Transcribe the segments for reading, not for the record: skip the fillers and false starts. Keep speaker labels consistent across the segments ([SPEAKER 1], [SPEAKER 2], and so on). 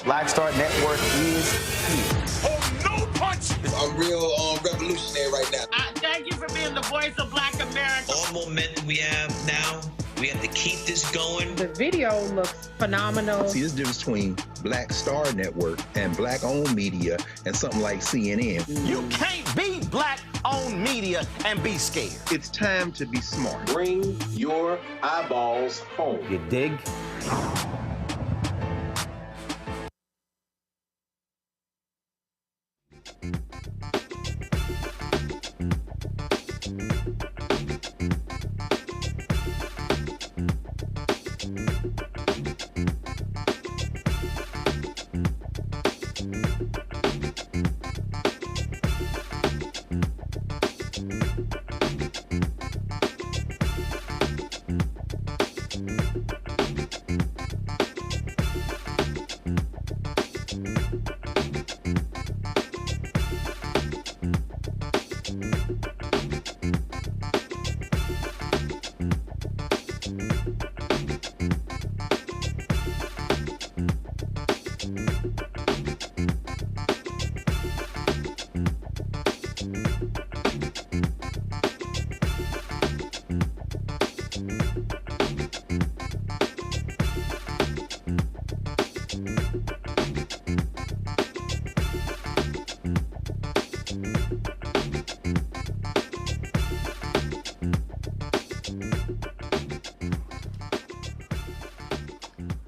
[SPEAKER 1] Blackstar Network is here.
[SPEAKER 2] Oh, no punch!
[SPEAKER 3] I'm real revolutionary right now.
[SPEAKER 4] Thank you for being the voice of Black America.
[SPEAKER 5] All momentum we have now, we have to keep this going.
[SPEAKER 6] The video looks phenomenal.
[SPEAKER 7] See, there's a difference between Blackstar Network and black-owned media and something like CNN.
[SPEAKER 1] You can't be black-owned media and be scared.
[SPEAKER 7] It's time to be smart.
[SPEAKER 8] Bring your eyeballs home.
[SPEAKER 1] You dig?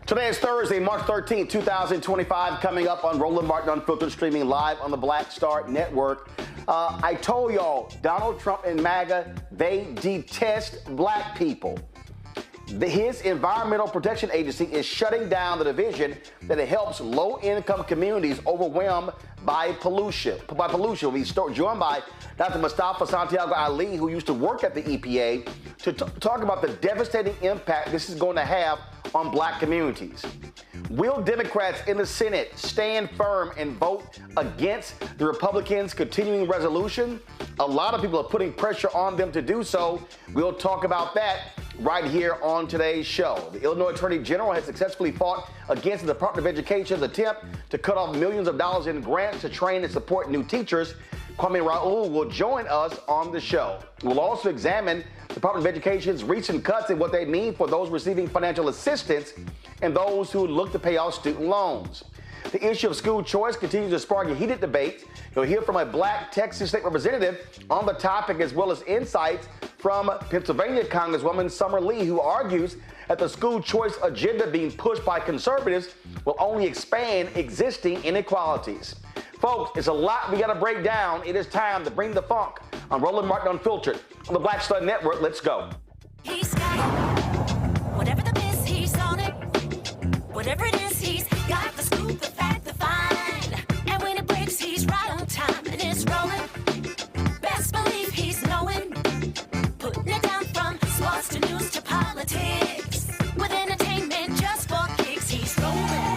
[SPEAKER 1] Today is Thursday, March 13th, 2025, coming up on Roland Martin Unfiltered, streaming live on the Blackstar Network. I told y'all, Donald Trump and MAGA, they detest black people. His Environmental Protection Agency is shutting down the division that helps low-income communities overwhelmed by pollution. We're joined by Dr. Mustafa Ali, who used to work at the EPA, to talk about the devastating impact this is going to have on black communities. Will Democrats in the Senate stand firm and vote against the Republicans' continuing resolution? A lot of people are putting pressure on them to do so. We'll talk about that right here on today's show. The Illinois Attorney General has successfully fought against the Department of Education's attempt to cut off millions of dollars in grants to train and support new teachers. Kwame Raoul will join us on the show. We'll also examine the Department of Education's recent cuts and what they mean for those receiving financial assistance and those who look to pay off student loans. The issue of school choice continues to spark a heated debate. You'll hear from a black Texas state representative on the topic, as well as insights from Pennsylvania Congresswoman Summer Lee, who argues that the school choice agenda being pushed by conservatives will only expand existing inequalities. Folks, it's a lot we got to break down. It is time to bring the funk on Roland Martin Unfiltered on the Blackstar Network. Let's go.
[SPEAKER 9] He's got it. Whatever the miss, he's on it. Whatever it is, he's got the scoop, the fact, the find. And when it breaks, he's right on time and it's rolling. Best believe he's knowing. Putting it down from sports to news to politics. With entertainment just for kicks, he's rolling.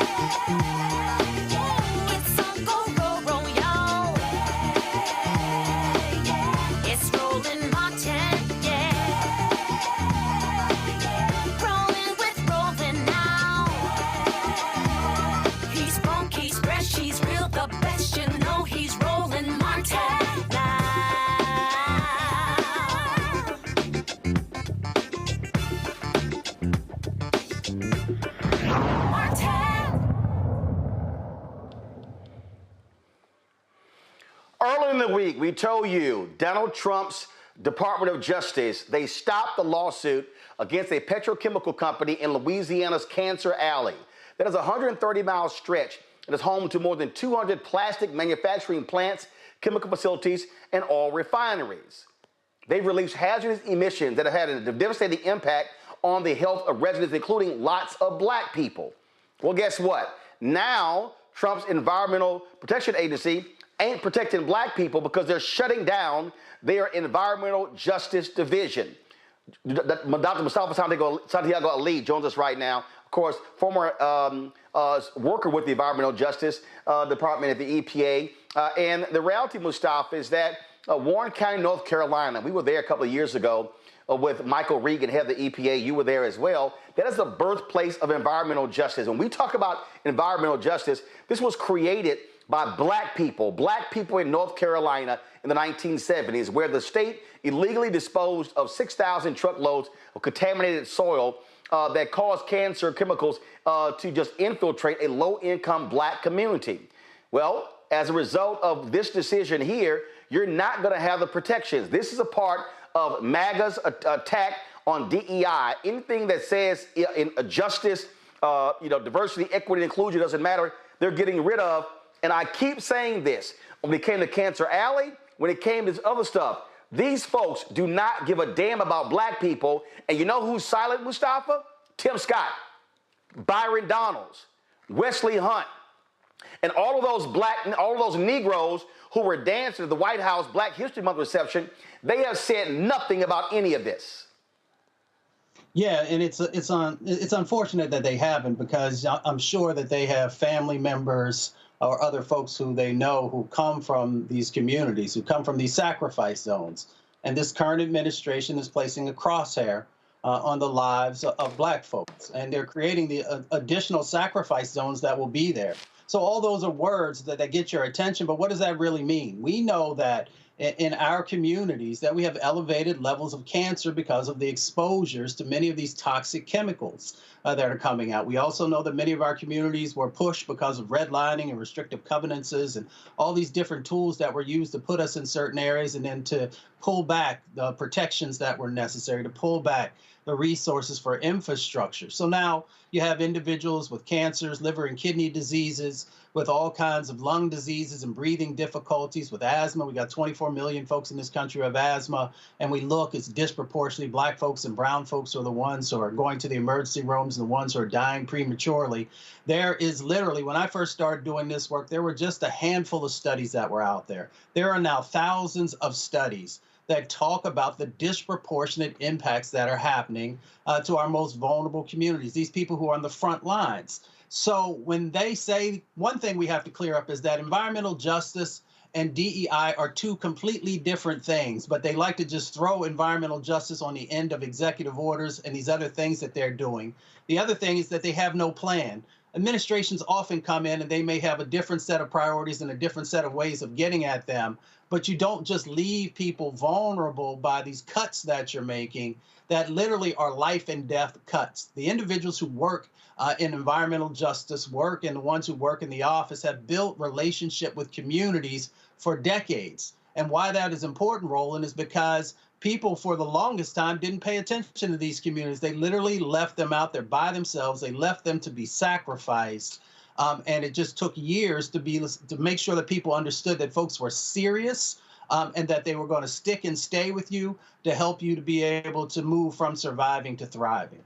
[SPEAKER 1] Early in the week, we told you Donald Trump's Department of Justice, they stopped the lawsuit against a petrochemical company in Louisiana's Cancer Alley. That is a 130-mile stretch and is home to more than 200 plastic manufacturing plants, chemical facilities, and oil refineries. They've released hazardous emissions that have had a devastating impact on the health of residents, including lots of black people. Well, guess what? Now, Trump's Environmental Protection Agency ain't protecting black people because they're shutting down their Environmental Justice Division. Dr. Mustafa Santiago Ali joins us right now. Of course, former worker with the Environmental Justice Department at the EPA. And the reality, Mustafa, is that Warren County, North Carolina, we were there a couple of years ago, with Michael Regan, head of the EPA. You were there as well. That is the birthplace of environmental justice. When we talk about environmental justice, this was created by black people in North Carolina in the 1970s, where the state illegally disposed of 6,000 truckloads of contaminated soil that caused cancer chemicals to just infiltrate a low-income black community. Well, as a result of this decision here, you're not going to have the protections. This is a part of MAGA's attack on DEI. Anything that says in justice, diversity, equity, inclusion doesn't matter, they're getting rid of. And I keep saying this, when it came to Cancer Alley, when it came to this other stuff, these folks do not give a damn about black people. And you know who's silent, Mustafa? Tim Scott, Byron Donalds, Wesley Hunt, and all of those Negroes who were dancing at the White House Black History Month reception. They have said nothing about any of this.
[SPEAKER 2] Yeah, and it's unfortunate that they haven't, because I'm sure that they have family members or other folks who they know who come from these communities, who come from these sacrifice zones. And this current administration is placing a crosshair on the lives of black folks. And they're creating the additional sacrifice zones that will be there. So all those are words that get your attention, but what does that really mean? We know that in our communities that we have elevated levels of cancer because of the exposures to many of these toxic chemicals that are coming out. We also know that many of our communities were pushed because of redlining and restrictive covenants and all these different tools that were used to put us in certain areas and then to pull back the protections that were necessary, to pull back the resources for infrastructure. So now you have individuals with cancers, liver and kidney diseases, with all kinds of lung diseases and breathing difficulties, with asthma. We got 24 million folks in this country who have asthma, and we look, it's disproportionately black folks and brown folks are the ones who are going to the emergency rooms and the ones who are dying prematurely. There is literally, when I first started doing this work, there were just a handful of studies that were out there. There are now thousands of studies that talk about the disproportionate impacts that are happening to our most vulnerable communities, these people who are on the front lines. So when they say, one thing we have to clear up is that environmental justice and DEI are two completely different things, but they like to just throw environmental justice on the end of executive orders and these other things that they're doing. The other thing is that they have no plan. Administrations often come in and they may have a different set of priorities and a different set of ways of getting at them, but you don't just leave people vulnerable by these cuts that you're making that literally are life and death cuts. The individuals who work in environmental justice work and the ones who work in the office have built relationship with communities for decades. And why that is important, Roland, is because people for the longest time didn't pay attention to these communities. They literally left them out there by themselves. They left them to be sacrificed. And it just took years to make sure that people understood that folks were serious and that they were going to stick and stay with you to help you to be able to move from surviving to thriving.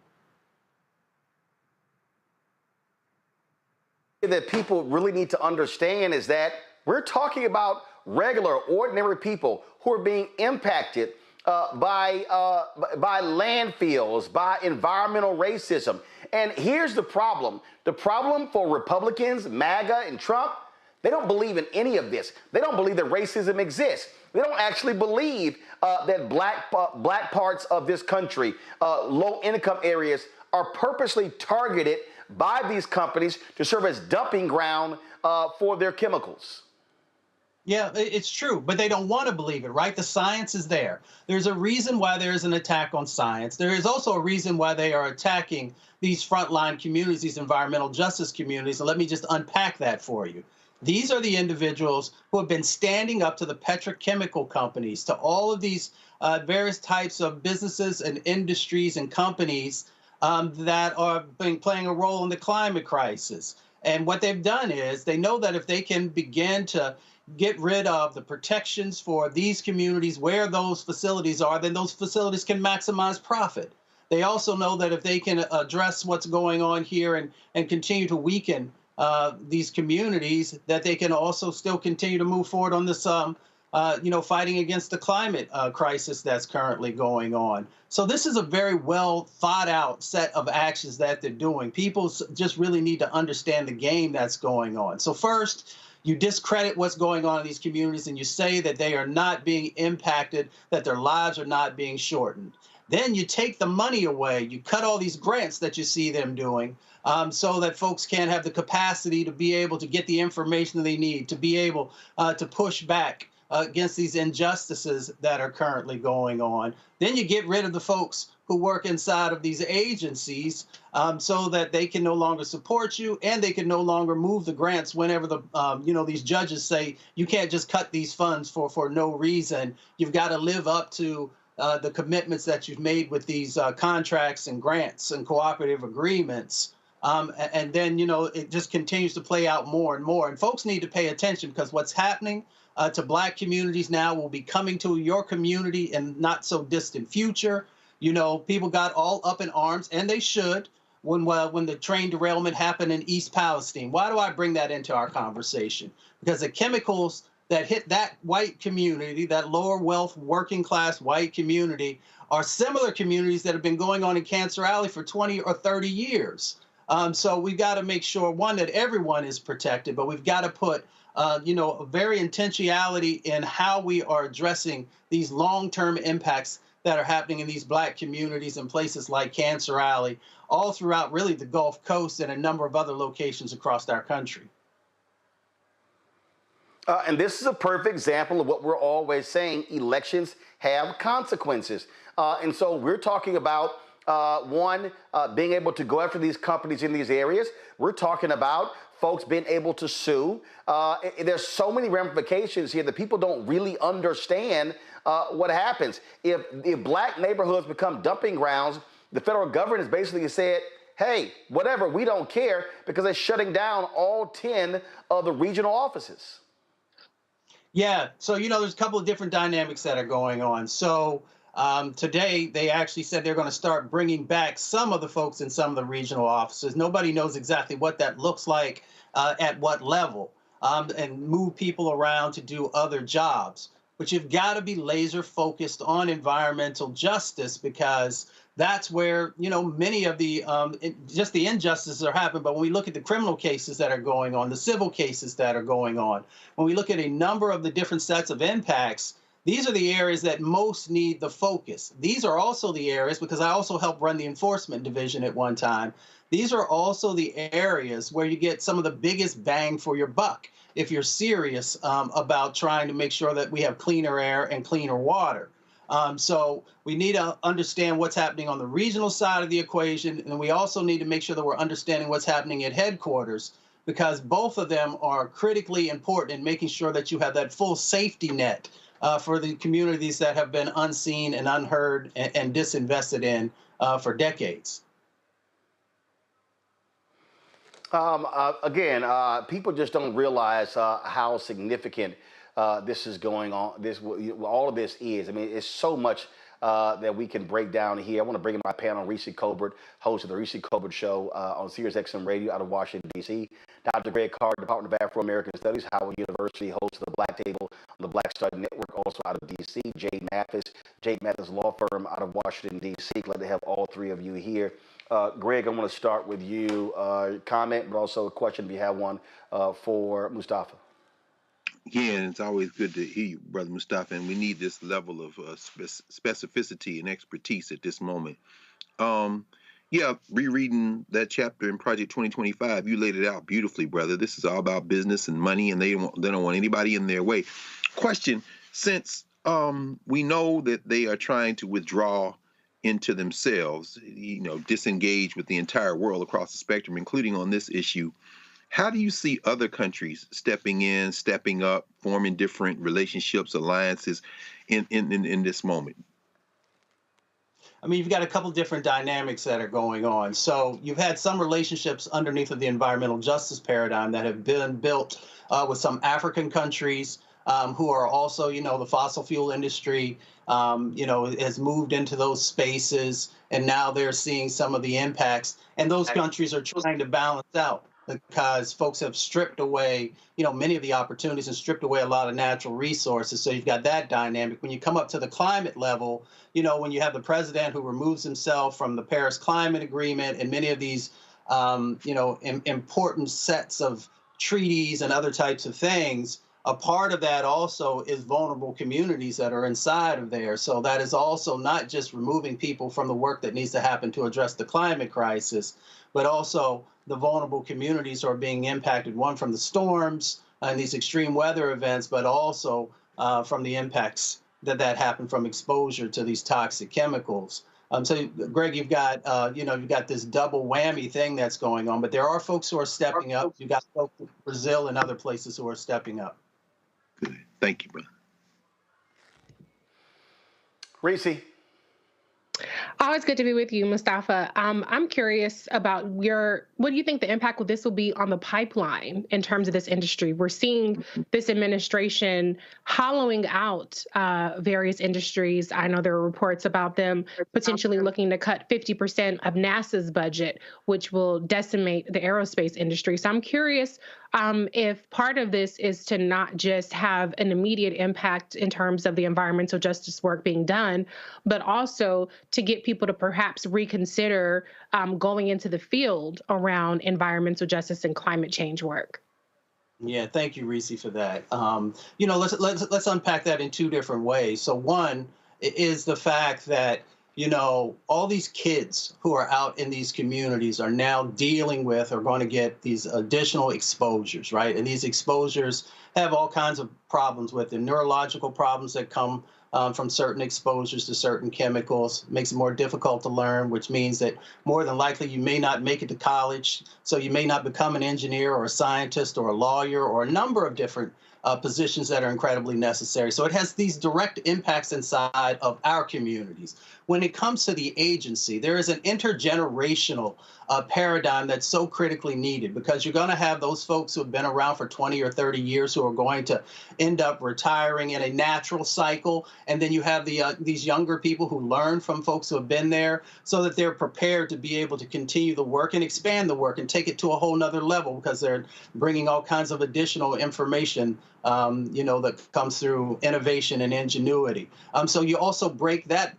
[SPEAKER 1] That people really need to understand is that we're talking about regular, ordinary people who are being impacted by landfills, by environmental racism. And here's the problem. The problem for Republicans, MAGA, and Trump, they don't believe in any of this. They don't believe that racism exists. They don't actually believe that black parts of this country, low-income areas, are purposely targeted by these companies to serve as dumping ground for their chemicals.
[SPEAKER 2] Yeah, it's true, but they don't want to believe it, right? The science is there. There's a reason why there is an attack on science. There is also a reason why they are attacking these frontline communities, these environmental justice communities. And let me just unpack that for you. These are the individuals who have been standing up to the petrochemical companies, to all of these various types of businesses and industries and companies that are playing a role in the climate crisis. And what they've done is they know that if they can begin to get rid of the protections for these communities where those facilities are, then those facilities can maximize profit. They also know that if they can address what's going on here and continue to weaken these communities, that they can also still continue to move forward on this, fighting against the climate crisis that's currently going on. So this is a very well thought out set of actions that they're doing. People just really need to understand the game that's going on. So first, you discredit what's going on in these communities and you say that they are not being impacted, that their lives are not being shortened. Then you take the money away. You cut all these grants that you see them doing, so that folks can't have the capacity to be able to get the information that they need, to be able to push back against these injustices that are currently going on. Then you get rid of the folks who work inside of these agencies, so that they can no longer support you, and they can no longer move the grants whenever these judges say you can't just cut these funds for no reason. You've got to live up to the commitments that you've made with these contracts and grants and cooperative agreements. And then, it just continues to play out more and more. And folks need to pay attention, because what's happening to Black communities now will be coming to your community in not so distant future. People got all up in arms, and they should, when the train derailment happened in East Palestine. Why do I bring that into our conversation? Because the chemicals that hit that white community, that lower wealth, working class white community, are similar communities that have been going on in Cancer Alley for 20 or 30 years. So we've got to make sure, one, that everyone is protected, but we've got to put a very intentionality in how we are addressing these long-term impacts that are happening in these Black communities in places like Cancer Alley, all throughout really the Gulf Coast and a number of other locations across our country.
[SPEAKER 1] And this is a perfect example of what we're always saying: elections have consequences. And so we're talking about, being able to go after these companies in these areas. We're talking about folks being able to sue. There's so many ramifications here that people don't really understand what happens. If Black neighborhoods become dumping grounds, the federal government has basically said, hey, whatever, we don't care, because they're shutting down all 10 of the regional offices.
[SPEAKER 2] Yeah, so, there's a couple of different dynamics that are going on. So today, they actually said they're going to start bringing back some of the folks in some of the regional offices. Nobody knows exactly what that looks like, at what level, and move people around to do other jobs. But you've got to be laser focused on environmental justice, because that's where, many of the just the injustices are happening. But when we look at the criminal cases that are going on, the civil cases that are going on, when we look at a number of the different sets of impacts, these are the areas that most need the focus. These are also the areas, because I also helped run the enforcement division at one time, these are also the areas where you get some of the biggest bang for your buck if you're serious about trying to make sure that we have cleaner air and cleaner water. So we need to understand what's happening on the regional side of the equation, and we also need to make sure that we're understanding what's happening at headquarters, because both of them are critically important in making sure that you have that full safety net for the communities that have been unseen and unheard and disinvested in for decades.
[SPEAKER 1] People just don't realize how significant this is going on. All of this is. I mean, it's so much that we can break down here. I want to bring in my panel, Reese Colbert, host of the Reese Colbert Show on Sirius XM Radio out of Washington, D.C. Dr. Greg Carr, Department of Afro-American Studies, Howard University, host of the Black Table on the Blackstar Network, also out of D.C. Jade Mathis Law Firm out of Washington, D.C. Glad to have all three of you here. Greg, I want to start with you. Comment, but also a question if you have one for Mustafa.
[SPEAKER 7] Yeah, and it's always good to hear you, Brother Mustafa, and we need this level of specificity and expertise at this moment. Rereading that chapter in Project 2025, you laid it out beautifully, brother. This is all about business and money, and they don't want anybody in their way. Question, since we know that they are trying to withdraw into themselves, disengage with the entire world across the spectrum, including on this issue, how do you see other countries stepping in, stepping up, forming different relationships, alliances in this moment?
[SPEAKER 2] I mean, you've got a couple different dynamics that are going on. So you've had some relationships underneath of the environmental justice paradigm that have been built with some African countries who are also, the fossil fuel industry, has moved into those spaces, and now they're seeing some of the impacts. And those countries are trying to balance out, because folks have stripped away, many of the opportunities and stripped away a lot of natural resources. So you've got that dynamic. When you come up to the climate level, when you have the president who removes himself from the Paris Climate Agreement and many of these, important sets of treaties and other types of things, a part of that also is vulnerable communities that are inside of there. So that is also not just removing people from the work that needs to happen to address the climate crisis, but also the vulnerable communities who are being impacted, one from the storms and these extreme weather events, but also from the impacts that happen from exposure to these toxic chemicals. So, Greg, you've got you've got this double whammy thing that's going on, but there are folks who are stepping up. You've got folks in Brazil and other places who are stepping up.
[SPEAKER 7] Good. Thank you, brother.
[SPEAKER 1] Reese.
[SPEAKER 6] Always good to be with you, Mustafa. I'm curious about what do you think the impact of this will be on the pipeline in terms of this industry? We're seeing this administration hollowing out various industries. I know there are reports about them potentially looking to cut 50% of NASA's budget, which will decimate the aerospace industry. So I'm curious if part of this is to not just have an immediate impact in terms of the environmental justice work being done, but also to get people to perhaps reconsider going into the field around environmental justice and climate change work.
[SPEAKER 2] Yeah, thank you, Reese, for that. Let's unpack that in two different ways. So one is the fact that all these kids who are out in these communities are now dealing with or going to get these additional exposures, right? And these exposures have all kinds of problems with them, neurological problems that come from certain exposures to certain chemicals. Makes it more difficult to learn, which means that more than likely you may not make it to college, so you may not become an engineer or a scientist or a lawyer or a number of different positions that are incredibly necessary. So it has these direct impacts inside of our communities. When it comes to the agency, there is an intergenerational paradigm that's so critically needed, because you're going to have those folks who have been around for 20 or 30 years who are going to end up retiring in a natural cycle. And then you have these younger people who learn from folks who have been there so that they're prepared to be able to continue the work and expand the work and take it to a whole nother level, because they're bringing all kinds of additional information that comes through innovation and ingenuity. So you also break that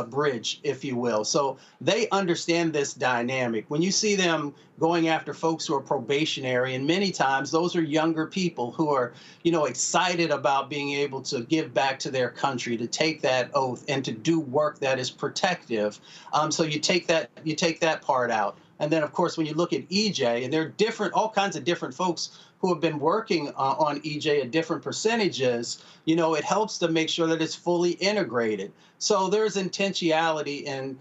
[SPEAKER 2] bridge, if you will. So they understand this dynamic. When you see them going after folks who are probationary, and many times those are younger people who are, excited about being able to give back to their country, to take that oath and to do work that is protective. So you take that part out. And then, of course, when you look at EJ, and there are all kinds of different folks who have been working on EJ at different percentages, it helps to make sure that it's fully integrated. So there's intentionality in,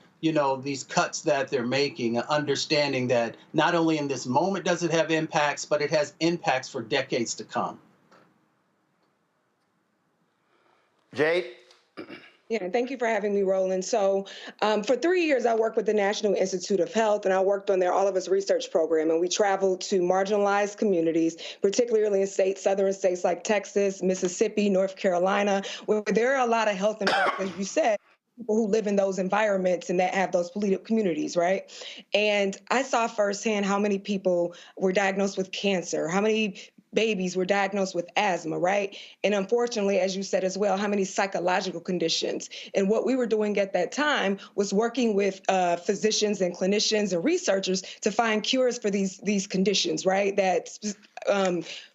[SPEAKER 2] these cuts that they're making, understanding that not only in this moment does it have impacts, but it has impacts for decades to come.
[SPEAKER 1] Jade?
[SPEAKER 10] Yeah, thank you for having me, Roland. So for 3 years, I worked with the National Institute of Health, and I worked on their All of Us research program. And we traveled to marginalized communities, particularly in southern states like Texas, Mississippi, North Carolina, where there are a lot of health impacts, as you said, people who live in those environments and that have those polluted communities, right? And I saw firsthand how many people were diagnosed with cancer, how many babies were diagnosed with asthma, right? And unfortunately, as you said as well, how many psychological conditions. And what we were doing at that time was working with physicians and clinicians and researchers to find cures for these conditions, right? That's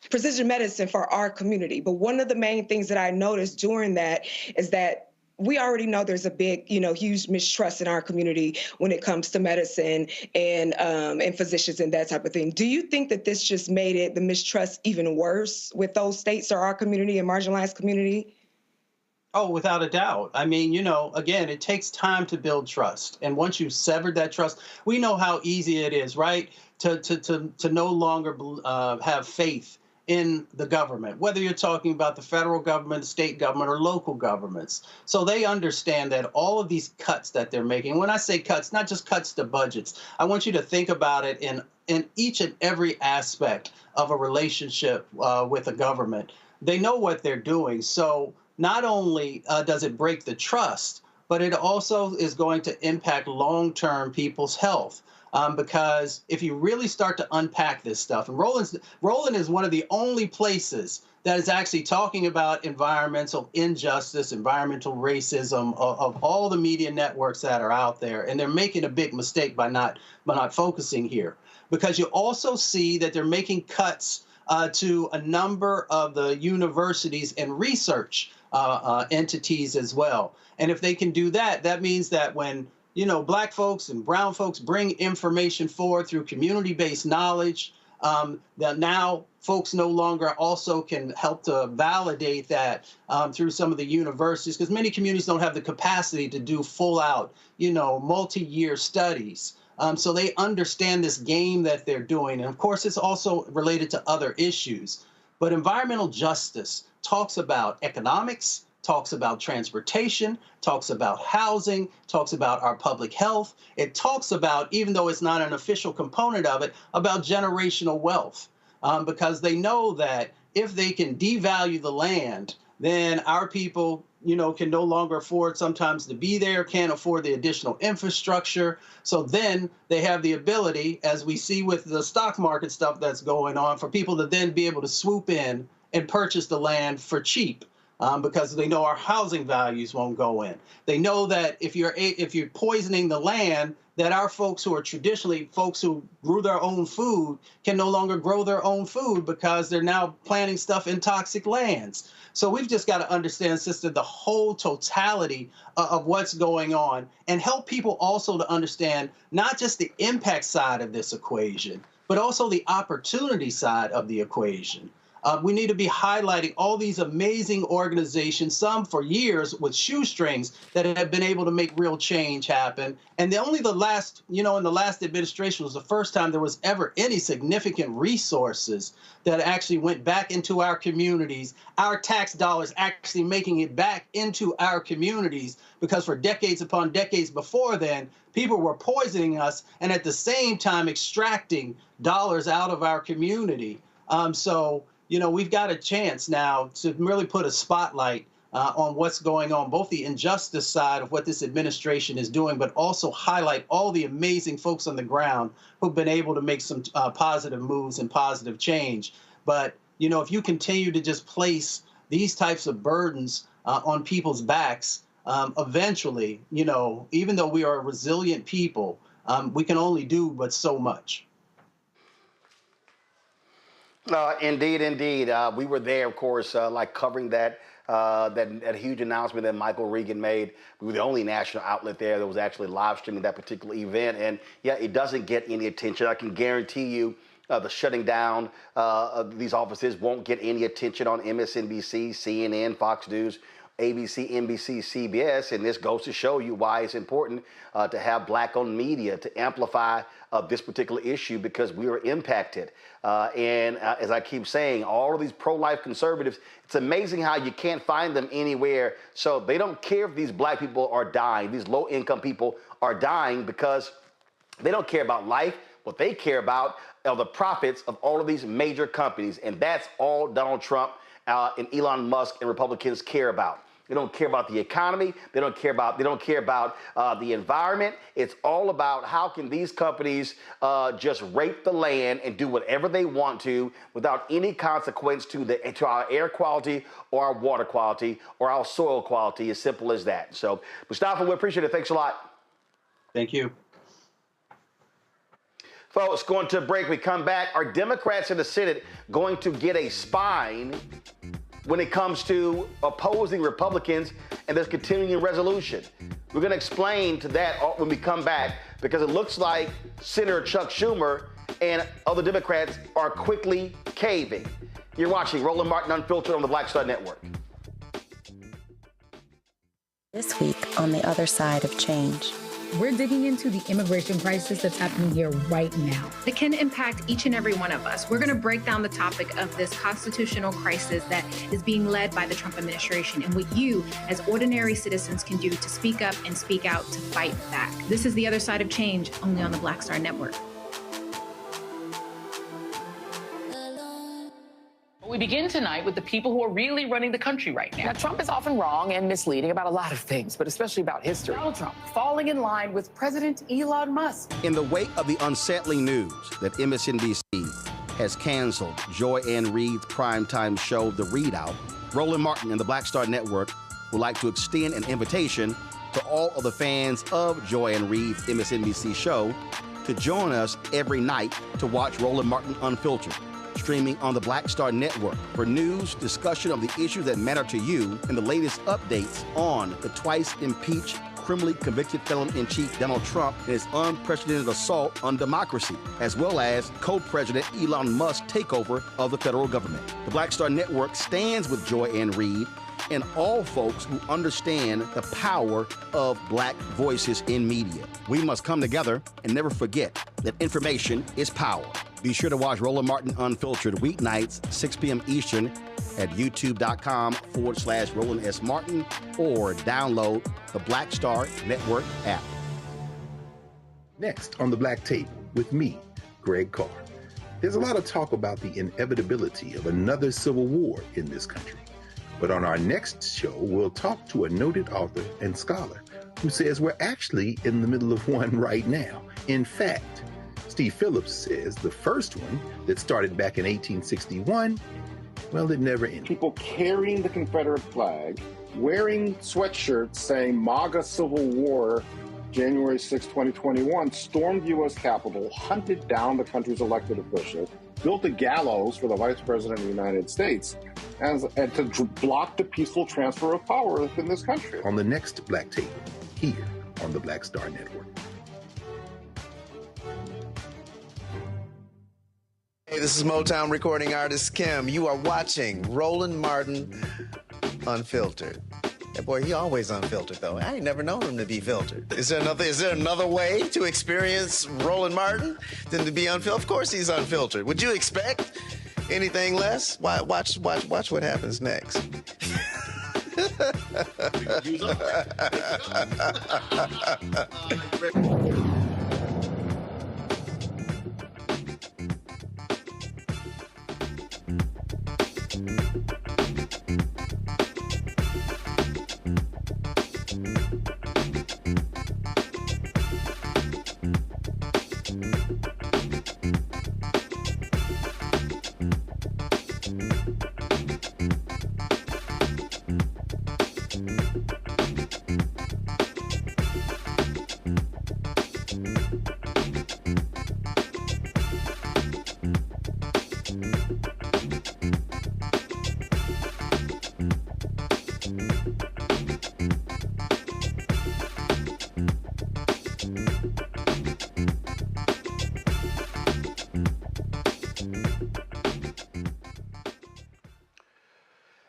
[SPEAKER 10] precision medicine for our community. But one of the main things that I noticed during that is that we already know there's a big, huge mistrust in our community when it comes to medicine and physicians and that type of thing. Do you think that this just made the mistrust even worse with those states or our community and marginalized community?
[SPEAKER 2] Oh, without a doubt. I mean, again, it takes time to build trust. And once you've severed that trust, we know how easy it is, right? To no longer have faith in the government, whether you're talking about the federal government, state government, or local governments. So they understand that all of these cuts that they're making, when I say cuts, not just cuts to budgets, I want you to think about it in each and every aspect of a relationship with a government. They know what they're doing. So not only does it break the trust, but it also is going to impact long-term people's health. Because if you really start to unpack this stuff, and Roland is one of the only places that is actually talking about environmental injustice, environmental racism of all the media networks that are out there, and they're making a big mistake by not focusing here, because you also see that they're making cuts to a number of the universities and research entities as well. And if they can do that, that means that when Black folks and brown folks bring information forward through community-based knowledge, that now folks no longer also can help to validate that through some of the universities, because many communities don't have the capacity to do full-out, multi-year studies. So they understand this game that they're doing. And of course, it's also related to other issues. But environmental justice talks about economics, talks about transportation, talks about housing, talks about our public health. It talks about, even though it's not an official component of it, about generational wealth, because they know that if they can devalue the land, then our people, can no longer afford sometimes to be there, can't afford the additional infrastructure. So then they have the ability, as we see with the stock market stuff that's going on, for people to then be able to swoop in and purchase the land for cheap. Because they know our housing values won't go in. They know that if you're poisoning the land, that our folks who are traditionally folks who grew their own food can no longer grow their own food because they're now planting stuff in toxic lands. So we've just got to understand, sister, the whole totality of what's going on, and help people also to understand not just the impact side of this equation, but also the opportunity side of the equation. We need to be highlighting all these amazing organizations, some for years with shoestrings, that have been able to make real change happen. And in the last administration was the first time there was ever any significant resources that actually went back into our communities, our tax dollars actually making it back into our communities, because for decades upon decades before then, people were poisoning us and at the same time extracting dollars out of our community. We've got a chance now to really put a spotlight on what's going on, both the injustice side of what this administration is doing, but also highlight all the amazing folks on the ground who've been able to make some positive moves and positive change. But, if you continue to just place these types of burdens on people's backs, eventually, even though we are a resilient people, we can only do but so much.
[SPEAKER 1] Indeed. We were there, of course, covering that huge announcement that Michael Regan made. We were the only national outlet there that was actually live streaming that particular event. And yeah, it doesn't get any attention. I can guarantee you the shutting down of these offices won't get any attention on MSNBC, CNN, Fox News, ABC, NBC, CBS, and this goes to show you why it's important to have Black-owned media to amplify this particular issue, because we are impacted. And as I keep saying, all of these pro-life conservatives, it's amazing how you can't find them anywhere. So they don't care if these Black people are dying, these low-income people are dying, because they don't care about life. What they care about are the profits of all of these major companies, and that's all Donald Trump and Elon Musk and Republicans care about. They don't care about the economy. They don't care about the environment. It's all about how can these companies just rape the land and do whatever they want to without any consequence to our air quality or our water quality or our soil quality. As simple as that. So, Mustafa, we appreciate it. Thanks a lot.
[SPEAKER 2] Thank you.
[SPEAKER 1] Folks, going to a break. We come back. Are Democrats in the Senate going to get a spine when it comes to opposing Republicans and this continuing resolution? We're going to explain to that when we come back, because it looks like Senator Chuck Schumer and other Democrats are quickly caving. You're watching Roland Martin Unfiltered on the Blackstar Network.
[SPEAKER 11] This week on The Other Side of Change.
[SPEAKER 12] We're digging into the immigration crisis that's happening here right now.
[SPEAKER 13] It can impact each and every one of us. We're going to break down the topic of this constitutional crisis that is being led by the Trump administration, and what you, as ordinary citizens, can do to speak up and speak out to fight back. This is The Other Side of Change, only on the Blackstar Network.
[SPEAKER 14] We begin tonight with the people who are really running the country right now.
[SPEAKER 15] Now, Trump is often wrong and misleading about a lot of things, but especially about history.
[SPEAKER 14] Donald Trump falling in line with President Elon Musk.
[SPEAKER 1] In the wake of the unsettling news that MSNBC has canceled Joy Ann Reid's primetime show, The Readout, Roland Martin and the Blackstar Network would like to extend an invitation to all of the fans of Joy Ann Reid's MSNBC show to join us every night to watch Roland Martin Unfiltered. streaming on the Blackstar Network. For news, discussion of the issues that matter to you, and the latest updates on the twice impeached, criminally convicted felon-in-chief Donald Trump and his unprecedented assault on democracy, as well as co-president Elon Musk's takeover of the federal government. The Blackstar Network stands with Joy Ann Reid and all folks who understand the power of black voices in media. We must come together and never forget that information is power. Be sure to watch Roland Martin Unfiltered weeknights, 6 p.m. Eastern at youtube.com/Roland S. Martin or download the Blackstar Network app.
[SPEAKER 7] Next on the Black Table with me, Greg Carr. There's a lot of talk about the inevitability of another civil war in this country. But on our next show, we'll talk to a noted author and scholar who says we're actually in the middle of one right now. In fact, Steve Phillips says the first one that started back in 1861, well, it never ended.
[SPEAKER 8] People carrying the Confederate flag, wearing sweatshirts saying MAGA Civil War, January 6, 2021, stormed the U.S. Capitol, hunted down the country's elected officials, built a gallows for the Vice President of the United States, and to block the peaceful transfer of power within this country.
[SPEAKER 7] On the next Black Table, here on the Blackstar Network.
[SPEAKER 16] Hey, this is Motown recording artist Kim. You are watching Roland Martin Unfiltered. Hey, boy, he always unfiltered, though. I ain't never known him to be filtered. Is there another way to experience Roland Martin than to be unfiltered? Of course he's unfiltered. Would you expect anything less? Watch what happens next.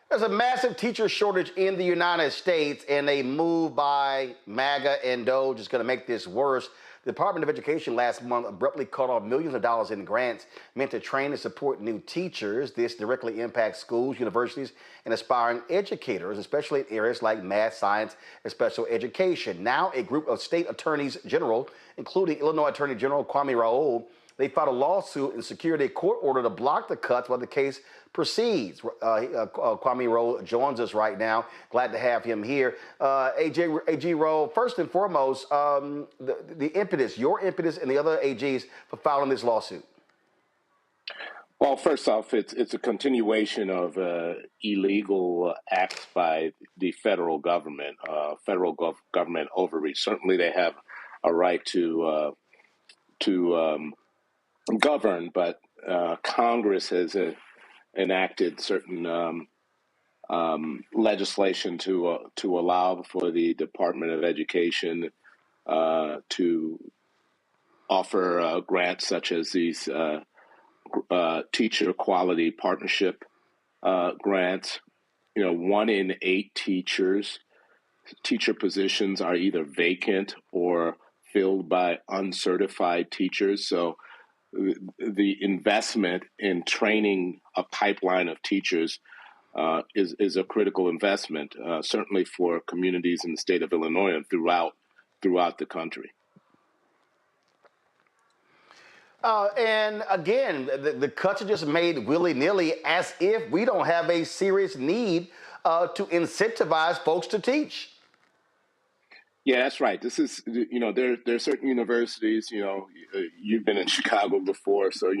[SPEAKER 1] There's a massive teacher shortage in the United States, and a move by MAGA and DOJ is going to make this worse. The Department of Education last month abruptly cut off millions of dollars in grants meant to train and support new teachers. This directly impacts schools, universities, and aspiring educators, especially in areas like math, science, and special education. Now, a group of state attorneys general, including Illinois Attorney General Kwame Raoul, they filed a lawsuit and secured a court order to block the cuts while the case proceeds. Kwame Raoul joins us right now. Glad to have him here. AG Raoul, first and foremost, the impetus, your impetus and the other AGs for filing this lawsuit.
[SPEAKER 8] Well, first off, it's a continuation of illegal acts by the federal government, government overreach. Certainly they have a right to govern, but Congress has enacted certain legislation to allow for the Department of Education to offer grants such as these teacher quality partnership grants. 1 in 8 teacher positions are either vacant or filled by uncertified teachers. So the investment in training a pipeline of teachers is a critical investment, certainly for communities in the state of Illinois and throughout the country.
[SPEAKER 1] And again, the cuts are just made willy-nilly as if we don't have a serious need to incentivize folks to teach.
[SPEAKER 8] Yeah, that's right. This is, there are certain universities, you've been in Chicago before. So,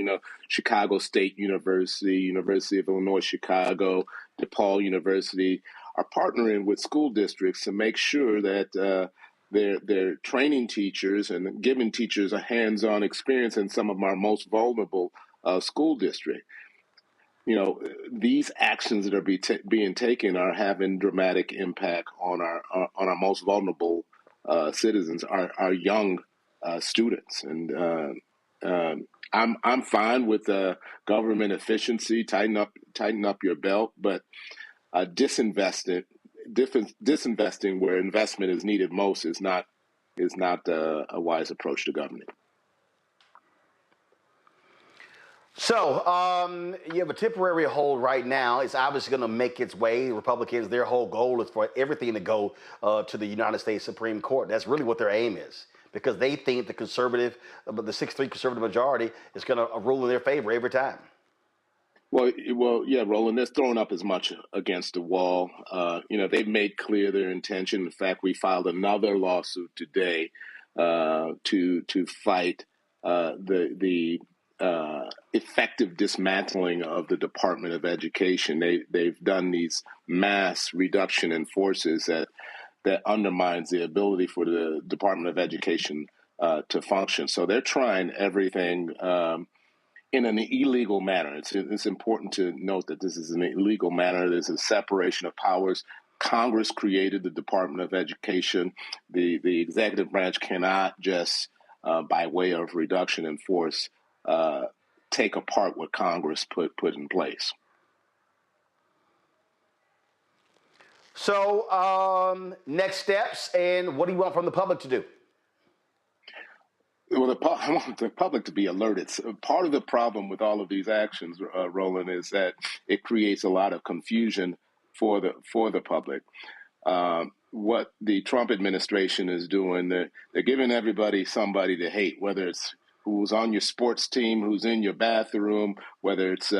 [SPEAKER 8] Chicago State University, University of Illinois, Chicago, DePaul University are partnering with school districts to make sure that they're training teachers and giving teachers a hands-on experience in some of our most vulnerable school districts. these actions that are being taken are having dramatic impact on our most vulnerable citizens, our young students. And I'm fine with government efficiency, tighten up your belt, but disinvesting where investment is needed most is not a wise approach to governing.
[SPEAKER 1] So you have a temporary hold right now. It's obviously going to make its way. Republicans, their whole goal is for everything to go to the United States Supreme Court. That's really what their aim is, because they think the 6-3 conservative majority is going to rule in their favor every time.
[SPEAKER 8] Well, yeah, Roland, they're throwing up as much against the wall. They've made clear their intention. In fact, we filed another lawsuit today to fight the effective dismantling of the Department of Education. They've done these mass reduction in forces that undermines the ability for the Department of Education to function. So they're trying everything in an illegal manner. It's important to note that this is an illegal manner. There's a separation of powers. Congress created the Department of Education. The executive branch cannot just, by way of reduction in force, take apart what Congress put in place.
[SPEAKER 1] So next steps, and what do you want from the public to do?
[SPEAKER 8] Well, I want the public to be alerted. So part of the problem with all of these actions, Roland, is that it creates a lot of confusion for the public. What the Trump administration is doing, they're giving everybody somebody to hate, whether it's who's on your sports team, who's in your bathroom, whether it's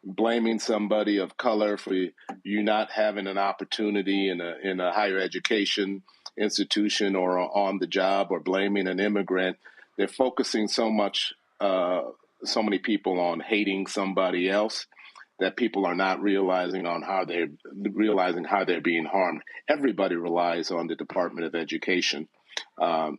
[SPEAKER 8] blaming somebody of color for you not having an opportunity in a higher education institution or on the job, or blaming an immigrant. They're focusing so many people on hating somebody else that people are not realizing how they're being harmed. Everybody relies on the Department of Education.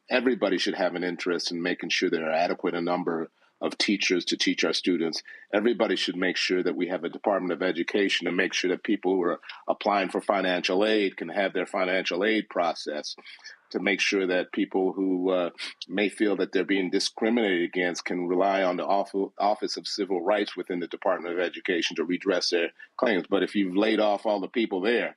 [SPEAKER 8] Everybody should have an interest in making sure there are adequate a number of teachers to teach our students. Everybody should make sure that we have a Department of Education to make sure that people who are applying for financial aid can have their financial aid process, to make sure that people who may feel that they're being discriminated against can rely on the Office of Civil Rights within the Department of Education to redress their claims. But if you've laid off all the people there,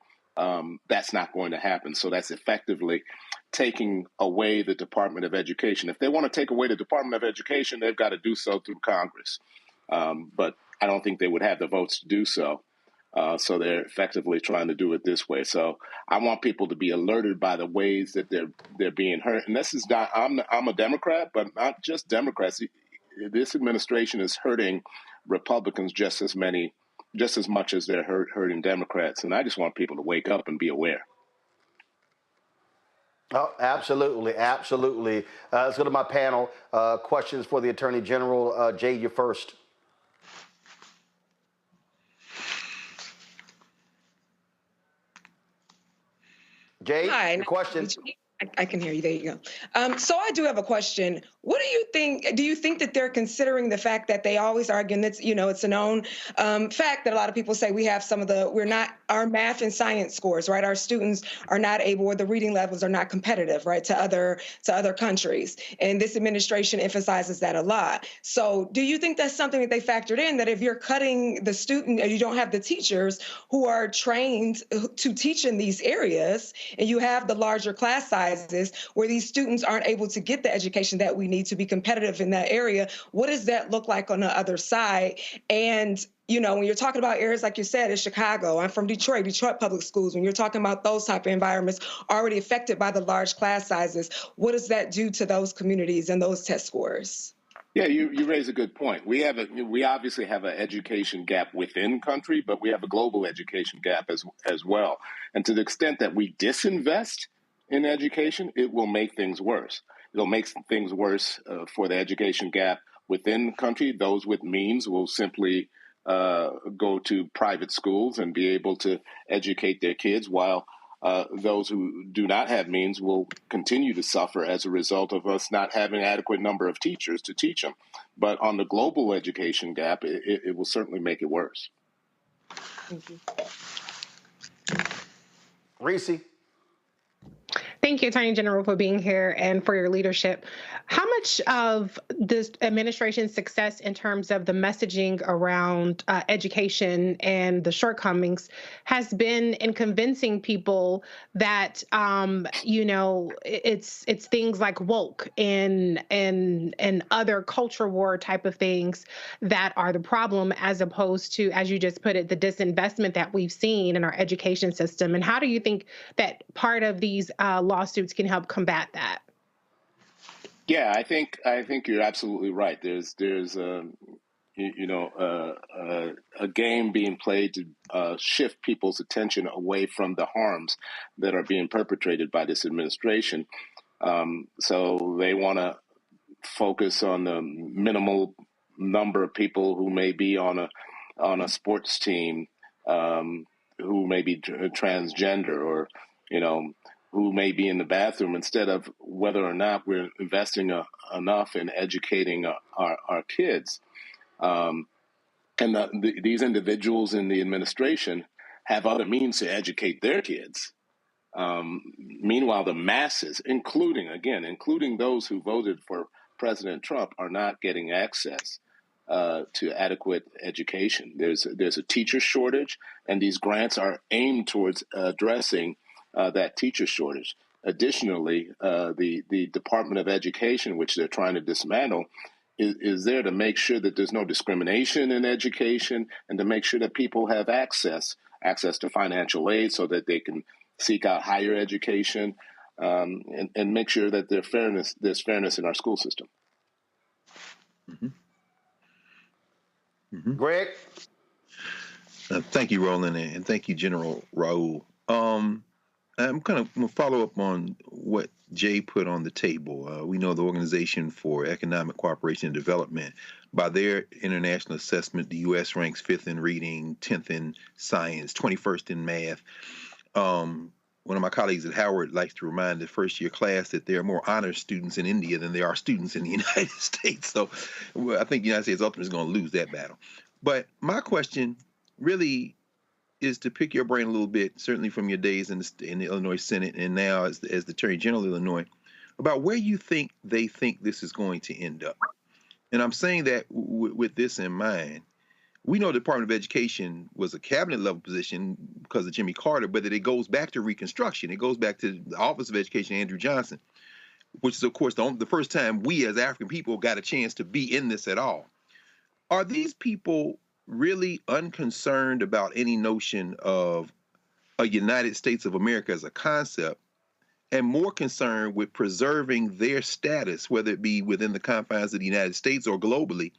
[SPEAKER 8] that's not going to happen. So that's effectively taking away the Department of Education. If they want to take away the Department of Education, they've got to do so through Congress. But I don't think they would have the votes to do so. So they're effectively trying to do it this way. So I want people to be alerted by the ways that they're being hurt. And this is not, I'm a Democrat, but not just Democrats. This administration is hurting Republicans just as much as they're hurting Democrats. And I just want people to wake up and be aware.
[SPEAKER 1] Oh, absolutely, absolutely. Let's go to my panel. Questions for the Attorney General. Jay, you're first. Jay,
[SPEAKER 10] Hi,
[SPEAKER 1] your question.
[SPEAKER 10] I can hear you. There you go. So I do have a question. What do you think? Do you think that they're considering the fact that they always argue, and it's a known fact that a lot of people say we have our math and science scores, right? Our students are not able, or the reading levels are not competitive, right, to other countries. And this administration emphasizes that a lot. So do you think that's something that they factored in, that if you're cutting the student, or you don't have the teachers who are trained to teach in these areas, and you have the larger class sizes where these students aren't able to get the education that we need to be competitive in that area, what does that look like on the other side? And when you're talking about areas like you said in Chicago, I'm from Detroit public schools, when you're talking about those type of environments already affected by the large class sizes, what does that do to those communities and those test scores?
[SPEAKER 8] Yeah, you raise a good point. We obviously have an education gap within country, but we have a global education gap as well. And to the extent that we disinvest in education, it will make things worse. It'll make things worse for the education gap within the country. Those with means will simply go to private schools and be able to educate their kids, while those who do not have means will continue to suffer as a result of us not having an adequate number of teachers to teach them. But on the global education gap, it will certainly make it worse.
[SPEAKER 10] Thank you.
[SPEAKER 1] Reese.
[SPEAKER 6] Thank you, Attorney General, for being here and for your leadership. How much of this administration's success in terms of the messaging around education and the shortcomings has been in convincing people that, it's things like woke and other culture war type of things that are the problem, as opposed to, as you just put it, the disinvestment that we've seen in our education system? And how do you think that part of these lawsuits can help combat that?
[SPEAKER 8] Yeah, I think you're absolutely right. There's a game being played to shift people's attention away from the harms that are being perpetrated by this administration. So they want to focus on the minimal number of people who may be on a sports team, who may be transgender, or who may be in the bathroom, instead of whether or not we're investing enough in educating our kids. These individuals in the administration have other means to educate their kids. Meanwhile, the masses, including those who voted for President Trump, are not getting access to adequate education. There's a teacher shortage, and these grants are aimed towards addressing that teacher shortage. Additionally, the Department of Education, which they're trying to dismantle, is there to make sure that there's no discrimination in education, and to make sure that people have access to financial aid so that they can seek out higher education, and make sure that there's fairness in our school system.
[SPEAKER 7] Mm-hmm. Mm-hmm.
[SPEAKER 1] Greg?
[SPEAKER 7] Thank you, Roland, and thank you, General Raoul. I'm going to follow up on what Jay put on the table. We know the Organization for Economic Cooperation and Development, by their international assessment, the U.S. ranks 5th in reading, 10th in science, 21st in math. One of my colleagues at Howard likes to remind the first-year class that there are more honors students in India than there are students in the United States. So I think the United States ultimately is going to lose that battle. But my question really is to pick your brain a little bit, certainly from your days in the Illinois Senate and now as the Attorney General of Illinois, about where you think they think this is going to end up. And I'm saying that with this in mind. We know the Department of Education was a cabinet level position because of Jimmy Carter, but that it goes back to Reconstruction. It goes back to the Office of Education, Andrew Johnson, which is, of course, the first time we as African people got a chance to be in this at all. Are these people really unconcerned about any notion of a United States of America as a concept, and more concerned with preserving their status, whether it be within the confines of the United States or globally,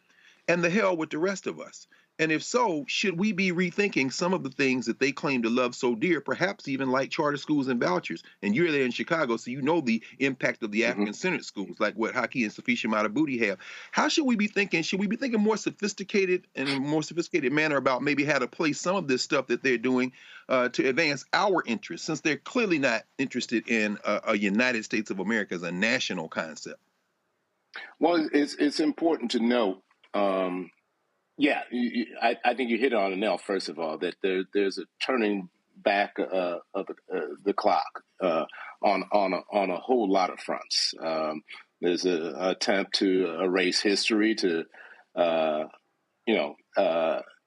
[SPEAKER 7] and the hell with the rest of us? And if so, should we be rethinking some of the things that they claim to love so dear, perhaps even like charter schools and vouchers? And you're there in Chicago, so you know the impact of the African-centered schools, like what Haki and Sufisha Matabuti have. How should we be thinking? Should we be thinking more sophisticated and in a more sophisticated manner about maybe how to place some of this stuff that they're doing to advance our interests, since they're clearly not interested in a United States of America as a national concept?
[SPEAKER 8] Well, it's important to note. Yeah, I think you hit it on the nail. First of all, that there's a turning back of the clock on a whole lot of fronts. There's an attempt to erase history, to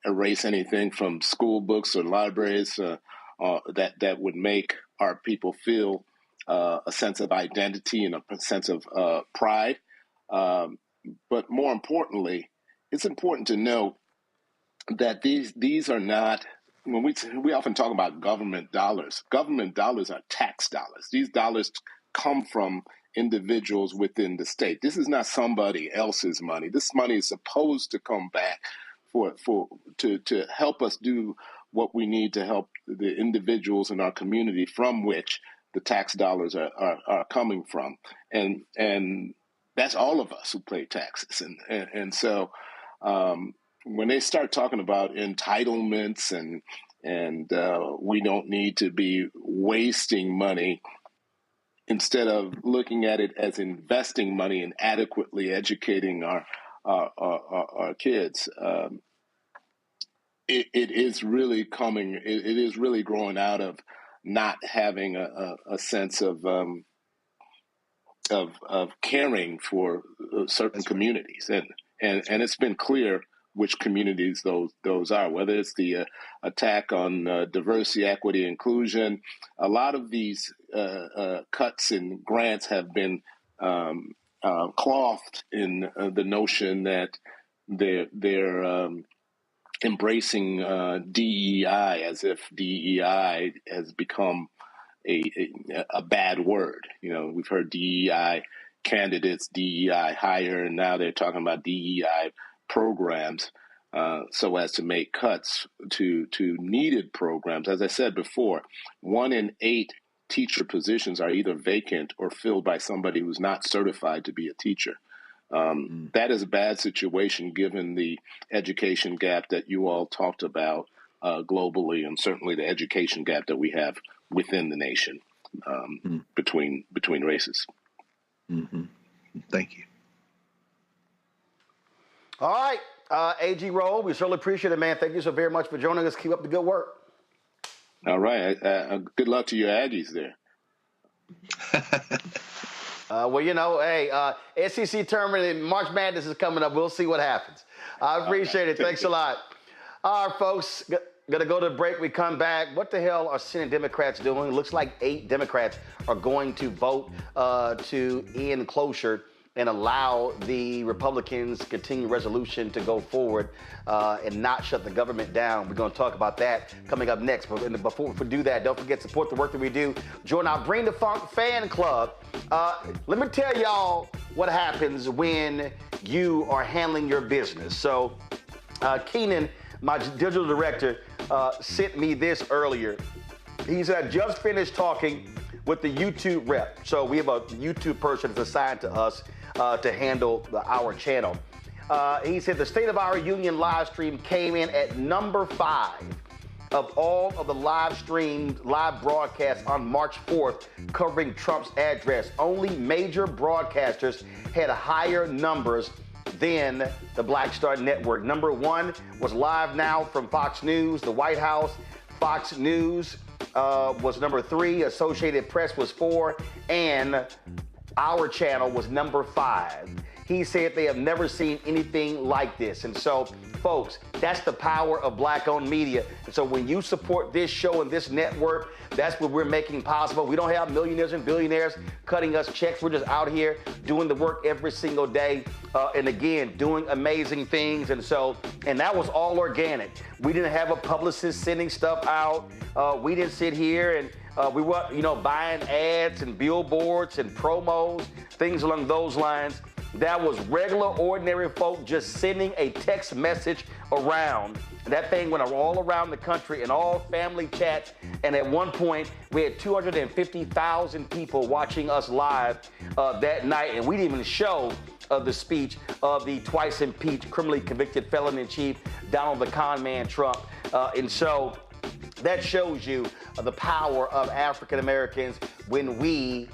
[SPEAKER 8] erase anything from school books or libraries that would make our people feel a sense of identity and a sense of pride. But more importantly, it's important to note that these are not, when we often talk about government dollars are tax dollars. These dollars come from individuals within the state. This is not somebody else's money. This money is supposed to come back to help us do what we need to help the individuals in our community from which the tax dollars are coming from. And that's all of us who pay taxes. And so when they start talking about entitlements and we don't need to be wasting money, instead of looking at it as investing money and adequately educating our kids, it is really coming. It is really growing out of not having a sense of caring for certain communities, and it's been clear which communities those are. Whether it's the attack on diversity, equity, inclusion, a lot of these cuts in grants have been clothed in the notion that they're embracing DEI, as if DEI has become a bad word. You know, we've heard DEI candidates, DEI hire, and now they're talking about DEI programs, so as to make cuts to needed programs. As I said before, 1 in 8 teacher positions are either vacant or filled by somebody who's not certified to be a teacher. That is a bad situation given the education gap that you all talked about globally, and certainly the education gap that we have within the nation between races.
[SPEAKER 7] Mm-hmm. Thank you.
[SPEAKER 1] All right, A.G. Raoul, we certainly appreciate it, man. Thank you so very much for joining us. Keep up the good work.
[SPEAKER 8] All right. Good luck to your Aggies there.
[SPEAKER 1] Well, you know, hey, SEC tournament, March Madness is coming up. We'll see what happens. I appreciate it. Thanks a lot. All right, folks, going to go to the break. We come back. What the hell are Senate Democrats doing? Looks like 8 Democrats are going to vote to end cloture and allow the Republicans' continued resolution to go forward and not shut the government down. We're going to talk about that coming up next. But before we do that, don't forget to support the work that we do. Join our Bring the Funk fan club. Let me tell y'all what happens when you are handling your business. So Keenan, my digital director, sent me this earlier. He said, just finished talking with the YouTube rep. So we have a YouTube person that's assigned to us to handle our channel. He said the State of Our Union live stream came in at number 5 of all of the live broadcasts on March 4th covering Trump's address. Only major broadcasters had higher numbers than the Blackstar Network. Number 1 was Live Now from Fox News, the White House. Fox News was number 3, Associated Press was 4, and our channel was number 5. He said they have never seen anything like this. And so, folks, that's the power of Black-owned media. And so when you support this show and this network, that's what we're making possible. We don't have millionaires and billionaires cutting us checks. We're just out here doing the work every single day. And again, doing amazing things. And that was all organic. We didn't have a publicist sending stuff out. We didn't sit here and we were, buying ads and billboards and promos, things along those lines. That was regular, ordinary folk just sending a text message around. That thing went all around the country in all family chats. And at one point, we had 250,000 people watching us live that night. And we didn't even show the speech of the twice impeached, criminally convicted felon-in-chief, Donald the Con Man Trump. And so that shows you the power of African Americans when we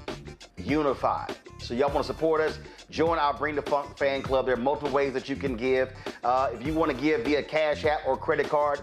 [SPEAKER 1] unify. So y'all want to support us? Join our Bring the Funk fan club. There are multiple ways that you can give. If you want to give via Cash App or credit card,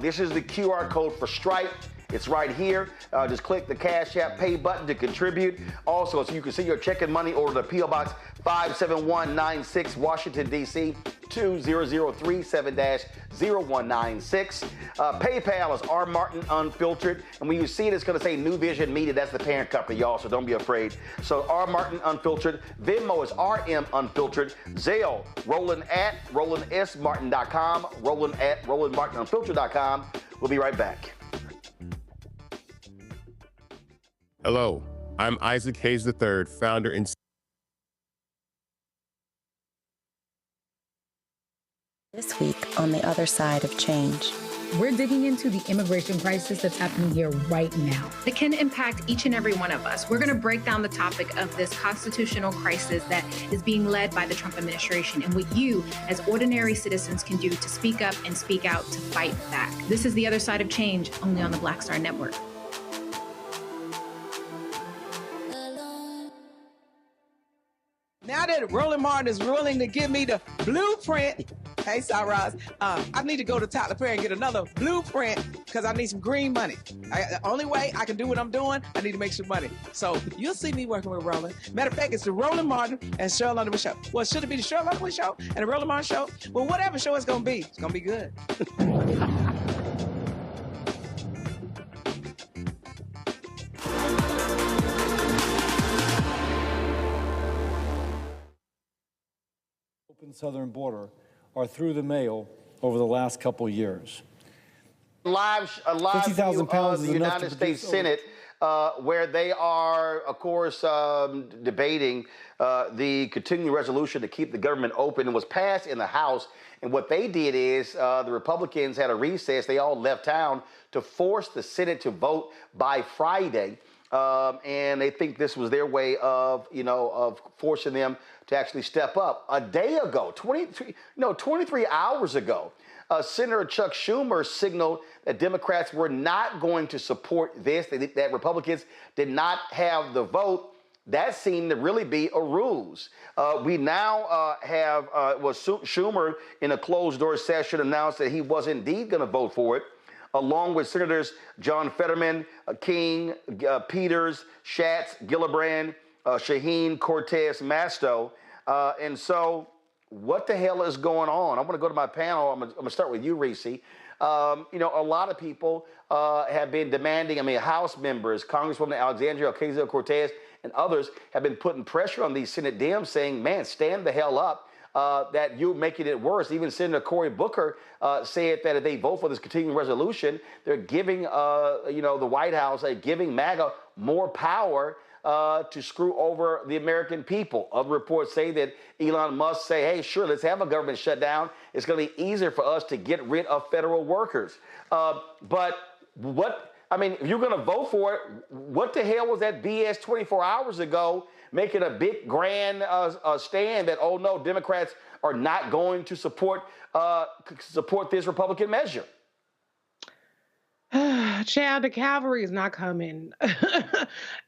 [SPEAKER 1] this is the QR code for Stripe. It's right here. Just click the Cash App Pay button to contribute. Also, so you can see your check and money order to P.O. Box 57196, Washington, D.C. 20037-0196. PayPal is R. Martin Unfiltered. And when you see it, it's going to say New Vision Media. That's the parent company, y'all, so don't be afraid. So R. Martin Unfiltered. Venmo is RM Unfiltered. Zelle, Roland at RolandSMartin.com. Roland at RolandMartinUnfiltered.com. We'll be right back.
[SPEAKER 17] Hello, I'm Isaac Hayes III, founder and
[SPEAKER 11] This week on the other side of change.
[SPEAKER 12] We're digging into the immigration crisis that's happening here right now.
[SPEAKER 13] That can impact each and every one of us. We're going to break down the topic of this constitutional crisis that is being led by the Trump administration and what you, as ordinary citizens, can do to speak up and speak out to fight back. This is The Other Side of Change, only on the Blackstar Network.
[SPEAKER 18] Now that Roland Martin is willing to give me the blueprint Hey, Cyrus. I need to go to Tyler Perry and get another blueprint because I need some green money. The only way I can do what I'm doing, I need to make some money. So you'll see me working with Roland. Matter of fact, it's the Roland Martin and Cheryl Underwood show. Well, should it be the Cheryl Underwood show and the Roland Martin show? Well, whatever show it's going to be good.
[SPEAKER 19] Southern border are through the mail over the last couple of years.
[SPEAKER 1] Live
[SPEAKER 19] 50,000 pounds
[SPEAKER 1] of
[SPEAKER 19] is
[SPEAKER 1] the
[SPEAKER 19] enough
[SPEAKER 1] United
[SPEAKER 19] to
[SPEAKER 1] States
[SPEAKER 19] produce
[SPEAKER 1] Senate, where they are, of course, debating the continuing resolution to keep the government open. It was passed in the House, and what they did is the Republicans had a recess. They all left town to force the Senate to vote by Friday. And they think this was their way of, of forcing them to actually step up. A day ago, 23 hours ago, Senator Chuck Schumer signaled that Democrats were not going to support this, that Republicans did not have the vote. That seemed to really be a ruse. We now have Schumer in a closed-door session announced that he was indeed going to vote for it, along with Senators John Fetterman, King, Peters, Schatz, Gillibrand, Shaheen, Cortez, Masto. And so what the hell is going on? I'm going to go to my panel. I'm going to start with you, Reese. A lot of people have been demanding, House members, Congresswoman Alexandria Ocasio-Cortez and others have been putting pressure on these Senate Dems saying, man, stand the hell up. That you're making it worse. Even Senator Cory Booker said that if they vote for this continuing resolution, they're giving, the White House, giving MAGA more power to screw over the American people. Other reports say that Elon Musk say, hey, sure, let's have a government shutdown. It's going to be easier for us to get rid of federal workers. But if you're going to vote for it, what the hell was that BS 24 hours ago making a big grand stand that, oh no, Democrats are not going to support this Republican measure?
[SPEAKER 6] Child, the cavalry is not coming.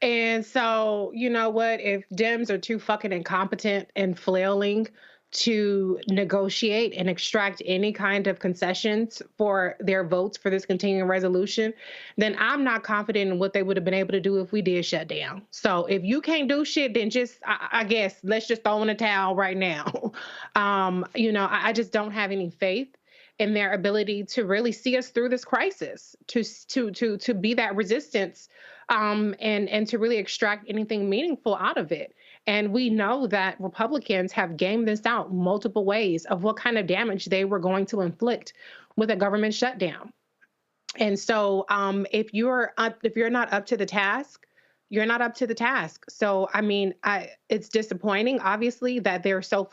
[SPEAKER 6] And so, you know what? If Dems are too fucking incompetent and flailing to negotiate and extract any kind of concessions for their votes for this continuing resolution, then I'm not confident in what they would have been able to do if we did shut down. So if you can't do shit, then just, I guess, let's just throw in a towel right now. I just don't have any faith in their ability to really see us through this crisis, to be that resistance, and to really extract anything meaningful out of it. And we know that Republicans have gamed this out multiple ways of what kind of damage they were going to inflict with a government shutdown. And so if you're not up to the task, you're not up to the task. So, it's disappointing, obviously, that they're so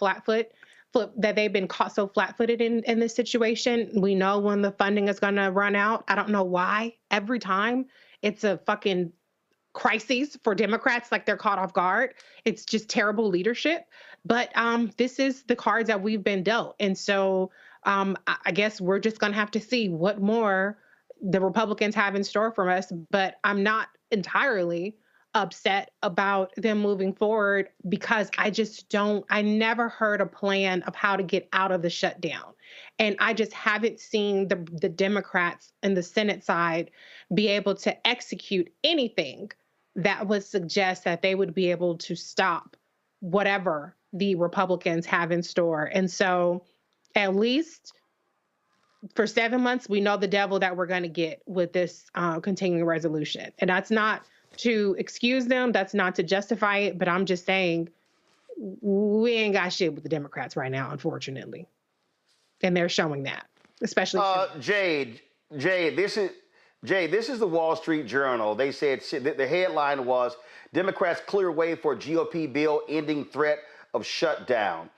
[SPEAKER 6] that they've been caught so flat-footed in this situation. We know when the funding is going to run out. I don't know why. Every time it's a fucking crises for Democrats, like they're caught off guard. It's just terrible leadership. But this is the cards that we've been dealt. And so I guess we're just going to have to see what more the Republicans have in store for us. But I'm not entirely upset about them moving forward because I never heard a plan of how to get out of the shutdown. And I just haven't seen the Democrats and the Senate side be able to execute anything that would suggest that they would be able to stop whatever the Republicans have in store. And so at least for 7 months, we know the devil that we're going to get with this continuing resolution. And that's not to excuse them. That's not to justify it. But I'm just saying we ain't got shit with the Democrats right now, unfortunately. And they're showing that, especially.
[SPEAKER 1] Jade, this is the Wall Street Journal. They said the headline was Democrats clear way for GOP bill ending threat of shutdown.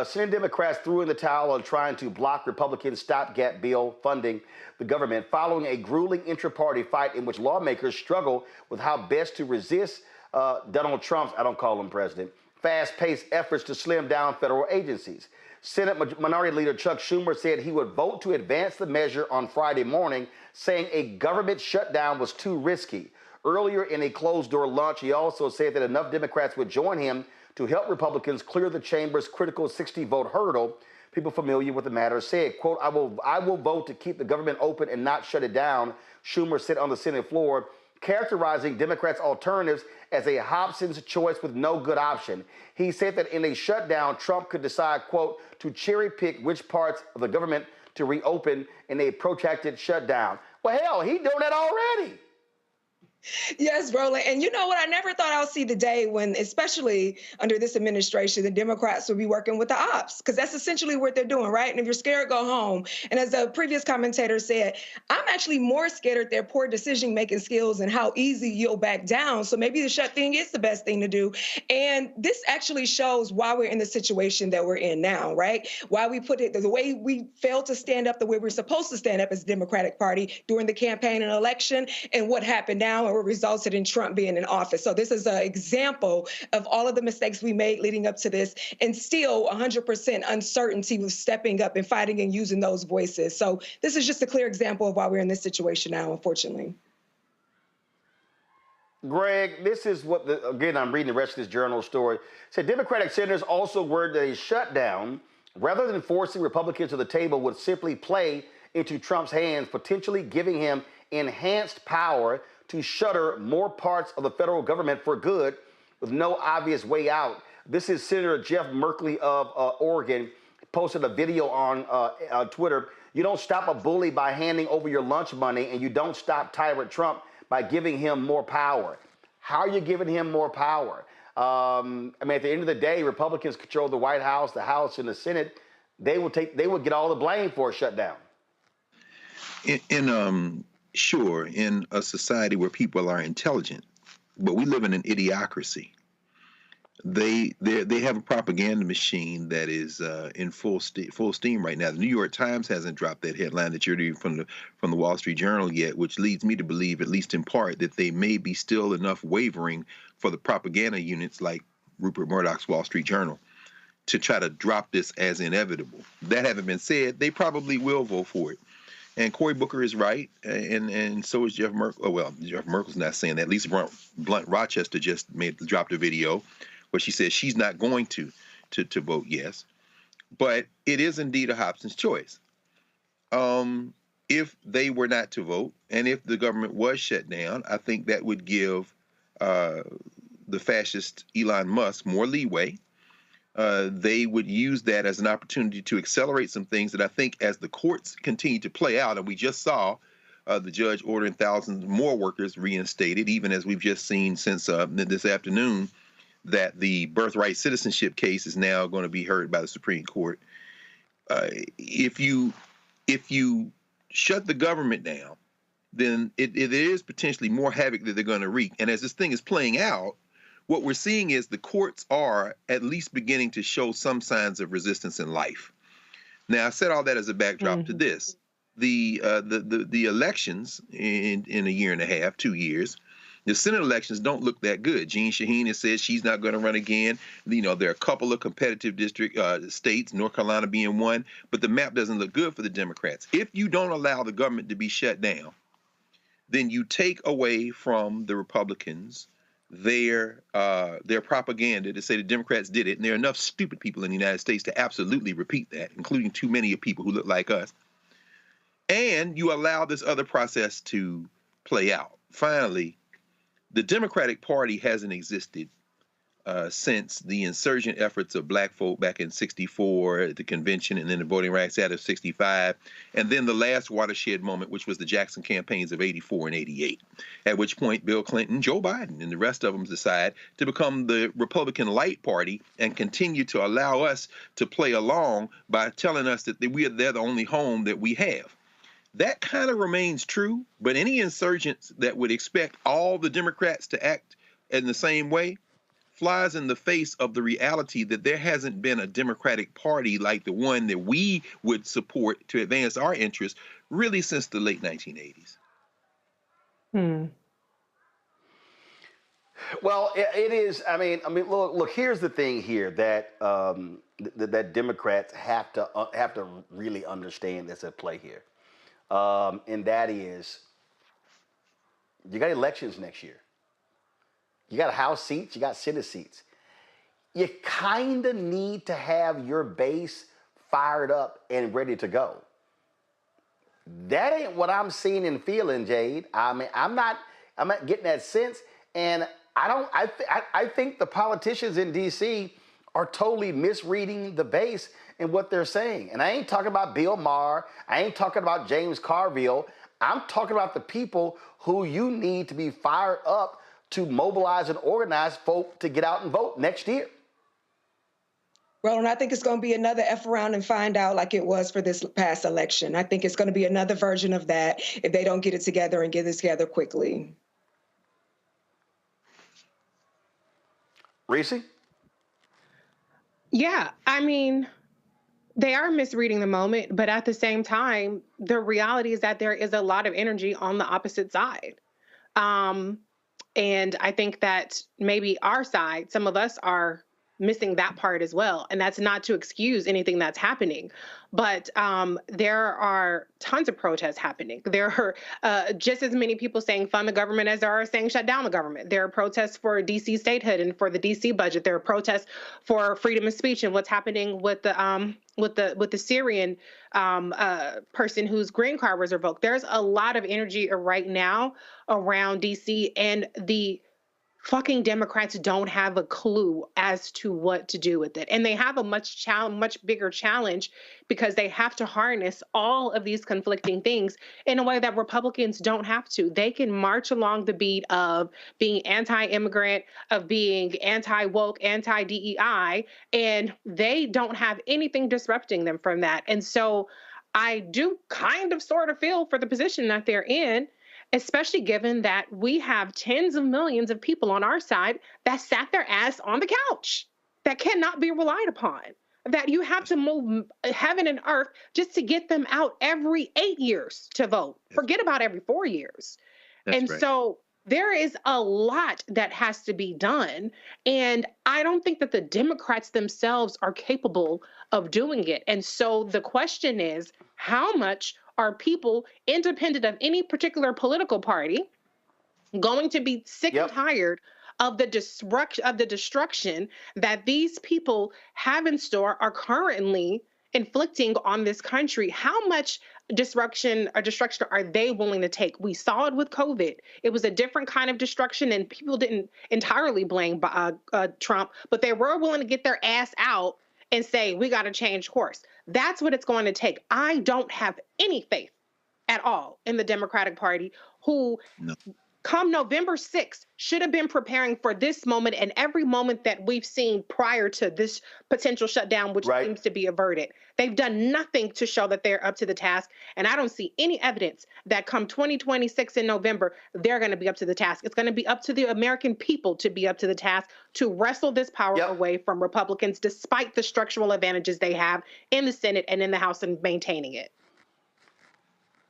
[SPEAKER 1] Senate Democrats threw in the towel on trying to block Republican stopgap bill funding the government following a grueling intra-party fight in which lawmakers struggle with how best to resist Donald Trump's, I don't call him president, fast-paced efforts to slim down federal agencies. Senate Minority Leader Chuck Schumer said he would vote to advance the measure on Friday morning, saying a government shutdown was too risky. Earlier in a closed-door lunch, he also said that enough Democrats would join him to help Republicans clear the chamber's critical 60-vote hurdle people familiar with the matter said, quote, I will vote to keep the government open and not shut it down, Schumer said on the Senate floor, characterizing Democrats' alternatives as a Hobson's choice with no good option. He said that in a shutdown, Trump could decide, quote, to cherry pick which parts of the government to reopen in a protracted shutdown. Well, hell, he's doing that already.
[SPEAKER 10] Yes, Roland. And you know what? I never thought I'll see the day when, especially under this administration, the Democrats will be working with the ops, because that's essentially what they're doing, right? And if you're scared, go home. And as the previous commentator said, I'm actually more scared at their poor decision-making skills and how easy you'll back down. So maybe the shut thing is the best thing to do. And this actually shows why we're in the situation that we're in now, right? Why we put it, the way we failed to stand up the way we're supposed to stand up as the Democratic Party during the campaign and election, and what happened now, and what resulted in Trump being in office. So this is an example of all of the mistakes we made leading up to this, and still 100% uncertainty with stepping up and fighting and using those voices. So this is just a clear example of why we're in this situation now, unfortunately.
[SPEAKER 1] Greg, this is what, again, I'm reading the rest of this journal story. It said Democratic senators also worried that a shutdown, rather than forcing Republicans to the table, would simply play into Trump's hands, potentially giving him enhanced power to shutter more parts of the federal government for good with no obvious way out. This is Senator Jeff Merkley of Oregon, posted a video on Twitter. You don't stop a bully by handing over your lunch money, and you don't stop tyrant Trump by giving him more power. How are you giving him more power? I mean, at the end of the day, Republicans control the White House, the House, and the Senate. They will get all the blame for a shutdown.
[SPEAKER 7] Sure, in a society where people are intelligent, but we live in an idiocracy. They have a propaganda machine that is in full steam right now. The New York Times hasn't dropped that headline that you're reading from the Wall Street Journal yet, which leads me to believe, at least in part, that they may be still enough wavering for the propaganda units like Rupert Murdoch's Wall Street Journal to try to drop this as inevitable. That having been said, they probably will vote for it. And Cory Booker is right, and so is Jeff Merkel. Oh, well, Jeff Merkel's not saying that. Lisa Blunt Rochester just dropped a video where she says she's not going to vote yes. But it is indeed a Hobson's choice. If they were not to vote, and if the government was shut down, I think that would give the fascist Elon Musk more leeway. They would use that as an opportunity to accelerate some things that I think, as the courts continue to play out, and we just saw the judge ordering thousands more workers reinstated, even as we've just seen since this afternoon that the birthright citizenship case is now going to be heard by the Supreme Court. If you shut the government down, then it is potentially more havoc that they're going to wreak. And as this thing is playing out, what we're seeing is the courts are at least beginning to show some signs of resistance in life. Now, I said all that as a backdrop to this. The elections in a year and a half, 2 years, the Senate elections don't look that good. Jeanne Shaheen has said she's not going to run again. You know, there are a couple of competitive district states, North Carolina being one, but the map doesn't look good for the Democrats. If you don't allow the government to be shut down, then you take away from the Republicans their propaganda to say the Democrats did it, and there are enough stupid people in the United States to absolutely repeat that, including too many of people who look like us. And you allow this other process to play out. Finally, the Democratic Party hasn't existed since the insurgent efforts of black folk back in '64 at the convention, and then the Voting Rights Act of '65, and then the last watershed moment, which was the Jackson campaigns of '84 and '88, at which point Bill Clinton, Joe Biden, and the rest of them decide to become the Republican light party and continue to allow us to play along by telling us that they're the only home that we have. That kind of remains true, but any insurgents that would expect all the Democrats to act in the same way flies in the face of the reality that there hasn't been a Democratic Party like the one that we would support to advance our interests really since the late 1980s.
[SPEAKER 1] Well, it is. I mean, look. Here's the thing here that that Democrats have to really understand that's at play here, and that is, you got elections next year. You got House seats, you got Senate seats. You kind of need to have your base fired up and ready to go. That ain't what I'm seeing and feeling, Jade. I mean, I'm not getting that sense. And I think the politicians in D.C. are totally misreading the base and what they're saying. And I ain't talking about Bill Maher. I ain't talking about James Carville. I'm talking about the people who you need to be fired up to mobilize and organize folk to get out and vote next year.
[SPEAKER 10] Roland, I think it's going to be another F around and find out like it was for this past election. I think it's going to be another version of that if they don't get it together and get it together quickly.
[SPEAKER 1] Reese?
[SPEAKER 6] Yeah, I mean, they are misreading the moment, but at the same time, the reality is that there is a lot of energy on the opposite side. And I think that maybe our side, some of us are missing that part as well. And that's not to excuse anything that's happening. But there are tons of protests happening. There are just as many people saying fund the government as there are saying shut down the government. There are protests for DC statehood and for the DC budget. There are protests for freedom of speech and what's happening with the Syrian person whose green card was revoked. There's a lot of energy right now around DC, and the fucking Democrats don't have a clue as to what to do with it. And they have a much bigger challenge because they have to harness all of these conflicting things in a way that Republicans don't have to. They can march along the beat of being anti-immigrant, of being anti-woke, anti-DEI, and they don't have anything disrupting them from that. And so I do kind of sort of feel for the position that they're in, especially given that we have tens of millions of people on our side that sat their ass on the couch, that cannot be relied upon, that you have to move heaven and earth just to get them out every 8 years to vote. Forget about every 4 years.
[SPEAKER 7] That's right.
[SPEAKER 6] So there is a lot that has to be done. And I don't think that the Democrats themselves are capable of doing it. And so the question is, how much are people, independent of any particular political party, going to be sick and tired of the destruction that these people have in store, are currently inflicting on this country? How much destruction are they willing to take? We saw it with COVID. It was a different kind of destruction, and people didn't entirely blame Trump, but they were willing to get their ass out and say, we got to change course. That's what it's going to take. I don't have any faith at all in the Democratic Party, who come November 6th should have been preparing for this moment and every moment that we've seen prior to this potential shutdown, which seems to be averted. They've done nothing to show that they're up to the task. And I don't see any evidence that come 2026 in November, they're going to be up to the task. It's going to be up to the American people to be up to the task to wrestle this power away from Republicans, despite the structural advantages they have in the Senate and in the House and maintaining it.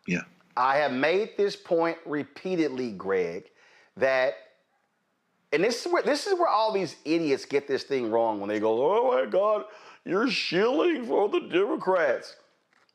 [SPEAKER 7] Yeah.
[SPEAKER 1] I have made this point repeatedly, Greg, that, and this is where all these idiots get this thing wrong when they go, oh my God, you're shilling for the Democrats.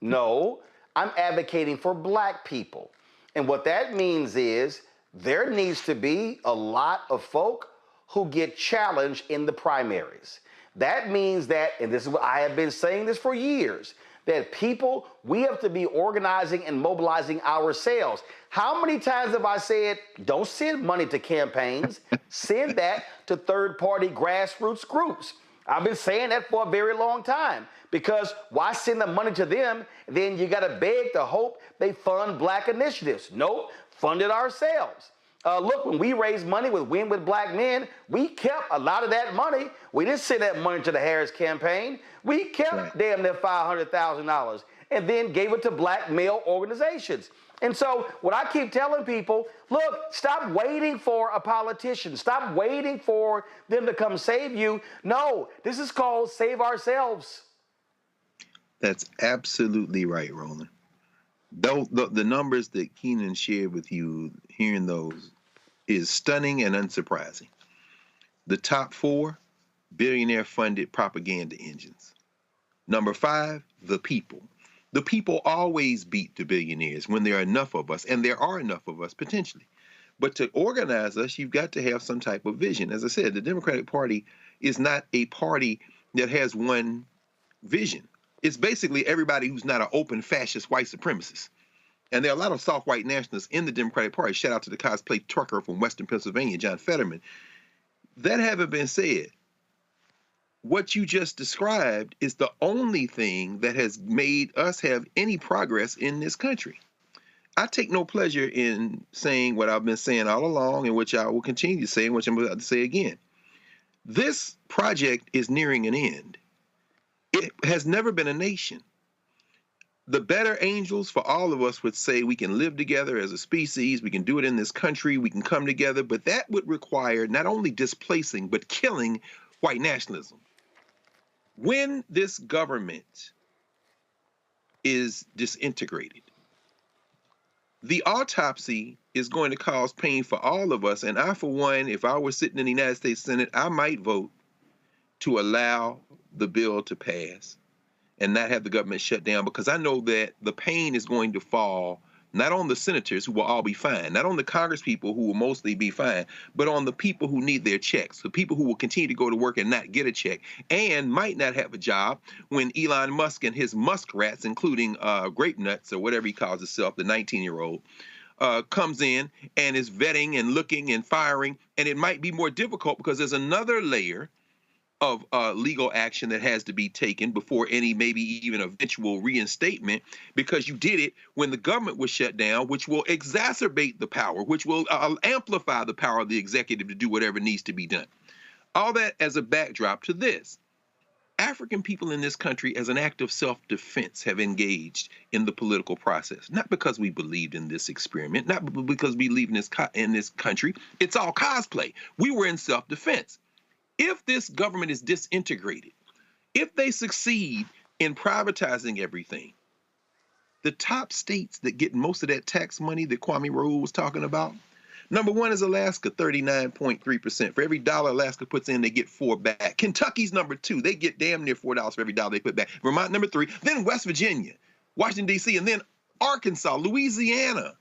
[SPEAKER 1] No, I'm advocating for black people. And what that means is there needs to be a lot of folk who get challenged in the primaries. That means that, and this is what I have been saying this for years, that people, we have to be organizing and mobilizing ourselves. How many times have I said, don't send money to campaigns, send that to third-party grassroots groups? I've been saying that for a very long time, because why send the money to them? Then you gotta beg to hope they fund black initiatives. Nope, fund it ourselves. Look, when we raised money with Win with Black Men, we kept a lot of that money. We didn't send that money to the Harris campaign. We kept damn near $500,000 and then gave it to black male organizations. And so what I keep telling people, look, stop waiting for a politician. Stop waiting for them to come save you. No, this is called save ourselves.
[SPEAKER 7] That's absolutely right, Roland. The numbers that Keenan shared with you, hearing those, is stunning and unsurprising. The top 4, billionaire-funded propaganda engines. Number 5, the people. The people always beat the billionaires when there are enough of us, and there are enough of us potentially. But to organize us, you've got to have some type of vision. As I said, the Democratic Party is not a party that has one vision. It's basically everybody who's not an open fascist white supremacist. And there are a lot of soft white nationalists in the Democratic Party. Shout out to the cosplay trucker from Western Pennsylvania, John Fetterman. That having been said, what you just described is the only thing that has made us have any progress in this country. I take no pleasure in saying what I've been saying all along, and which I will continue to say, and which I'm about to say again. This project is nearing an end. It has never been a nation. The better angels for all of us would say we can live together as a species, we can do it in this country, we can come together, but that would require not only displacing, but killing white nationalism. When this government is disintegrated, the autopsy is going to cause pain for all of us, and I, for one, if I were sitting in the United States Senate, I might vote to allow the bill to pass and not have the government shut down, because I know that the pain is going to fall not on the senators, who will all be fine, not on the Congress people, who will mostly be fine, but on the people who need their checks, the people who will continue to go to work and not get a check, and might not have a job when Elon Musk and his muskrats, including Grape Nuts, or whatever he calls himself, the 19-year-old, comes in and is vetting and looking and firing, and it might be more difficult because there's another layer of legal action that has to be taken before any maybe even eventual reinstatement, because you did it when the government was shut down, which will exacerbate the power, which will amplify the power of the executive to do whatever needs to be done. All that as a backdrop to this. African people in this country, as an act of self-defense, have engaged in the political process, not because we believed in this experiment, not because we believe in this country. It's all cosplay. We were in self-defense. If this government is disintegrated, if they succeed in privatizing everything, the top states that get most of that tax money that Kwame Raoul was talking about, number one is Alaska, 39.3%. For every dollar Alaska puts in, they get $4 back. Kentucky's number two. They get damn near $4 for every dollar they put back. Vermont, number three. Then West Virginia, Washington, D.C., and then Arkansas, Louisiana,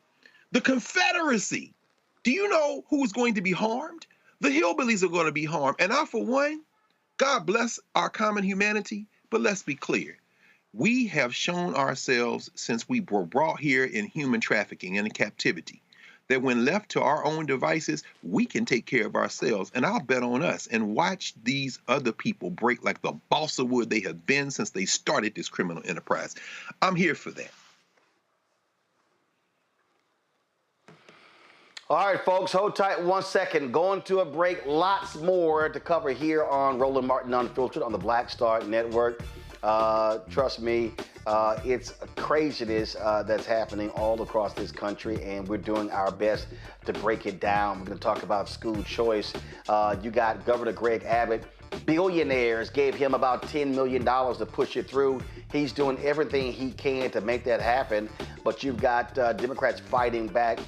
[SPEAKER 7] the Confederacy. Do you know who's going to be harmed? The hillbillies are going to be harmed. And I, for one, God bless our common humanity, but let's be clear. We have shown ourselves since we were brought here in human trafficking and in captivity, that when left to our own devices, we can take care of ourselves. And I'll bet on us and watch these other people break like the balsa wood they have been since they started this criminal enterprise. I'm here for that.
[SPEAKER 1] All right, folks, hold tight 1 second. Going to a break. Lots more to cover here on Roland Martin Unfiltered on the Blackstar Network. Trust me, it's craziness that's happening all across this country, and we're doing our best to break it down. We're going to talk about school choice. You got Governor Greg Abbott. Billionaires gave him about $10 million to push it through. He's doing everything he can to make that happen, but you've got Democrats fighting back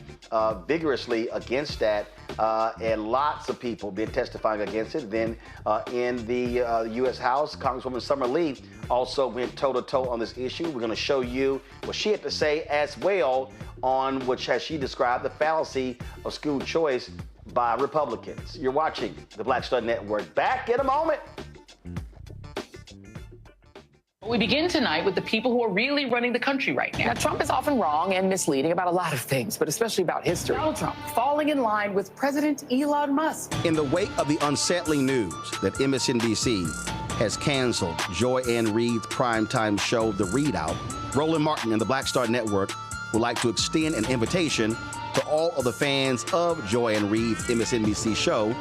[SPEAKER 1] vigorously against that, and lots of people been testifying against it. Then in the U.S. House, Congresswoman Summer Lee also went toe-to-toe on this issue. We're going to show you what she had to say as well on which, as she described, the fallacy of school choice by Republicans. You're watching the Blackstar Network. Back in a moment.
[SPEAKER 14] We begin tonight with the people who are really running the country right now.
[SPEAKER 15] Now, Trump is often wrong and misleading about a lot of things, but especially about history.
[SPEAKER 14] Donald Trump falling in line with President Elon Musk.
[SPEAKER 1] In the wake of the unsettling news that MSNBC has canceled Joy Ann Reid's primetime show, The Readout, Roland Martin and the Blackstar Network would like to extend an invitation to all of the fans of Joy Ann Reid's MSNBC show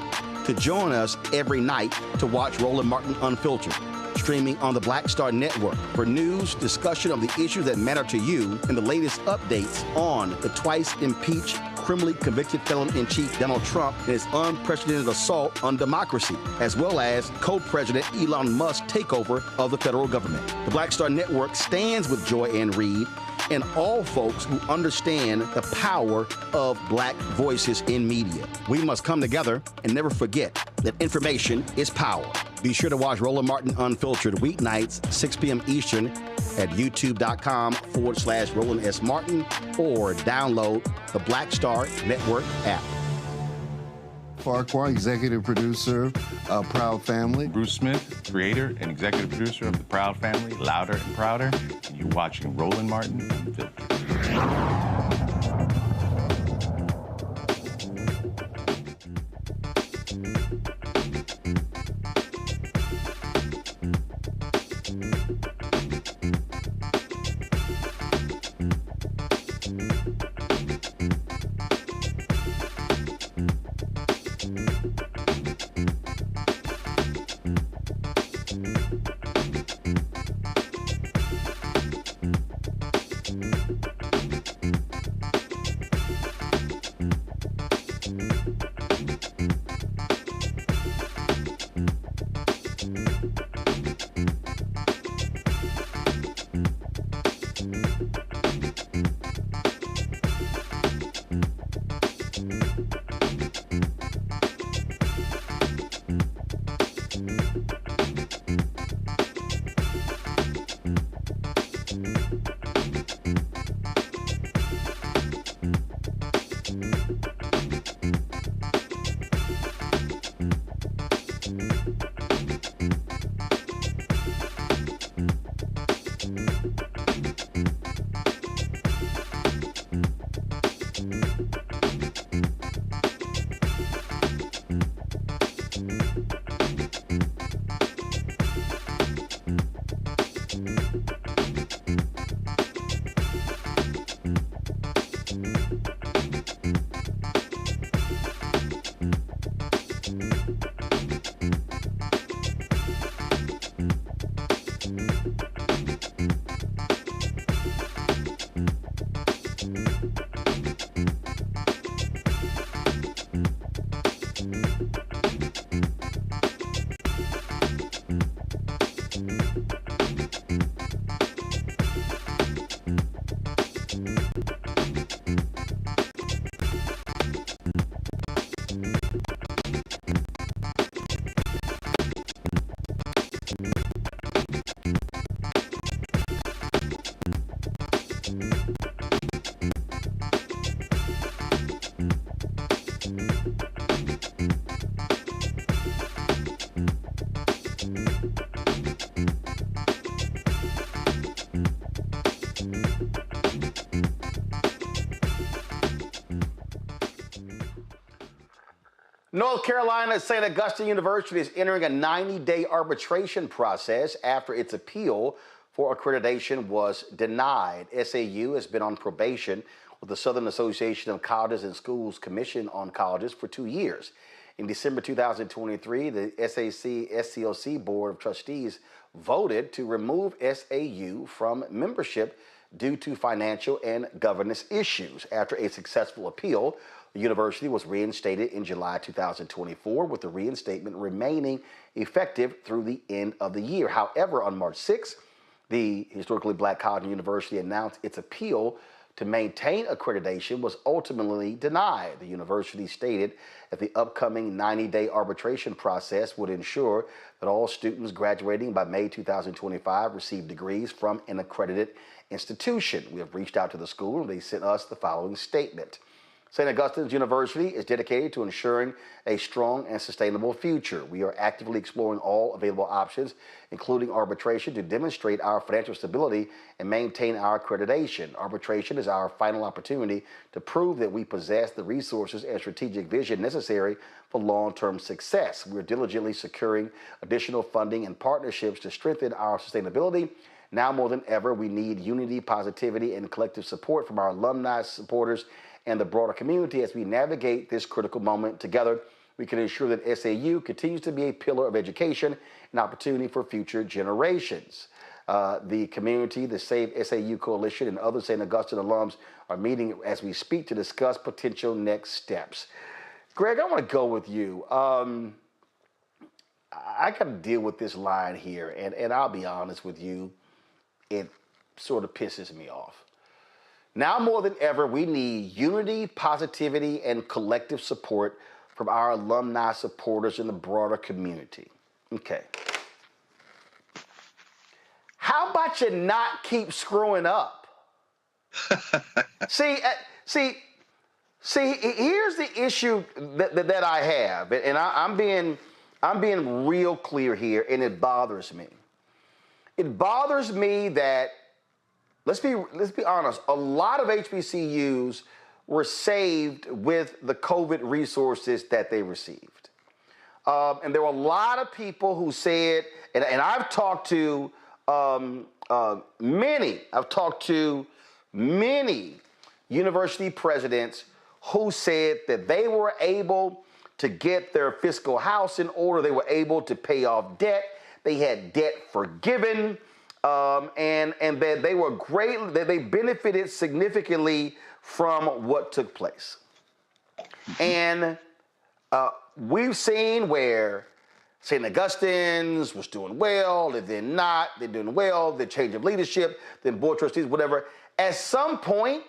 [SPEAKER 1] to join us every night to watch Roland Martin Unfiltered, streaming on the Blackstar Network for news, discussion of the issues that matter to you, and the latest updates on the twice impeached, criminally convicted felon-in-chief Donald Trump and his unprecedented assault on democracy, as well as co-president Elon Musk's takeover of the federal government. The Blackstar Network stands with Joy Ann Reid and all folks who understand the power of Black voices in media. We must come together and never forget that information is power. Be sure to watch Roland Martin Unfiltered weeknights, 6 p.m. Eastern at youtube.com/Roland S. Martin, or download the Blackstar Network app.
[SPEAKER 20] Farquhar, executive producer of Proud Family.
[SPEAKER 21] Bruce Smith, creator and executive producer of The Proud Family, Louder and Prouder. And you're watching Roland Martin Unfiltered.
[SPEAKER 1] North Carolina St. Augustine University is entering a 90-day arbitration process after its appeal for accreditation was denied. SAU has been on probation with the Southern Association of Colleges and Schools Commission on Colleges for 2 years. In December 2023, the SAC-SCLC Board of Trustees voted to remove SAU from membership due to financial and governance issues. After a successful appeal, the university was reinstated in July 2024, with the reinstatement remaining effective through the end of the year. However, on March 6th, the historically black college and university announced its appeal to maintain accreditation was ultimately denied. The university stated that the upcoming 90-day arbitration process would ensure that all students graduating by May 2025 receive degrees from an accredited institution. We have reached out to the school and they sent us the following statement. St. Augustine's University is dedicated to ensuring a strong and sustainable future. We are actively exploring all available options, including arbitration, to demonstrate our financial stability and maintain our accreditation. Arbitration is our final opportunity to prove that we possess the resources and strategic vision necessary for long-term success. We are diligently securing additional funding and partnerships to strengthen our sustainability. Now more than ever, we need unity, positivity, and collective support from our alumni, supporters, and the broader community as we navigate this critical moment together. We can ensure that SAU continues to be a pillar of education and opportunity for future generations. The community, the Save SAU Coalition, and other St. Augustine alums are meeting as we speak to discuss potential next steps. Greg, I want to go with you. I got to deal with this line here, and I'll be honest with you, it sort of pisses me off. Now more than ever, we need unity, positivity, and collective support from our alumni, supporters, and the broader community. Okay. How about you not keep screwing up? See, See, here's the issue that I have, and I'm being real clear here, and it bothers me. It bothers me that, let's be honest, a lot of HBCUs were saved with the COVID resources that they received. And there were a lot of people who said, and I've talked to many university presidents who said that they were able to get their fiscal house in order. They were able to pay off debt. They had debt forgiven, and that they were great, that they benefited significantly from what took place. And we've seen where St. Augustine's was doing well, and then not, they're doing well, the change of leadership, then board trustees, whatever. At some point,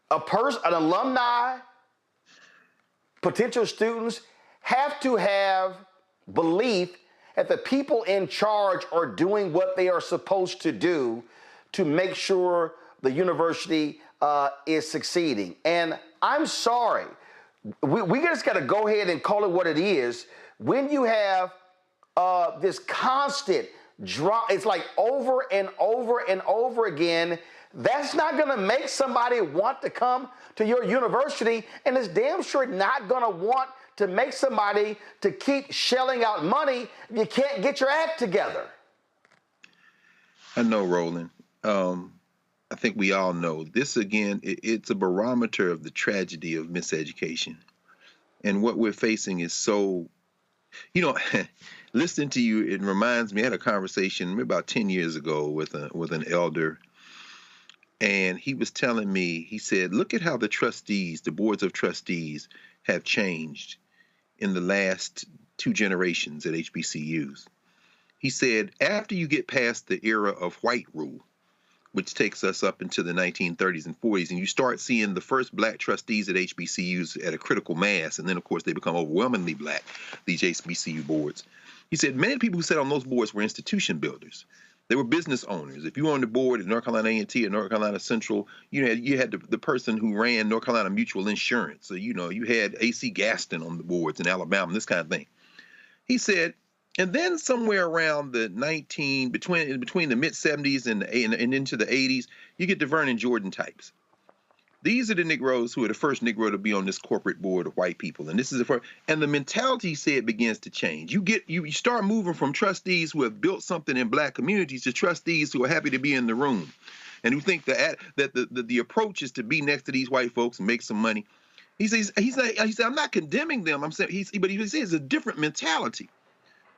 [SPEAKER 1] an alumni, potential students have to have belief that the people in charge are doing what they are supposed to do to make sure the university is succeeding. And I'm sorry, we just got to go ahead and call it what it is. When you have this constant drama, it's like over and over and over again. That's not going to make somebody want to come to your university, and it's damn sure not going to want to make somebody to keep shelling out money if you can't get your act together.
[SPEAKER 7] I know, Roland. I think we all know this. Again, it's a barometer of the tragedy of miseducation. And what we're facing is so, listening to you, it reminds me, I had a conversation about 10 years ago with an elder. And he was telling me, he said, look at how the trustees, the boards of trustees have changed in the last 2 generations at HBCUs. He said, after you get past the era of white rule, which takes us up into the 1930s and 40s, and you start seeing the first black trustees at HBCUs at a critical mass, and then, of course, they become overwhelmingly black, these HBCU boards. He said many people who sat on those boards were institution builders. They were business owners. If you were on the board at North Carolina A&T or North Carolina Central, you had the person who ran North Carolina Mutual Insurance. So, you had A.C. Gaston on the boards in Alabama, this kind of thing. He said, and then somewhere around the between the mid-70s and into the 80s, you get the Vernon Jordan types. These are the Negroes who are the first Negro to be on this corporate board of white people. And this is and the mentality, said, begins to change. You start moving from trustees who have built something in black communities to trustees who are happy to be in the room and who think that the approach is to be next to these white folks and make some money. He said, I'm not condemning them. I'm saying, but he says it's a different mentality.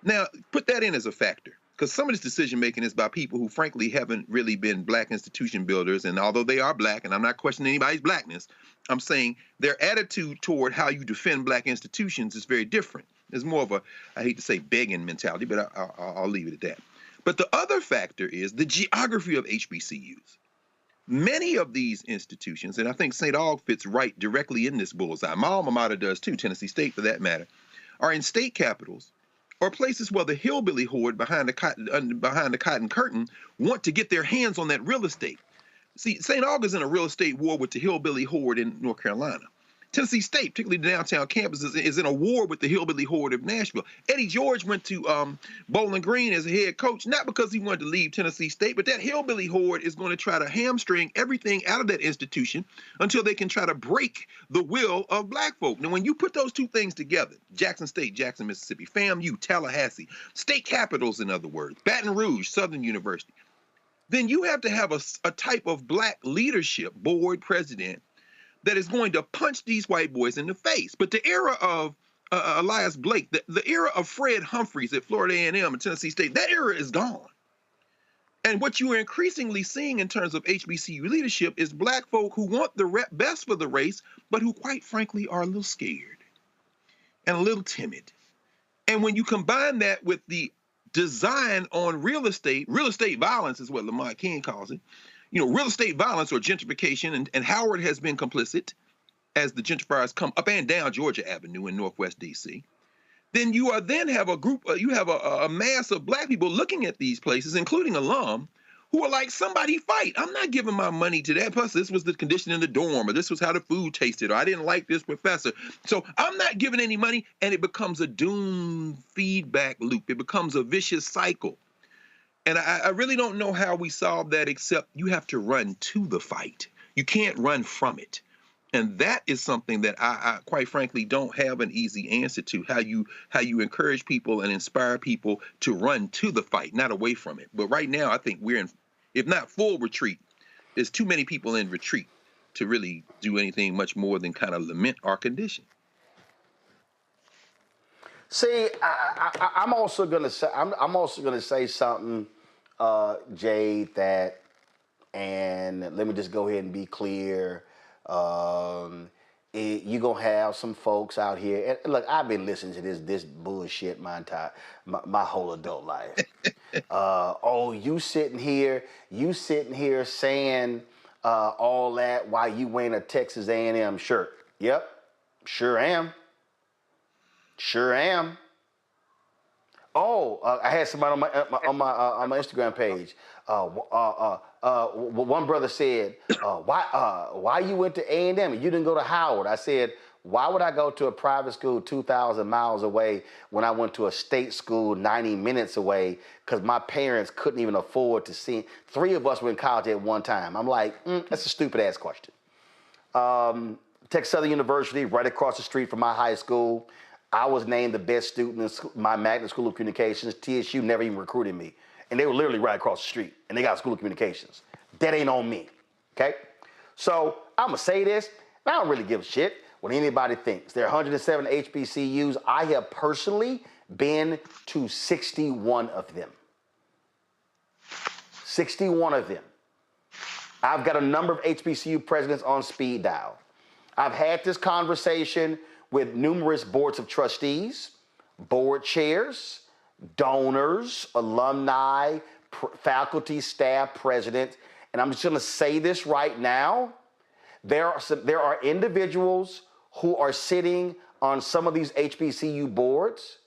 [SPEAKER 7] Now, put that in as a factor. Because some of this decision-making is by people who, frankly, haven't really been black institution builders. And although they are black, and I'm not questioning anybody's blackness, I'm saying their attitude toward how you defend black institutions is very different. It's more of a, I hate to say begging mentality, but I'll leave it at that. But the other factor is the geography of HBCUs. Many of these institutions, and I think St. Aug fits right directly in this bullseye, my alma mater does too, Tennessee State for that matter, are in state capitals, or places where the hillbilly horde behind the cotton curtain want to get their hands on that real estate. See, St. Aug is in a real estate war with the hillbilly horde in North Carolina. Tennessee State, particularly the downtown campus, is in a war with the hillbilly horde of Nashville. Eddie George went to Bowling Green as a head coach, not because he wanted to leave Tennessee State, but that hillbilly horde is going to try to hamstring everything out of that institution until they can try to break the will of black folk. Now, when you put those two things together, Jackson State, Jackson, Mississippi, FAMU, Tallahassee, state capitals, in other words, Baton Rouge, Southern University, then you have to have a type of black leadership, board, president, that is going to punch these white boys in the face. But the era of Elias Blake, the era of Fred Humphreys at Florida A&M and Tennessee State, that era is gone. And what you are increasingly seeing in terms of HBCU leadership is black folk who want the best for the race, but who quite frankly are a little scared and a little timid. And when you combine that with the design on real estate violence is what Lamont King calls it, real estate violence or gentrification, and Howard has been complicit as the gentrifiers come up and down Georgia Avenue in Northwest D.C., then you have a mass of black people looking at these places, including alum, who are like, somebody fight. I'm not giving my money to that. Plus, this was the condition in the dorm, or this was how the food tasted, or I didn't like this professor. So I'm not giving any money, and it becomes a doom feedback loop. It becomes a vicious cycle. And I really don't know how we solve that, except you have to run to the fight. You can't run from it. And that is something that I quite frankly don't have an easy answer to, how you encourage people and inspire people to run to the fight, not away from it. But right now, I think we're in, if not full retreat, there's too many people in retreat to really do anything much more than kind of lament our condition.
[SPEAKER 1] See, I'm also gonna say something, Jay, that, and let me just go ahead and be clear. You're gonna have some folks out here, and look, I've been listening to this bullshit my whole adult life. Oh, you sitting here saying all that while you wearing a Texas A&M shirt. Yep, sure am. Sure am. Oh, I had somebody on my Instagram page. One brother said, "Why you went to A&M and you didn't go to Howard?" I said, "Why would I go to a private school 2,000 miles away when I went to a state school 90 minutes away because my parents couldn't even afford to see? 3 of us were in college at one time." I'm like, that's a stupid ass question. Texas Southern University, right across the street from my high school. I was named the best student in my magnet school of communications. TSU never even recruited me. And they were literally right across the street. And they got a school of communications. That ain't on me, okay? So I'm going to say this. I don't really give a shit what anybody thinks. There are 107 HBCUs. I have personally been to 61 of them. 61 of them. I've got a number of HBCU presidents on speed dial. I've had this conversation with numerous boards of trustees, board chairs, donors, alumni, faculty, staff, presidents, and I'm just going to say this right now. There are individuals who are sitting on some of these HBCU boards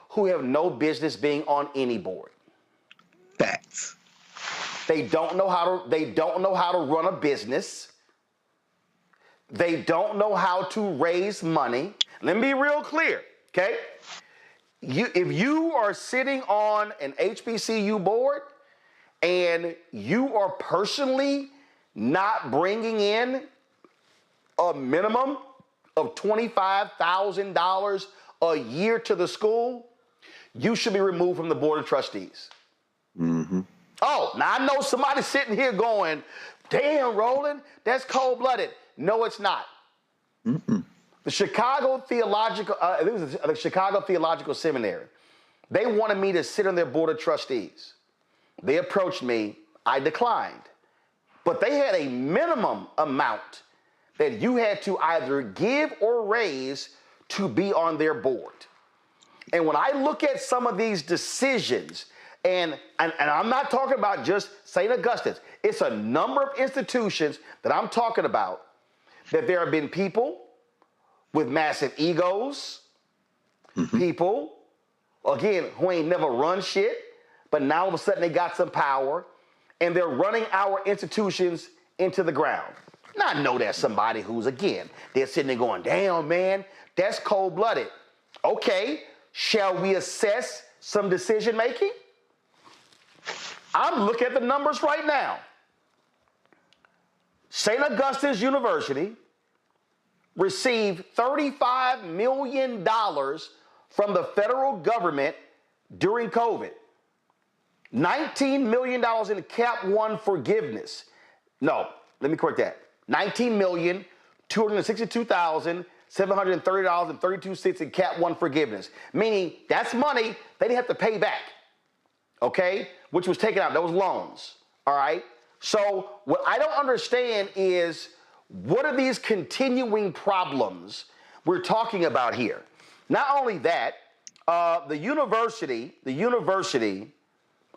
[SPEAKER 1] who have no business being on any board.
[SPEAKER 7] Facts.
[SPEAKER 1] They don't know how to run a business. They don't know how to raise money. Let me be real clear, okay? If you are sitting on an HBCU board and you are personally not bringing in a minimum of $25,000 a year to the school, you should be removed from the board of trustees.
[SPEAKER 7] Mm-hmm.
[SPEAKER 1] Oh, now I know somebody sitting here going, "Damn, Roland, that's cold-blooded." No, it's not.
[SPEAKER 7] Mm-mm.
[SPEAKER 1] The Chicago Theological Seminary, they wanted me to sit on their board of trustees. They approached me. I declined. But they had a minimum amount that you had to either give or raise to be on their board. And when I look at some of these decisions, and I'm not talking about just St. Augustine's, it's a number of institutions that I'm talking about, that there have been people with massive egos, people, again, who ain't never run shit, but now all of a sudden they got some power, and they're running our institutions into the ground. Now I know there's somebody who's, again, they're sitting there going, "Damn, man, that's cold-blooded." Okay, shall we assess some decision-making? I'm looking at the numbers right now. St. Augustine's University received $35 million from the federal government during COVID. $19 million in Cap 1 forgiveness. No, let me correct that. $19,262,730.32 in Cap 1 forgiveness. Meaning that's money they didn't have to pay back, okay? Which was taken out. Those loans, all right? So what I don't understand is, what are these continuing problems we're talking about here? Not only that, the university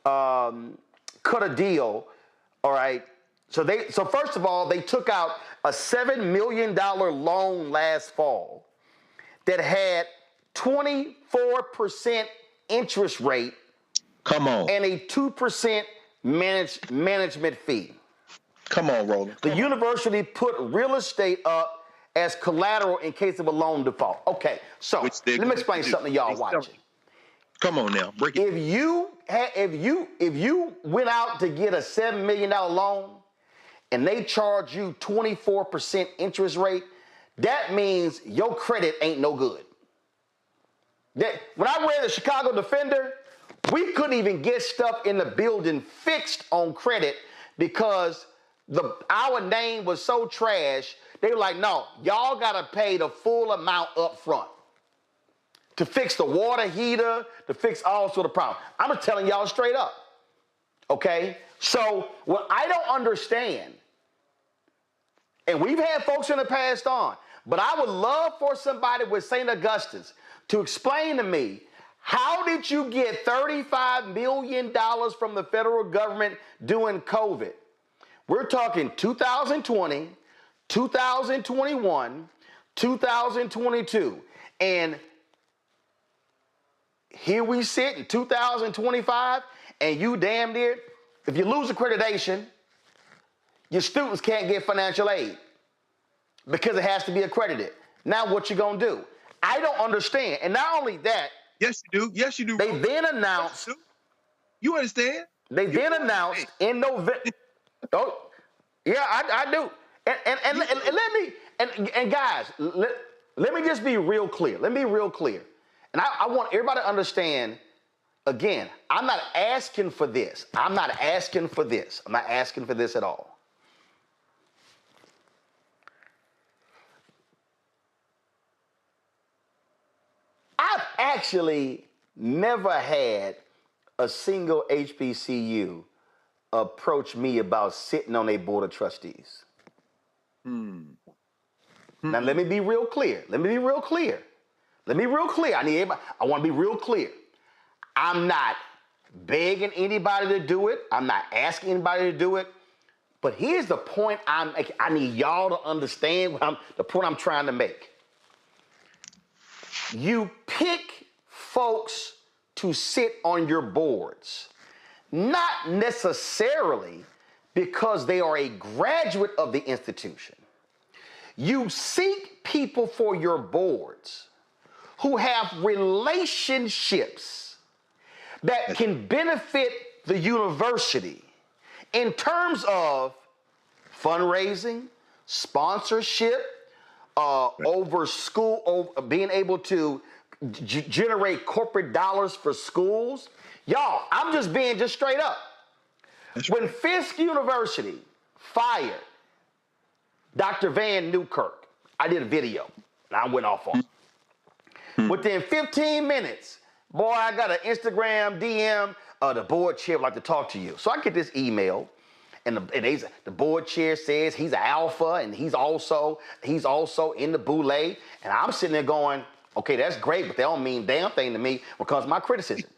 [SPEAKER 1] cut a deal, all right? So first of all, they took out a $7 million loan last fall that had 24% interest rate.
[SPEAKER 7] Come on.
[SPEAKER 1] And a 2% management fee.
[SPEAKER 7] Come on, Roland.
[SPEAKER 1] The university put real estate up as collateral in case of a loan default. Okay, so let me explain something to y'all watching.
[SPEAKER 7] Come on now, break it.
[SPEAKER 1] If you went out to get a $7 million loan and they charge you 24% interest rate, that means your credit ain't no good. When I read the Chicago Defender, we couldn't even get stuff in the building fixed on credit because our name was so trash. They were like, no, y'all gotta pay the full amount up front to fix the water heater, to fix all sort of problems. I'm just telling y'all straight up, okay? So what I don't understand, and we've had folks in the past on, but I would love for somebody with St. Augustine's to explain to me, how did you get $35 million from the federal government during COVID? We're talking 2020, 2021, 2022. And here we sit in 2025, and you damn near, if you lose accreditation, your students can't get financial aid because it has to be accredited. Now what you gonna do? I don't understand. And not only that,
[SPEAKER 7] yes you do. Yes you do.
[SPEAKER 1] They then announced.
[SPEAKER 7] You understand?
[SPEAKER 1] They then announced in November. Oh, yeah, I do. And let me and guys, let me just be real clear. Let me be real clear. And I want everybody to understand. Again, I'm not asking for this. I'm not asking for this. I'm not asking for this at all. I've actually never had a single HBCU approach me about sitting on a board of trustees. Now, let me be real clear. Let me be real clear. Let me be real clear. I want to be real clear. I'm not begging anybody to do it. I'm not asking anybody to do it. But here's the point I need y'all to understand the point I'm trying to make. You pick folks to sit on your boards, not necessarily because they are a graduate of the institution. You seek people for your boards who have relationships that can benefit the university in terms of fundraising, sponsorship, being able to generate corporate dollars for schools. Y'all, I'm just being straight up. When Fisk University fired Dr. Van Newkirk, I did a video and I went off on him. Within 15 minutes, boy, I got an Instagram DM, the board chair would like to talk to you. So I get this email. And the board chair says he's an alpha and he's also in the boule. And I'm sitting there going, okay, that's great, but that don't mean damn thing to me because of my criticism.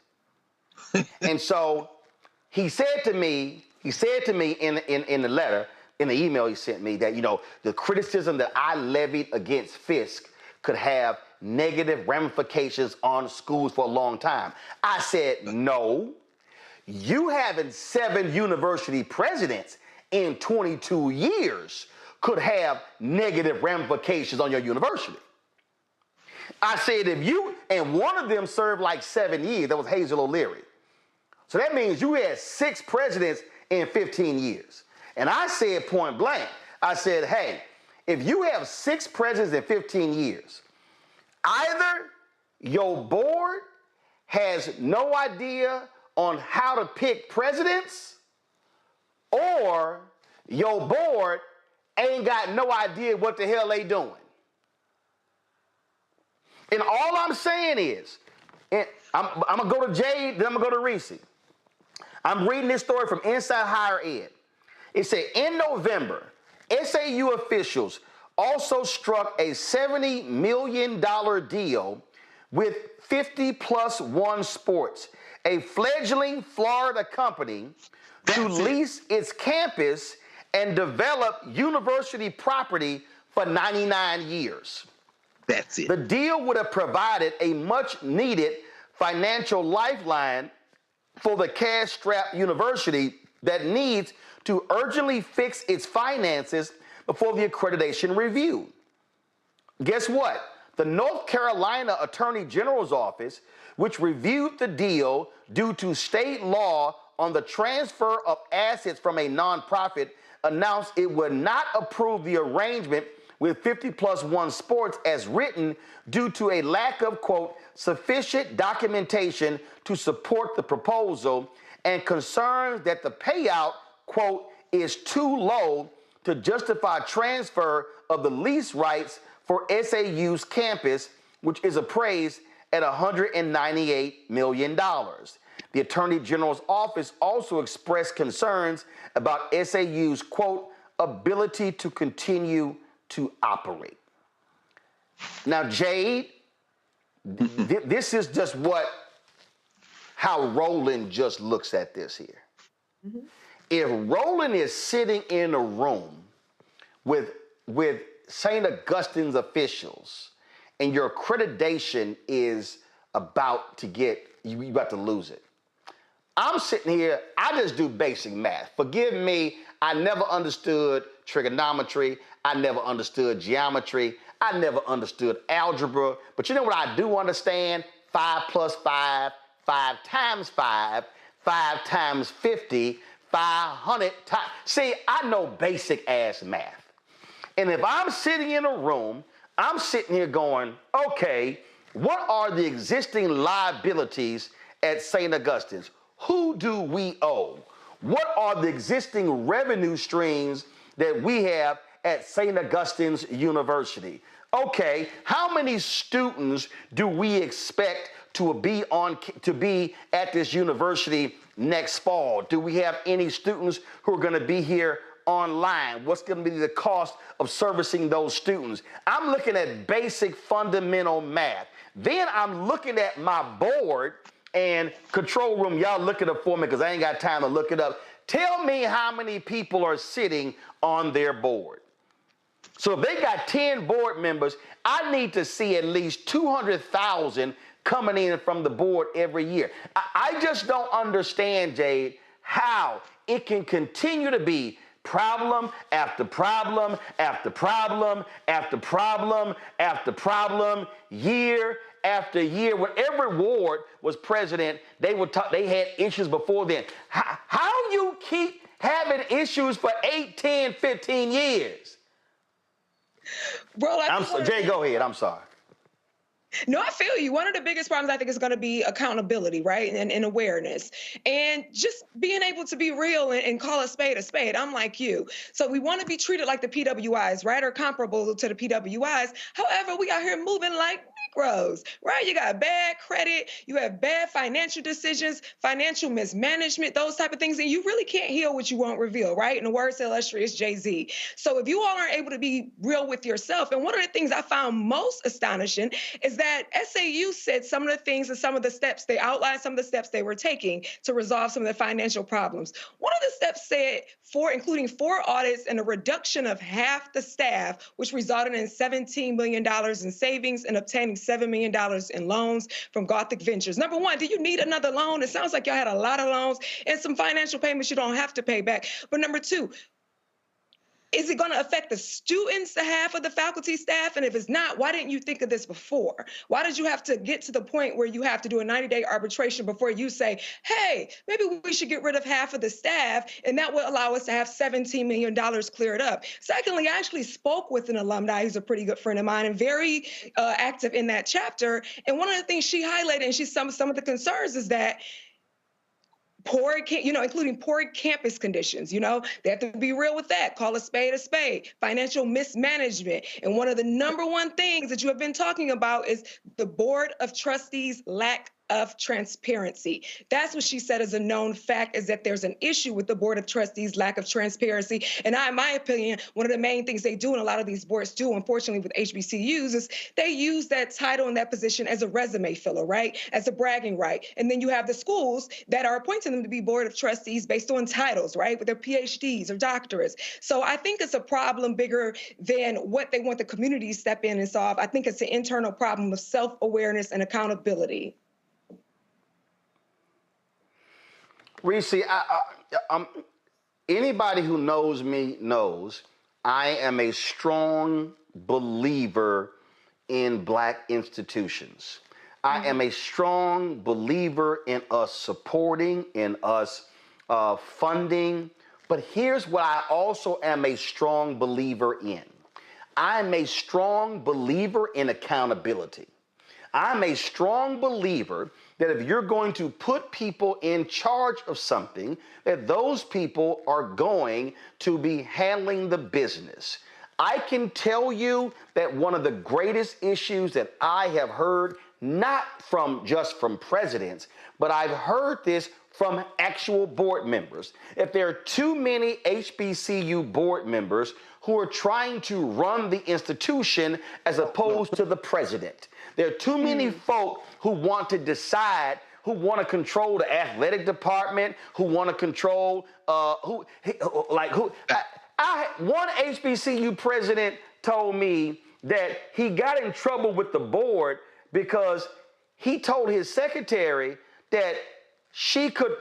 [SPEAKER 1] And so he said to me in the letter, in the email he sent me that, the criticism that I levied against Fisk could have negative ramifications on schools for a long time. I said, no. You having 7 university presidents in 22 years could have negative ramifications on your university. I said and one of them served like 7 years, that was Hazel O'Leary. So that means you had 6 presidents in 15 years. And I said point blank, I said, hey, if you have 6 presidents in 15 years, either your board has no idea on how to pick presidents, or your board ain't got no idea what the hell they doing. And all I'm saying is, I'm going to go to Jade, then I'm going to go to Reese. I'm reading this story from Inside Higher Ed. It said, in November, SAU officials also struck a $70 million deal with 50+1 Sports, a fledgling Florida company, to lease its campus and develop university property for 99 years.
[SPEAKER 7] That's it.
[SPEAKER 1] The deal would have provided a much-needed financial lifeline for the cash-strapped university that needs to urgently fix its finances before the accreditation review. Guess what? The North Carolina Attorney General's office, which reviewed the deal due to state law on the transfer of assets from a nonprofit, announced it would not approve the arrangement with 50+1 Sports as written due to a lack of, quote, sufficient documentation to support the proposal and concerns that the payout, quote, is too low to justify transfer of the lease rights for SAU's campus, which is appraised at $198 million. The Attorney General's office also expressed concerns about SAU's, quote, ability to continue to operate. Now, Jade, this is just how Roland just looks at this here. Mm-hmm. If Roland is sitting in a room with St. Augustine's officials and your accreditation is about to you're about to lose it. I'm sitting here, I just do basic math. Forgive me, I never understood trigonometry. I never understood geometry. I never understood algebra. But you know what I do understand? 5 plus 5, 5 times 5, 5 times 50, 500 times. See, I know basic ass math. And if I'm sitting in a room, I'm sitting here going, okay, what are the existing liabilities at St. Augustine's? Who do we owe? What are the existing revenue streams that we have at St. Augustine's University? Okay, how many students do we expect to be at this university next fall? Do we have any students who are going to be here online? What's going to be the cost of servicing those students? I'm looking at basic fundamental math. Then I'm looking at my board and control room. Y'all look it up for me because I ain't got time to look it up. Tell me how many people are sitting on their board. So if they got 10 board members, I need to see at least 200,000 coming in from the board every year. I just don't understand, Jade, how it can continue to be problem after problem after problem after problem after problem, year after year. When every ward was president, they had issues before then. How you keep having issues for 8, 10, 15 years?
[SPEAKER 10] Bro,
[SPEAKER 1] Jay, go ahead. I'm sorry.
[SPEAKER 10] No, I feel you. One of the biggest problems I think is going to be accountability, right? And awareness. And just being able to be real and call a spade a spade. I'm like you. So we want to be treated like the PWIs, right? Or comparable to the PWIs. However, we out here moving like Negroes, right? You got bad credit. You have bad financial decisions, financial mismanagement, those type of things. And you really can't heal what you won't reveal, right? In the words of illustrious Jay-Z. So if you all aren't able to be real with yourself, and one of the things I found most astonishing is that SAU said some of the things and some of the steps, they outlined some of the steps they were taking to resolve some of the financial problems. One of the steps said including 4 audits and a reduction of half the staff, which resulted in $17 million in savings and obtaining $7 million in loans from Gothic Ventures. Number one, do you need another loan? It sounds like y'all had a lot of loans and some financial payments you don't have to pay back. But number two, is it going to affect the students, the half of the faculty staff? And if it's not, why didn't you think of this before? Why did you have to get to the point where you have to do a 90-day arbitration before you say, hey, maybe we should get rid of half of the staff, and that will allow us to have $17 million cleared up? Secondly, I actually spoke with an alumni who's a pretty good friend of mine and very active in that chapter. And one of the things she highlighted, and some of the concerns is that including poor campus conditions. They have to be real with that. Call a spade, financial mismanagement. And one of the number one things that you have been talking about is the Board of Trustees' lack of transparency. That's what she said is a known fact, is that there's an issue with the Board of Trustees' lack of transparency. And in my opinion, one of the main things they do, and a lot of these boards do, unfortunately with HBCUs, is they use that title and that position as a resume filler, right? As a bragging right. And then you have the schools that are appointing them to be Board of Trustees based on titles, right? With their PhDs or doctorates. So I think it's a problem bigger than what they want the community to step in and solve. I think it's an internal problem of self-awareness and accountability.
[SPEAKER 1] Reese, Anybody who knows me knows I am a strong believer in Black institutions. I am a strong believer in us supporting, in us funding. But here's what I also am a strong believer in. I'm a strong believer in accountability. I'm a strong believer that if you're going to put people in charge of something, that those people are going to be handling the business. I can tell you that one of the greatest issues that I have heard, not just from presidents, but I've heard this from actual board members. If there are too many HBCU board members who are trying to run the institution as opposed to the president. There are too many folk who want to decide, who want to control the athletic department, who want to control one HBCU president told me that he got in trouble with the board because he told his secretary that she could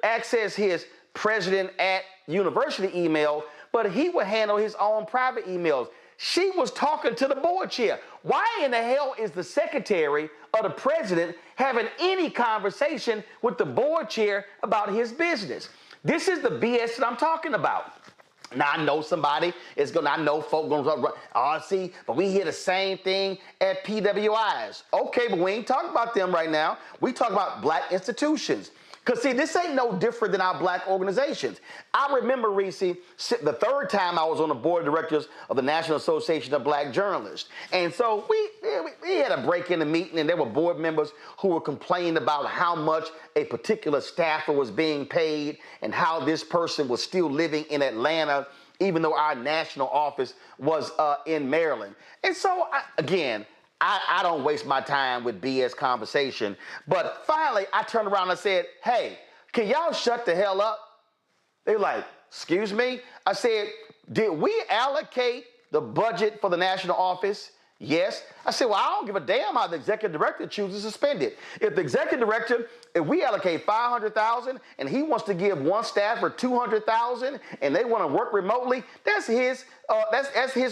[SPEAKER 1] access his president at university email, but he would handle his own private emails. She was talking to the board chair. Why in the hell is the secretary of the president having any conversation with the board chair about his business? This is the BS that I'm talking about. Now, I know somebody is going to, I know folk going to see, but we hear the same thing at PWIs. Okay, but we ain't talking about them right now. We talk about Black institutions. Because, see, this ain't no different than our Black organizations. I remember, Reese, the third time I was on the board of directors of the National Association of Black Journalists. And so we had a break in the meeting, and there were board members who were complaining about how much a particular staffer was being paid and how this person was still living in Atlanta, even though our national office was in Maryland. And so, I don't waste my time with BS conversation. But finally, I turned around and said, hey, can y'all shut the hell up? They were like, excuse me? I said, did we allocate the budget for the national office? Yes. I said, well, I don't give a damn how the executive director chooses to spend it. If the executive director, if we allocate $500,000 and he wants to give one staffer $200,000 and they want to work remotely, that's his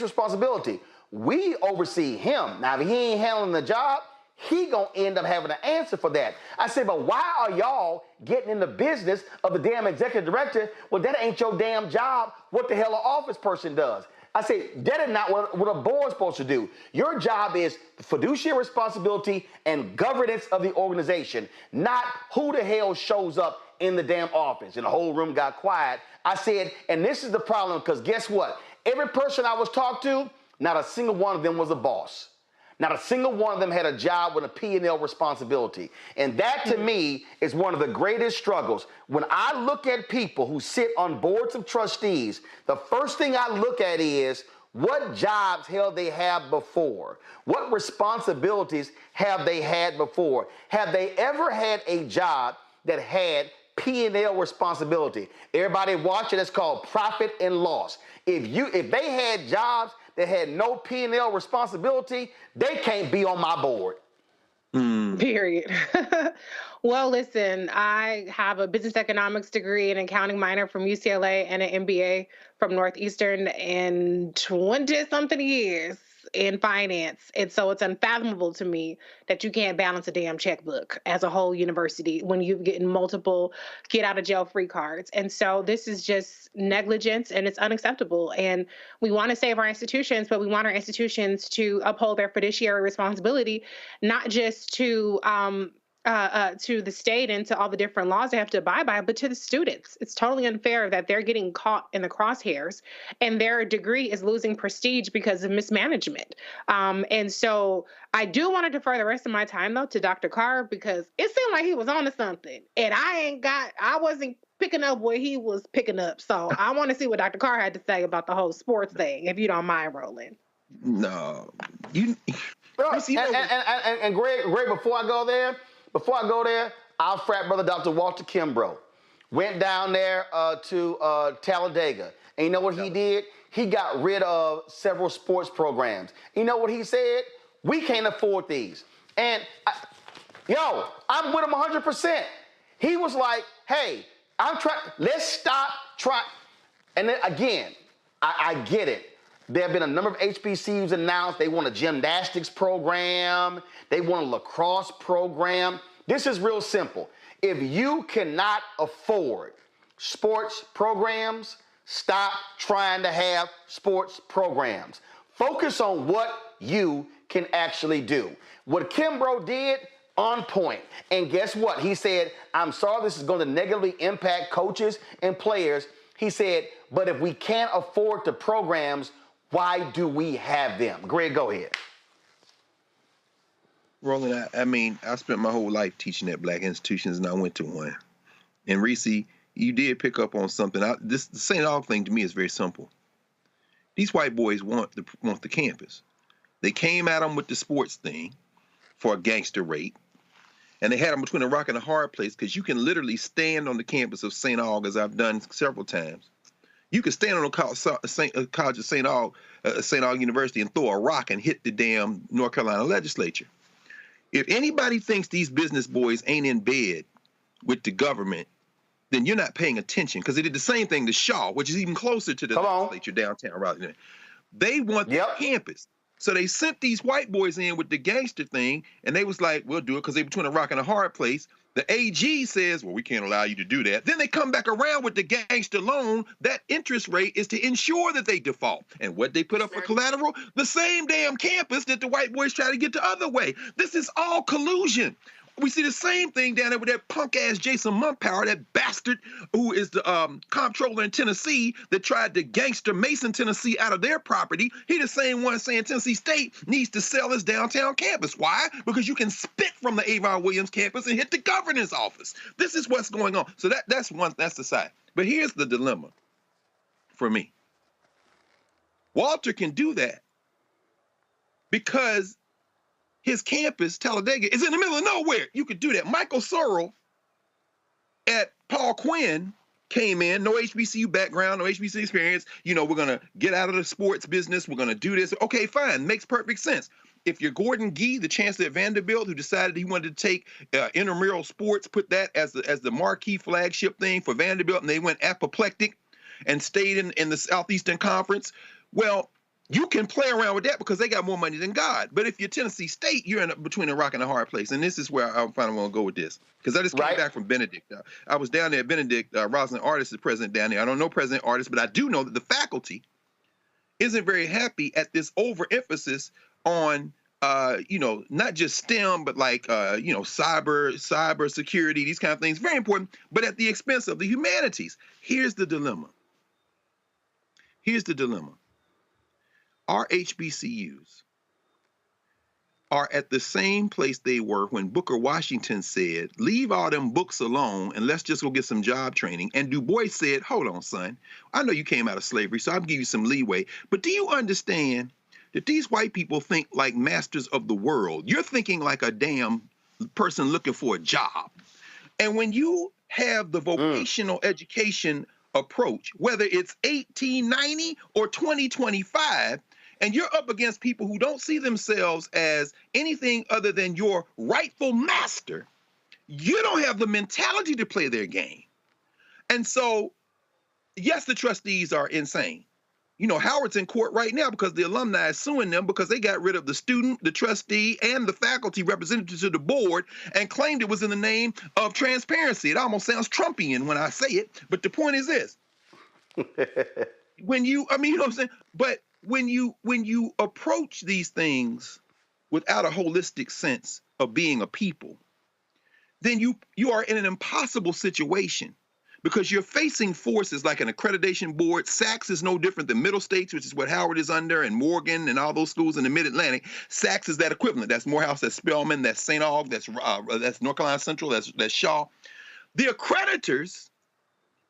[SPEAKER 1] responsibility. We oversee him. Now, if he ain't handling the job, he gonna end up having to answer for that. I said, but why are y'all getting in the business of the damn executive director? Well, that ain't your damn job. What the hell an office person does? I say, that is not what a board's supposed to do. Your job is fiduciary responsibility and governance of the organization, not who the hell shows up in the damn office. And the whole room got quiet. I said, and this is the problem, because guess what? Every person I was talked to, not a single one of them was a boss. Not a single one of them had a job with a P&L responsibility. And that, to me, is one of the greatest struggles. When I look at people who sit on boards of trustees, the first thing I look at is what jobs have they had before? What responsibilities have they had before? Have they ever had a job that had P&L responsibility? Everybody watching, it's called profit and loss. If they had jobs that had no P&L responsibility, they can't be on my board.
[SPEAKER 6] Period. Well, listen, I have a business economics degree and accounting minor from UCLA and an MBA from Northeastern and 20-something years in finance. And so it's unfathomable to me that you can't balance a damn checkbook as a whole university when you're getting multiple get out of jail free cards. And so this is just negligence and it's unacceptable. And we want to save our institutions, but we want our institutions to uphold their fiduciary responsibility, not just to the state and to all the different laws they have to abide by, but to the students. It's totally unfair that they're getting caught in the crosshairs and their degree is losing prestige because of mismanagement. And so I do want to defer the rest of my time, though, to Dr. Carr, because it seemed like he was on to something. And I wasn't picking up what he was picking up. So I want to see what Dr. Carr had to say about the whole sports thing, if you don't mind, Roland.
[SPEAKER 7] No.
[SPEAKER 1] And Greg, before I go there, our frat brother, Dr. Walter Kimbrough, went down there to Talladega. And you know what he did? He got rid of several sports programs. You know what he said? We can't afford these. And, I'm with him 100%. He was like, hey, let's stop trying. And then again, I get it. There have been a number of HBCUs announced they want a gymnastics program, they want a lacrosse program. This is real simple. If you cannot afford sports programs, stop trying to have sports programs. Focus on what you can actually do. What Kimbrough did, on point. And guess what? He said, I'm sorry this is going to negatively impact coaches and players. He said, but if we can't afford the programs, why do we have them? Greg, go ahead.
[SPEAKER 7] Roland, I mean, I spent my whole life teaching at black institutions, and I went to one. And Reese, you did pick up on something. The St. Aug thing to me is very simple. These white boys want the campus. They came at them with the sports thing for a gangster rate, and they had them between a rock and a hard place, because you can literally stand on the campus of St. Aug, as I've done several times. You can stand on the college of St. Aug University and throw a rock and hit the damn North Carolina legislature. If anybody thinks these business boys ain't in bed with the government, then you're not paying attention, because they did the same thing to Shaw, which is even closer to the legislature downtown Raleigh. They want the campus. So they sent these white boys in with the gangster thing, and they was like, we'll do it because they're between a rock and a hard place. The AG says, well, we can't allow you to do that. Then they come back around with the gangster loan. That interest rate is to ensure that they default. And what they put up for collateral? The same damn campus that the white boys try to get the other way. This is all collusion. We see the same thing down there with that punk-ass Jason Mumpower, that bastard who is the comptroller in Tennessee that tried to gangster Mason, Tennessee out of their property. He the same one saying Tennessee State needs to sell his downtown campus. Why? Because you can spit from the Avon Williams campus and hit the governor's office. This is what's going on. So that's the side. But here's the dilemma for me. Walter can do that because his campus, Talladega, is in the middle of nowhere. You could do that. Michael Searle at Paul Quinn came in, no HBCU background, no HBCU experience. You know, we're going to get out of the sports business. We're going to do this. Okay, fine. Makes perfect sense. If you're Gordon Gee, the chancellor at Vanderbilt, who decided he wanted to take intramural sports, put that as the marquee flagship thing for Vanderbilt, and they went apoplectic and stayed in the Southeastern Conference, well, you can play around with that because they got more money than God. But if you're Tennessee State, you're between a rock and a hard place. And this is where I finally want to go with this, because I just came back from Benedict. I was down there at Benedict. Rosalind Artis is president down there. I don't know President Artis, but I do know that the faculty isn't very happy at this overemphasis on, not just STEM, but like, cyber security, these kind of things. Very important, but at the expense of the humanities. Here's the dilemma. Our HBCUs are at the same place they were when Booker Washington said, leave all them books alone and let's just go get some job training. And Du Bois said, hold on, son. I know you came out of slavery, so I'll give you some leeway. But do you understand that these white people think like masters of the world? You're thinking like a damn person looking for a job. And when you have the vocational education approach, whether it's 1890 or 2025, and you're up against people who don't see themselves as anything other than your rightful master, you don't have the mentality to play their game. And so, yes, the trustees are insane. You know, Howard's in court right now because the alumni is suing them because they got rid of the student, the trustee, and the faculty representatives of the board and claimed it was in the name of transparency. It almost sounds Trumpian when I say it, but the point is this. You know what I'm saying? But when you approach these things without a holistic sense of being a people, then you are in an impossible situation, because you're facing forces like an accreditation board. SACS is no different than Middle States, which is what Howard is under, and Morgan and all those schools in the Mid-Atlantic. SACS is that equivalent. That's Morehouse, that's Spelman, that's St. Aug, that's North Carolina Central, that's Shaw. The accreditors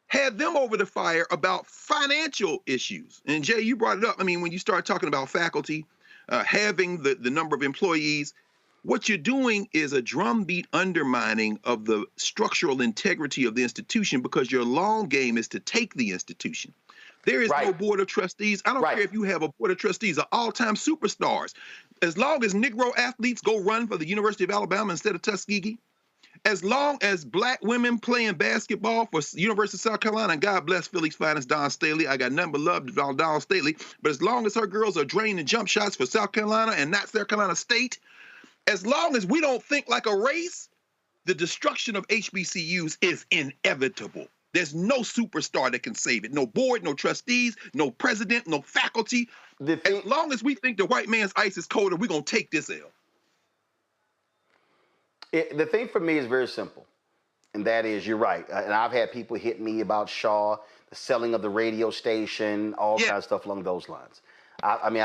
[SPEAKER 7] had them over the fire about financial issues. And Jay, you brought it up. I mean, when you start talking about faculty having the number of employees, what you're doing is a drumbeat undermining of the structural integrity of the institution, because your long game is to take the institution. There is no board of trustees. I don't care if you have a board of trustees of all-time superstars. As long as Negro athletes go run for the University of Alabama instead of Tuskegee, As long as black women playing basketball for University of South Carolina, and God bless Philly's finest Dawn Staley, I got nothing but love for Dawn Staley, but as long as her girls are draining jump shots for South Carolina and not South Carolina State, as long as we don't think like a race, the destruction of HBCUs is inevitable. There's no superstar that can save it. No board, no trustees, no president, no faculty. As long as we think the white man's ice is colder, we're going to take this L.
[SPEAKER 1] The thing for me is very simple, and that is, you're right. And I've had people hit me about Shaw, the selling of the radio station, all kinds of stuff along those lines. I mean,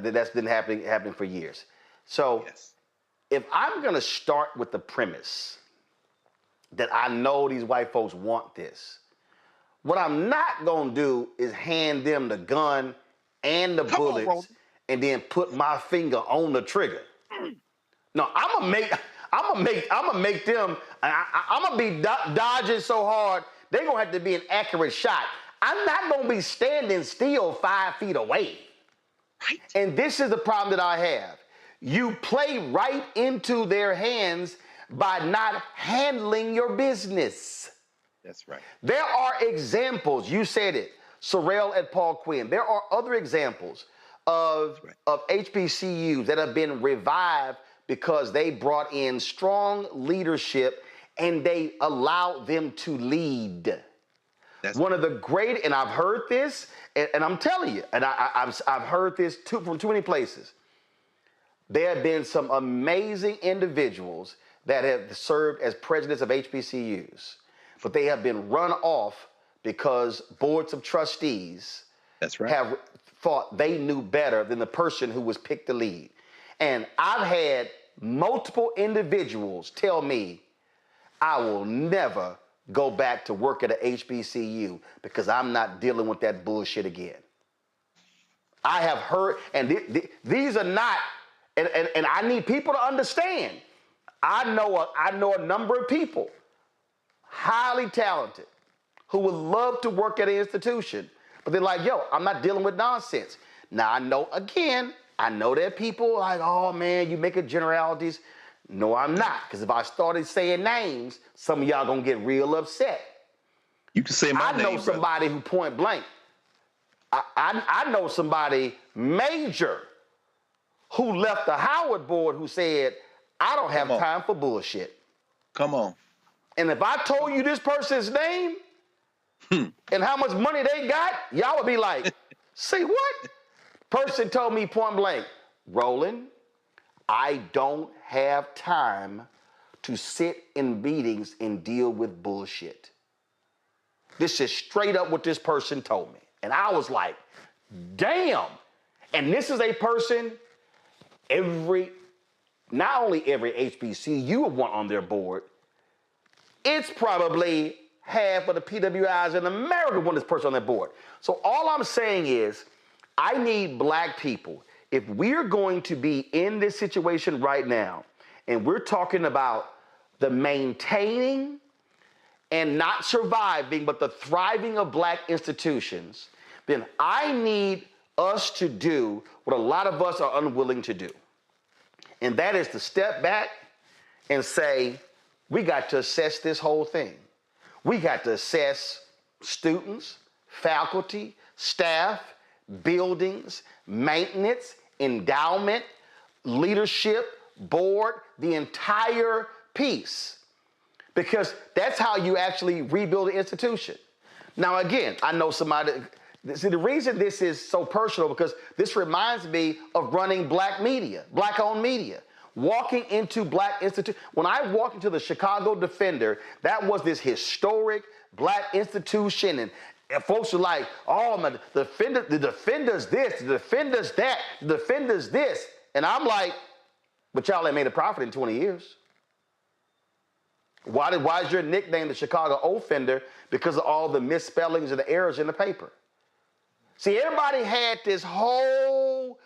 [SPEAKER 1] that's been happening for years. So if I'm going to start with the premise that I know these white folks want this, what I'm not going to do is hand them the gun and the bullets and then put my finger on the trigger. No, I'm gonna make them. I'm gonna be dodging so hard. They're gonna have to be an accurate shot. I'm not gonna be standing still 5 feet away. Right. And this is the problem that I have. You play right into their hands by not handling your business.
[SPEAKER 7] That's right.
[SPEAKER 1] There are examples. You said it. Sorrell at Paul Quinn. There are other examples of HBCUs that have been revived because they brought in strong leadership and they allowed them to lead. That's one of the great, and I've heard this, and I'm telling you, and I've heard this from too many places. There have been some amazing individuals that have served as presidents of HBCUs, but they have been run off because boards of trustees have thought they knew better than the person who was picked to lead. And I've had multiple individuals tell me, I will never go back to work at a HBCU because I'm not dealing with that bullshit again. I have heard, and these are not, and I need people to understand. I know a number of people, highly talented, who would love to work at an institution, but they're like, yo, I'm not dealing with nonsense. Now, I know there are people like, oh man, you making generalities. No, I'm not, because if I started saying names, some of y'all gonna get real upset.
[SPEAKER 7] You can say my name,
[SPEAKER 1] I know somebody who point blank. I know somebody major who left the Howard board who said, I don't have time for bullshit.
[SPEAKER 7] Come on.
[SPEAKER 1] And if I told you this person's name and how much money they got, y'all would be like, say what? Person told me point blank, Roland, I don't have time to sit in meetings and deal with bullshit. This is straight up what this person told me. And I was like, damn. And this is a person, not only every HBCU would want on their board, it's probably half of the PWIs in America want this person on their board. So all I'm saying is, I need black people. If we're going to be in this situation right now, and we're talking about the maintaining and not surviving, but the thriving of black institutions, then I need us to do what a lot of us are unwilling to do. And that is to step back and say, we got to assess this whole thing. We got to assess students, faculty, staff, buildings, maintenance, endowment, leadership, board, the entire piece. Because that's how you actually rebuild an institution. Now, again, I know somebody, see, the reason this is so personal, because this reminds me of running black media, black-owned media. Walking into black institution. When I walked into the Chicago Defender, that was this historic black institution, and folks were like, oh, man, the Defender's this, the Defender's that, the Defender's this. And I'm like, but y'all ain't made a profit in 20 years. Why is your nickname the Chicago Offender? Because of all the misspellings and the errors in the paper. See, everybody had this whole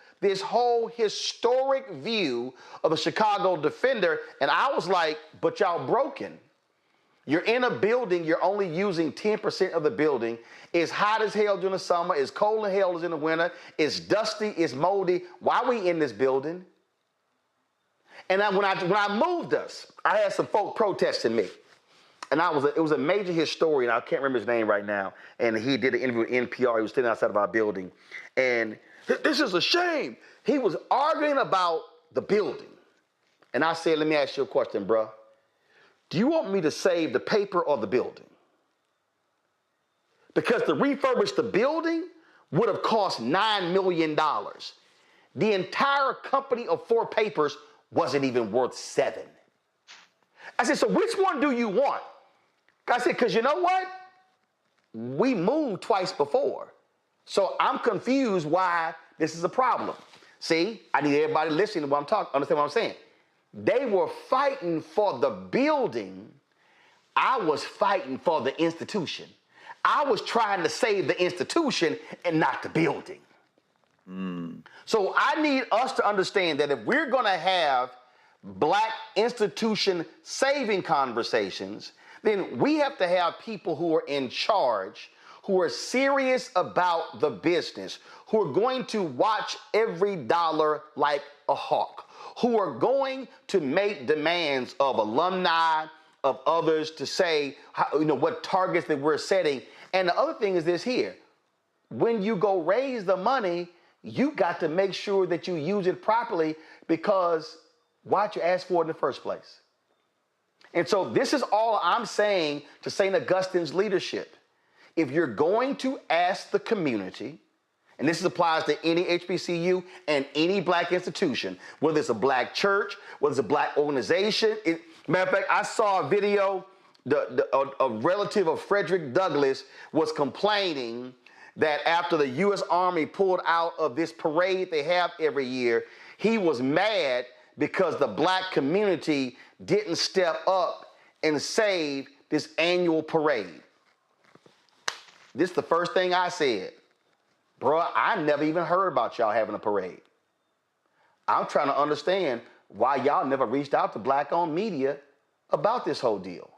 [SPEAKER 1] historic view of the Chicago Defender, and I was like, but y'all broken. You're in a building, you're only using 10% of the building. It's hot as hell during the summer, it's cold as hell in the winter, it's dusty, it's moldy. Why are we in this building? And when I moved us, I had some folk protesting me. And it was a major historian, I can't remember his name right now, and he did an interview with NPR. He was standing outside of our building. And this is a shame. He was arguing about the building. And I said, let me ask you a question, bro. Do you want me to save the paper or the building? Because to refurbish the building would have cost $9 million. The entire company of 4 papers wasn't even worth 7. I said, so which one do you want? I said, because you know what? We moved twice before. So I'm confused why this is a problem. See, I need everybody listening to what I'm talking, understand what I'm saying. They were fighting for the building. I was fighting for the institution. I was trying to save the institution and not the building. So I need us to understand that if we're going to have black institution saving conversations, then we have to have people who are in charge, who are serious about the business, who are going to watch every dollar like a hawk, who are going to make demands of alumni, of others to say, what targets that we're setting. And the other thing is this here. When you go raise the money, you got to make sure that you use it properly, because why'd you ask for it in the first place? And so this is all I'm saying to St. Augustine's leadership. If you're going to ask the community, and this applies to any HBCU and any black institution, whether it's a black church, whether it's a black organization. Matter of fact, I saw a video, a relative of Frederick Douglass was complaining that after the U.S. Army pulled out of this parade they have every year, he was mad because the black community didn't step up and save this annual parade. This is the first thing I said. Bro, I never even heard about y'all having a parade. I'm trying to understand why y'all never reached out to black-owned media about this whole deal.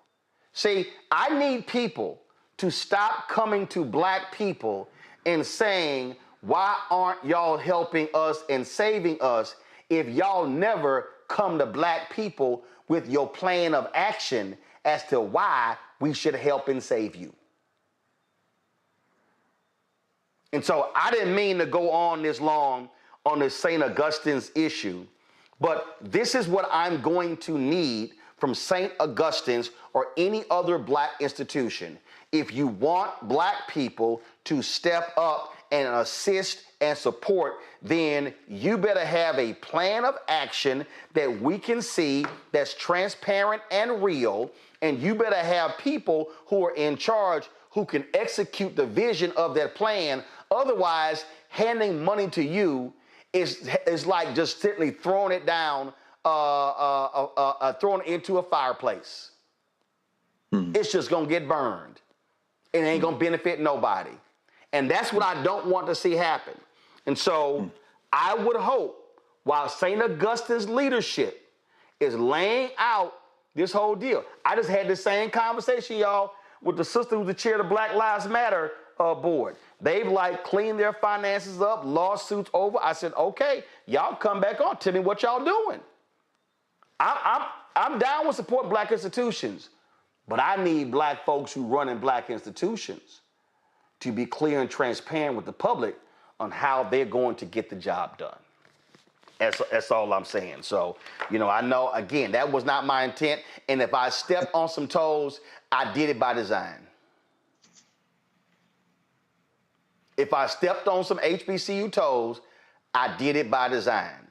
[SPEAKER 1] See, I need people to stop coming to black people and saying, why aren't y'all helping us and saving us, if y'all never come to black people with your plan of action as to why we should help and save you. And so I didn't mean to go on this long on this St. Augustine's issue, but this is what I'm going to need from St. Augustine's or any other black institution. If you want black people to step up and assist and support, then you better have a plan of action that we can see, that's transparent and real, and you better have people who are in charge who can execute the vision of that plan. Otherwise, handing money to you is like just simply throwing it down, throwing it into a fireplace. It's just gonna get burned. It ain't gonna benefit nobody. And that's what I don't want to see happen. And so I would hope, while St. Augustine's leadership is laying out this whole deal. I just had the same conversation, y'all, with the sister who's the chair of the Black Lives Matter board. They've cleaned their finances up, lawsuits over. I said, okay, y'all come back on. Tell me what y'all doing. I'm down with supporting black institutions, but I need black folks who run in black institutions to be clear and transparent with the public on how they're going to get the job done. That's all I'm saying. So, I know, again, that was not my intent. And if I stepped on some toes, I did it by design. If I stepped on some HBCU toes, I did it by design.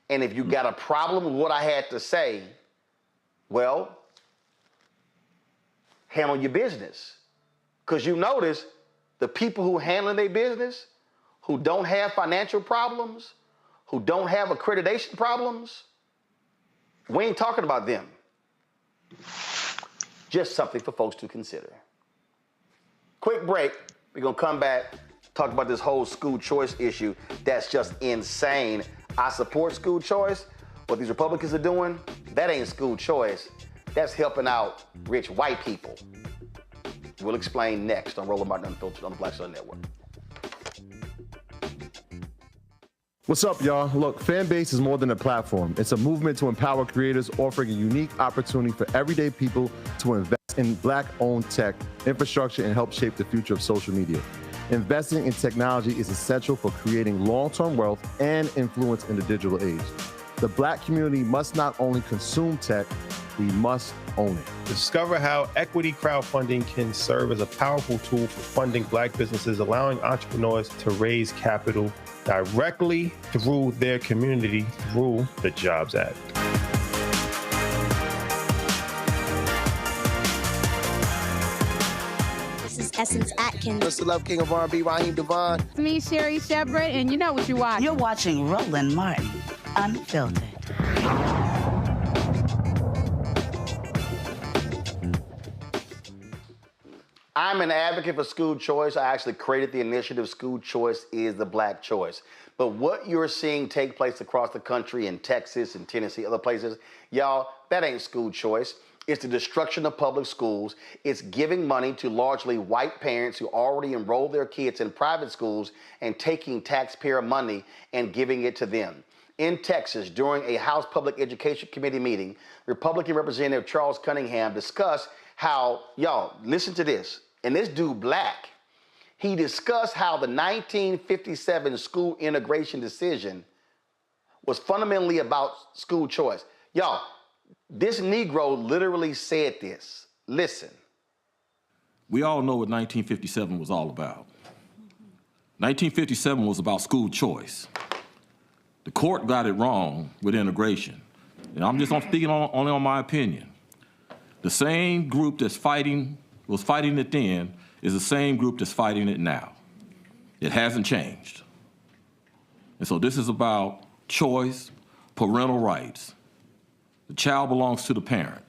[SPEAKER 1] And if you got a problem with what I had to say, well, handle your business. Because you notice the people who handle their business, who don't have financial problems, who don't have accreditation problems, we ain't talking about them. Just something for folks to consider. Quick break. We're going to come back, talk about this whole school choice issue. That's just insane. I support school choice. What these Republicans are doing, that ain't school choice. That's helping out rich white people. We'll explain next on Roland Martin Unfiltered on the Blackstar Network.
[SPEAKER 3] What's up, y'all? Look, Fanbase is more than a platform. It's a movement to empower creators, offering a unique opportunity for everyday people to invest in Black-owned tech, infrastructure, and help shape the future of social media. Investing in technology is essential for creating long-term wealth and influence in the digital age. The Black community must not only consume tech, we must own it.
[SPEAKER 22] Discover how equity crowdfunding can serve as a powerful tool for funding Black businesses, allowing entrepreneurs to raise capital directly through their community through the Jobs Act.
[SPEAKER 23] This is Essence Atkins.
[SPEAKER 24] Mr. Love King of R&B, Raheem Devon.
[SPEAKER 25] It's me, Sherry Shepherd, and you know what you watch.
[SPEAKER 26] You're watching Roland Martin, Unfiltered.
[SPEAKER 1] I'm an advocate for school choice. I actually created the initiative School Choice is the Black Choice. But what you're seeing take place across the country in Texas and Tennessee, other places, y'all, that ain't school choice. It's the destruction of public schools. It's giving money to largely white parents who already enrolled their kids in private schools and taking taxpayer money and giving it to them. In Texas, during a House Public Education Committee meeting, Republican Representative Charles Cunningham discussed how, y'all, listen to this, and this dude Black, he discussed how the 1957 school integration decision was fundamentally about school choice. Y'all, this Negro literally said this. Listen.
[SPEAKER 27] We all know what 1957 was all about. 1957 was about school choice. The court got it wrong with integration. And I'm just speaking only on my opinion. The same group that's was fighting it then is the same group that's fighting it now. It hasn't changed. And so this is about choice, parental rights. The child belongs to the parent.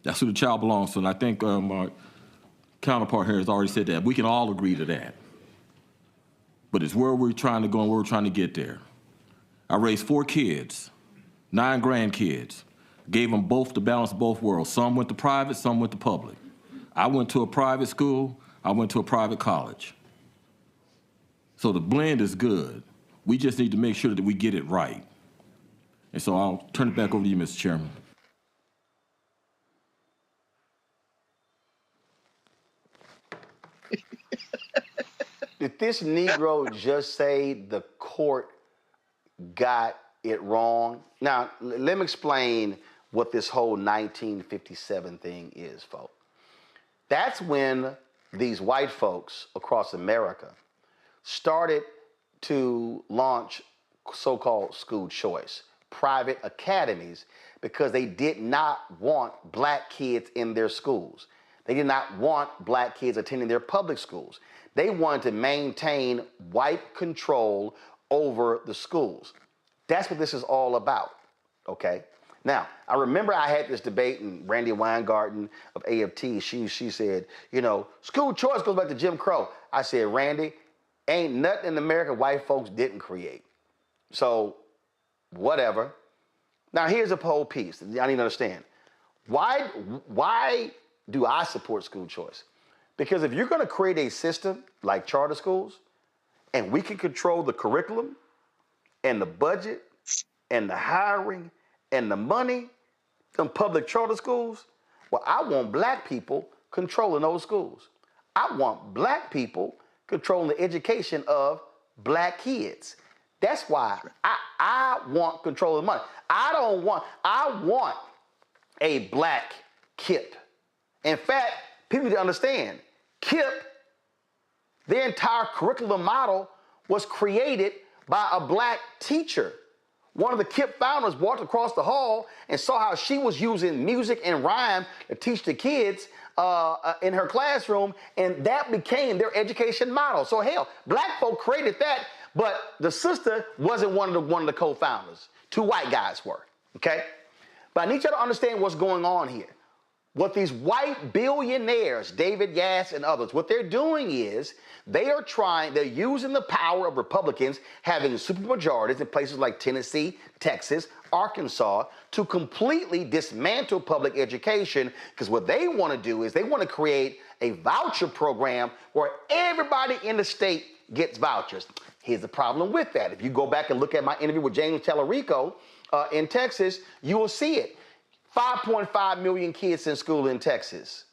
[SPEAKER 27] That's who the child belongs to. And I think my counterpart here has already said that. We can all agree to that. But it's where we're trying to go and where we're trying to get there. I raised 4 kids, 9 grandkids. Gave them both the balance of both worlds. Some went to private, some went to public. I went to a private school, I went to a private college. So the blend is good. We just need to make sure that we get it right. And so I'll turn it back over to you, Mr. Chairman.
[SPEAKER 1] Did this Negro just say the court got it wrong? Now, let me explain what this whole 1957 thing is, folks. That's when these white folks across America started to launch so-called school choice, private academies, because they did not want Black kids in their schools. They did not want Black kids attending their public schools. They wanted to maintain white control over the schools. That's what this is all about, okay? Now, I remember I had this debate, and Randy Weingarten of AFT, she said, you know, school choice goes back to Jim Crow. I said, Randy, ain't nothing in America white folks didn't create. So, whatever. Now, here's a whole piece that I need to understand. Why do I support school choice? Because if you're going to create a system like charter schools, and we can control the curriculum and the budget and the hiring and the money from public charter schools, well, I want Black people controlling those schools. I want Black people controlling the education of Black kids. That's why I want control of the money. I want a Black KIPP. In fact, people need to understand, KIPP, their entire curriculum model was created by a Black teacher. One of the KIPP founders walked across the hall and saw how she was using music and rhyme to teach the kids in her classroom, and that became their education model. So hell, Black folk created that, but the sister wasn't one of the co-founders. 2 white guys were, okay? But I need you to understand what's going on here. What these white billionaires, David Yass and others, what they're doing is they're using the power of Republicans having supermajorities in places like Tennessee, Texas, Arkansas to completely dismantle public education, because what they want to do is they want to create a voucher program where everybody in the state gets vouchers. Here's the problem with that. If you go back and look at my interview with James Tallarico in Texas, you will see it. 5.5 million kids in school in Texas.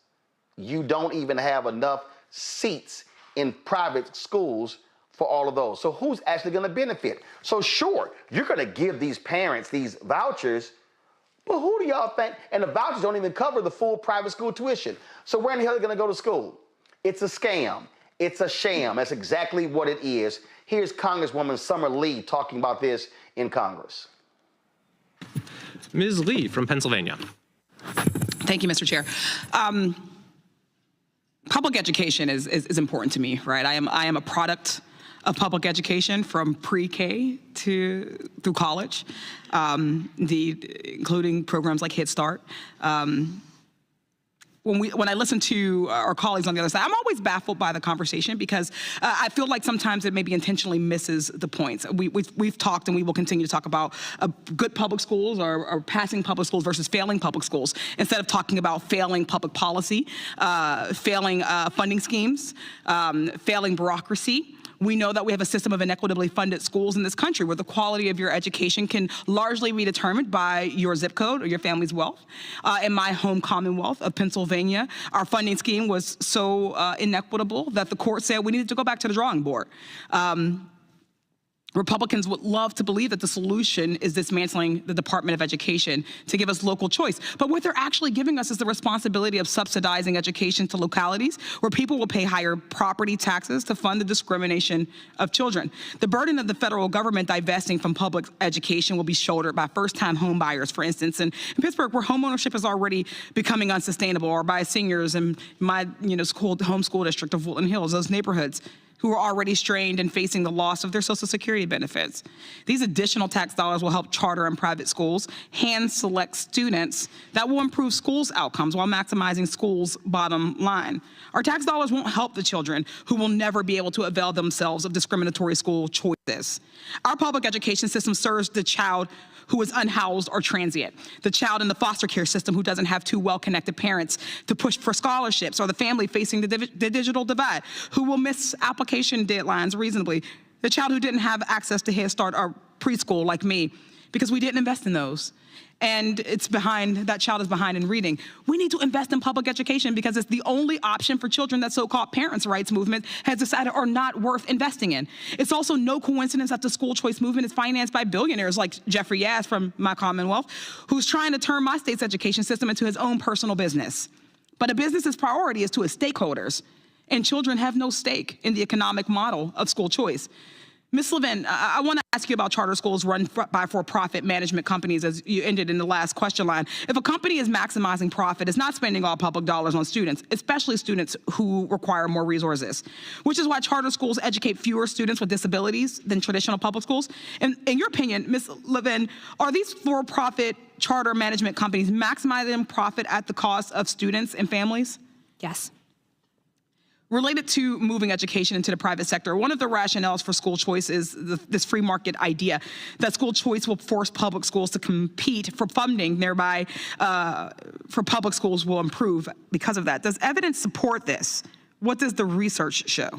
[SPEAKER 1] You don't even have enough seats in private schools for all of those. So who's actually going to benefit? So sure, you're going to give these parents these vouchers, but who do y'all think? And the vouchers don't even cover the full private school tuition. So where in the hell are they going to go to school? It's a scam. It's a sham. That's exactly what it is. Here's Congresswoman Summer Lee talking about this in Congress.
[SPEAKER 2] Ms. Lee from Pennsylvania.
[SPEAKER 4] Thank you, Mr. Chair. Public education is important to me, right? I am a product of public education from pre-K through college, including programs like Head Start. When I listen to our colleagues on the other side, I'm always baffled by the conversation because I feel like sometimes it maybe intentionally misses the points. We've talked and we will continue to talk about good public schools or passing public schools versus failing public schools instead of talking about failing public policy, failing funding schemes, failing bureaucracy. We know that we have a system of inequitably funded schools in this country where the quality of your education can largely be determined by your zip code or your family's wealth. In my home Commonwealth of Pennsylvania, our funding scheme was so inequitable that the court said we needed to go back to the drawing board. Republicans would love to believe that the solution is dismantling the Department of Education to give us local choice. But what they're actually giving us is the responsibility of subsidizing education to localities where people will pay higher property taxes to fund the discrimination of children. The burden of the federal government divesting from public education will be shouldered by first-time home buyers, for instance, in Pittsburgh, where homeownership is already becoming unsustainable, or by seniors in my home school district of Woodland Hills, those neighborhoods who are already strained and facing the loss of their Social Security benefits. These additional tax dollars will help charter and private schools hand-select students that will improve schools' outcomes while maximizing schools' bottom line. Our tax dollars won't help the children who will never be able to avail themselves of discriminatory school choices. Our public education system serves the child who is unhoused or transient, the child in the foster care system who doesn't have two well-connected parents to push for scholarships, or the family facing the digital divide who will miss application deadlines reasonably, the child who didn't have access to Head Start or preschool like me because we didn't invest in those. And that child is behind in reading. We need to invest in public education because it's the only option for children that so-called parents' rights movement has decided are not worth investing in. It's also no coincidence that the school choice movement is financed by billionaires like Jeffrey Yass from my Commonwealth, who's trying to turn my state's education system into his own personal business. But a business's priority is to its stakeholders, and children have no stake in the economic model of school choice. Ms. Levin, I want to ask you about charter schools run by for-profit management companies, as you ended in the last question line. If a company is maximizing profit, it's not spending all public dollars on students, especially students who require more resources, which is why charter schools educate fewer students with disabilities than traditional public schools. In your opinion, Ms. Levin, are these for-profit charter management companies maximizing profit at the cost of students and families?
[SPEAKER 5] Yes.
[SPEAKER 4] Related to moving education into the private sector, one of the rationales for school choice is this free market idea that school choice will force public schools to compete for funding, thereby for public schools will improve because of that. Does evidence support this? What does the research show?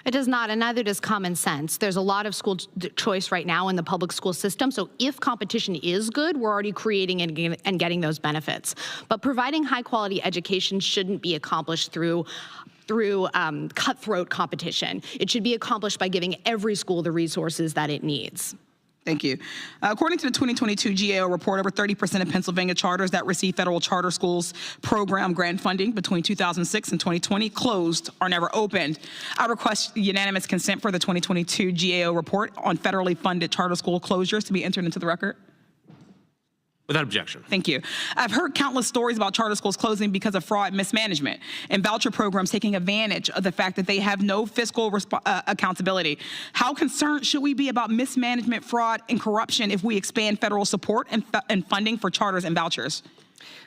[SPEAKER 5] It does not, and neither does common sense. There's a lot of school choice right now in the public school system, so if competition is good, we're already creating and getting those benefits. But providing high-quality education shouldn't be accomplished through cutthroat competition. It should be accomplished by giving every school the resources that it needs.
[SPEAKER 4] Thank you. According to the 2022 GAO report, over 30% of Pennsylvania charters that receive federal charter schools program grant funding between 2006 and 2020 closed or never opened. I request unanimous consent for the 2022 GAO report on federally funded charter school closures to be entered into the record.
[SPEAKER 2] Without objection.
[SPEAKER 4] Thank you. I've heard countless stories about charter schools closing because of fraud and mismanagement, and voucher programs taking advantage of the fact that they have no fiscal accountability. How concerned should we be about mismanagement, fraud, and corruption if we expand federal support and funding for charters and vouchers?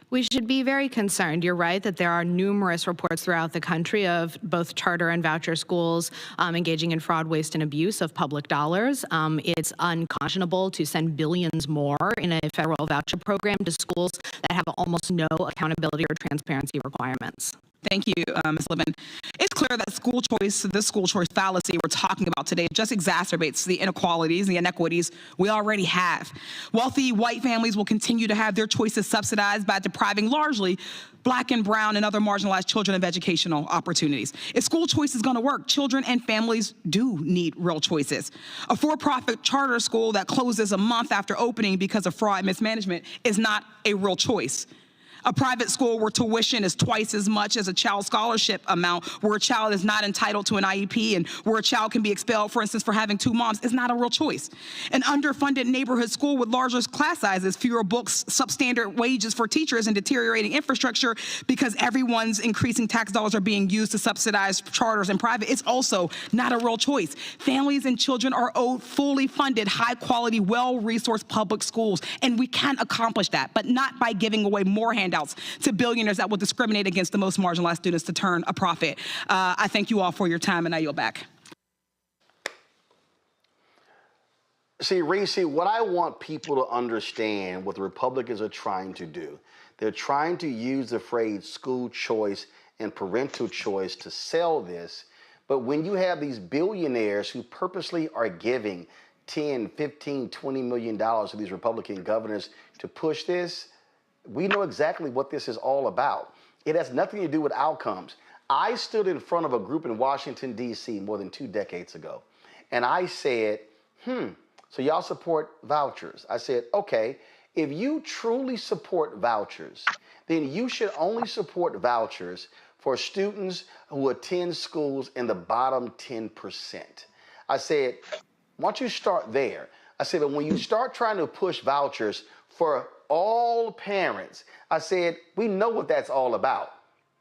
[SPEAKER 5] We should be very concerned. You're right that there are numerous reports throughout the country of both charter and voucher schools engaging in fraud, waste, and abuse of public dollars. It's unconscionable to send billions more in a federal voucher program to schools that have almost no accountability or transparency requirements.
[SPEAKER 4] Thank you, Ms. Levin. It's clear that school choice, this school choice fallacy we're talking about today, just exacerbates the inequalities, the inequities we already have. Wealthy white families will continue to have their choices subsidized by depriving largely Black and brown and other marginalized children of educational opportunities. If school choice is going to work, children and families do need real choices. A for-profit charter school that closes a month after opening because of fraud and mismanagement is not a real choice. A private school where tuition is twice as much as a child scholarship amount, where a child is not entitled to an IEP, and where a child can be expelled, for instance, for having two moms, is not a real choice. An underfunded neighborhood school with larger class sizes, fewer books, substandard wages for teachers, and deteriorating infrastructure because everyone's increasing tax dollars are being used to subsidize charters and private, it's also not a real choice. Families and children are owed fully funded, high-quality, well-resourced public schools, and we can accomplish that, but not by giving away more handouts to billionaires that will discriminate against the most marginalized students to turn a profit. I thank you all for your time, and I yield back.
[SPEAKER 1] See, Reese, what I want people to understand what the Republicans are trying to do, they're trying to use the phrase school choice and parental choice to sell this. But when you have these billionaires who purposely are giving $10, $15, $20 million to these Republican governors to push this, we know exactly what this is all about. It has nothing to do with outcomes. I stood in front of a group in Washington, D.C. more than 2 decades ago, and I said, so y'all support vouchers. I said, okay, if you truly support vouchers, then you should only support vouchers for students who attend schools in the bottom 10%. I said, why don't you start there? I said, but when you start trying to push vouchers for all parents, I said, we know what that's all about.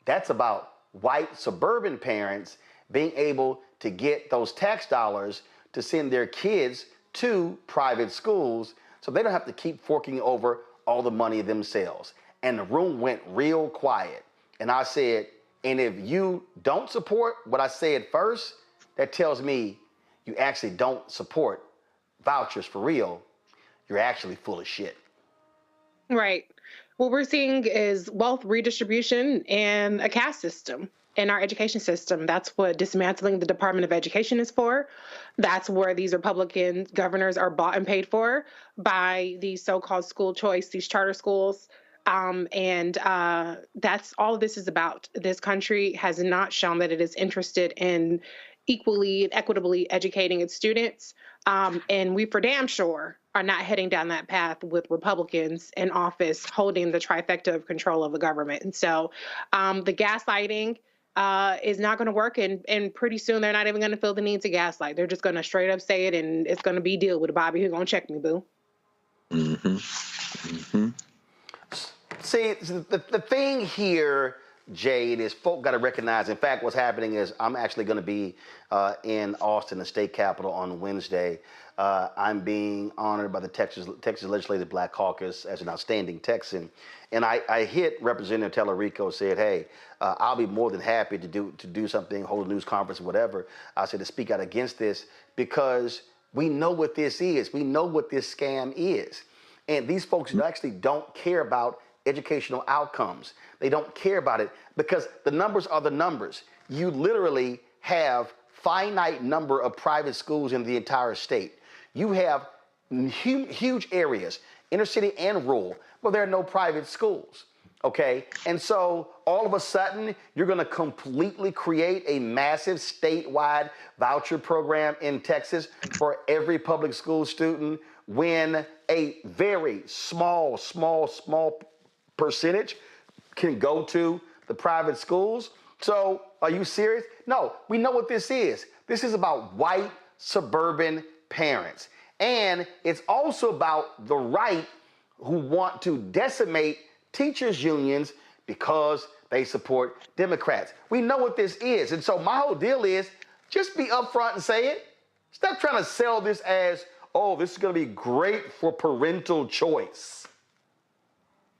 [SPEAKER 1] That's about white suburban parents being able to get those tax dollars to send their kids to private schools so they don't have to keep forking over all the money themselves. And the room went real quiet. And I said, and if you don't support what I said first, that tells me you actually don't support vouchers for real. You're actually full of shit.
[SPEAKER 6] Right. What we're seeing is wealth redistribution and a caste system in our education system. That's what dismantling the Department of Education is for. That's where these Republican governors are bought and paid for by these so-called school choice, these charter schools. That's all this is about. This country has not shown that it is interested in equally and equitably educating its students. And we for damn sure are not heading down that path with Republicans in office holding the trifecta of control of the government. And so the gaslighting is not going to work. And pretty soon they're not even going to feel the need to gaslight. They're just going to straight up say it, and it's going to be deal with Bobby who's going to check me, boo.
[SPEAKER 1] See, the thing here, Jade, is folk got to recognize, in fact, what's happening is I'm actually going to be in Austin, the state capitol, on Wednesday. I'm being honored by the Texas Legislative Black Caucus as an outstanding Texan. And I hit Representative Tellerico, said, hey, I'll be more than happy to do something, hold a news conference or whatever. I said to speak out against this because we know what this is. We know what this scam is. And these folks actually don't care about educational outcomes. They don't care about it because the numbers are the numbers. You literally have finite number of private schools in the entire state. You have huge areas, inner city and rural, where there are no private schools, okay? And so all of a sudden, you're gonna completely create a massive statewide voucher program in Texas for every public school student when a very small percentage can go to the private schools. So are you serious? No, we know what this is. This is about white suburban parents. And it's also about the right who want to decimate teachers' unions because they support Democrats. We know what this is. And so my whole deal is just be upfront and say it. Stop trying to sell this as, oh, this is going to be great for parental choice.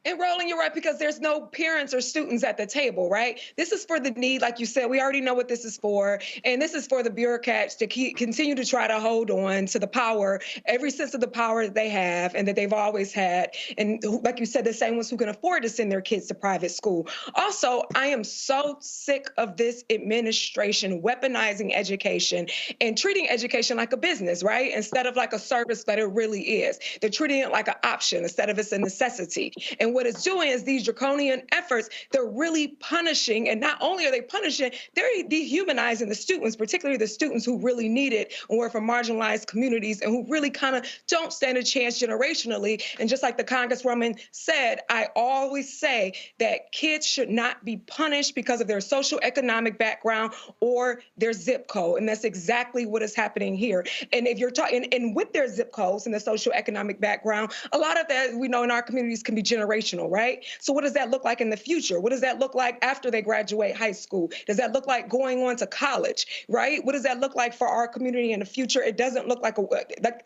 [SPEAKER 10] And Roland, you're right, because there's no parents or students at the table, right? This is for the need, like you said, we already know what this is for. And this is for the bureaucrats to continue to try to hold on to the power, every sense of the power that they have and that they've always had. And like you said, the same ones who can afford to send their kids to private school. Also, I am so sick of this administration weaponizing education and treating education like a business, right? Instead of like a service that it really is. They're treating it like an option instead of it's a necessity. And what it's doing is these draconian efforts, they're really punishing. And not only are they punishing, they're dehumanizing the students, particularly the students who really need it and were from marginalized communities and who really kind of don't stand a chance generationally. And just like the Congresswoman said, I always say that kids should not be punished because of their social economic background or their zip code. And that's exactly what is happening here. And if you're talking, and with their zip codes and the social economic background, a lot of that we know in our communities can be generational, right? So what does that look like in the future? What does that look like after they graduate high school? Does that look like going on to college, right? What does that look like for our community in the future? It doesn't look like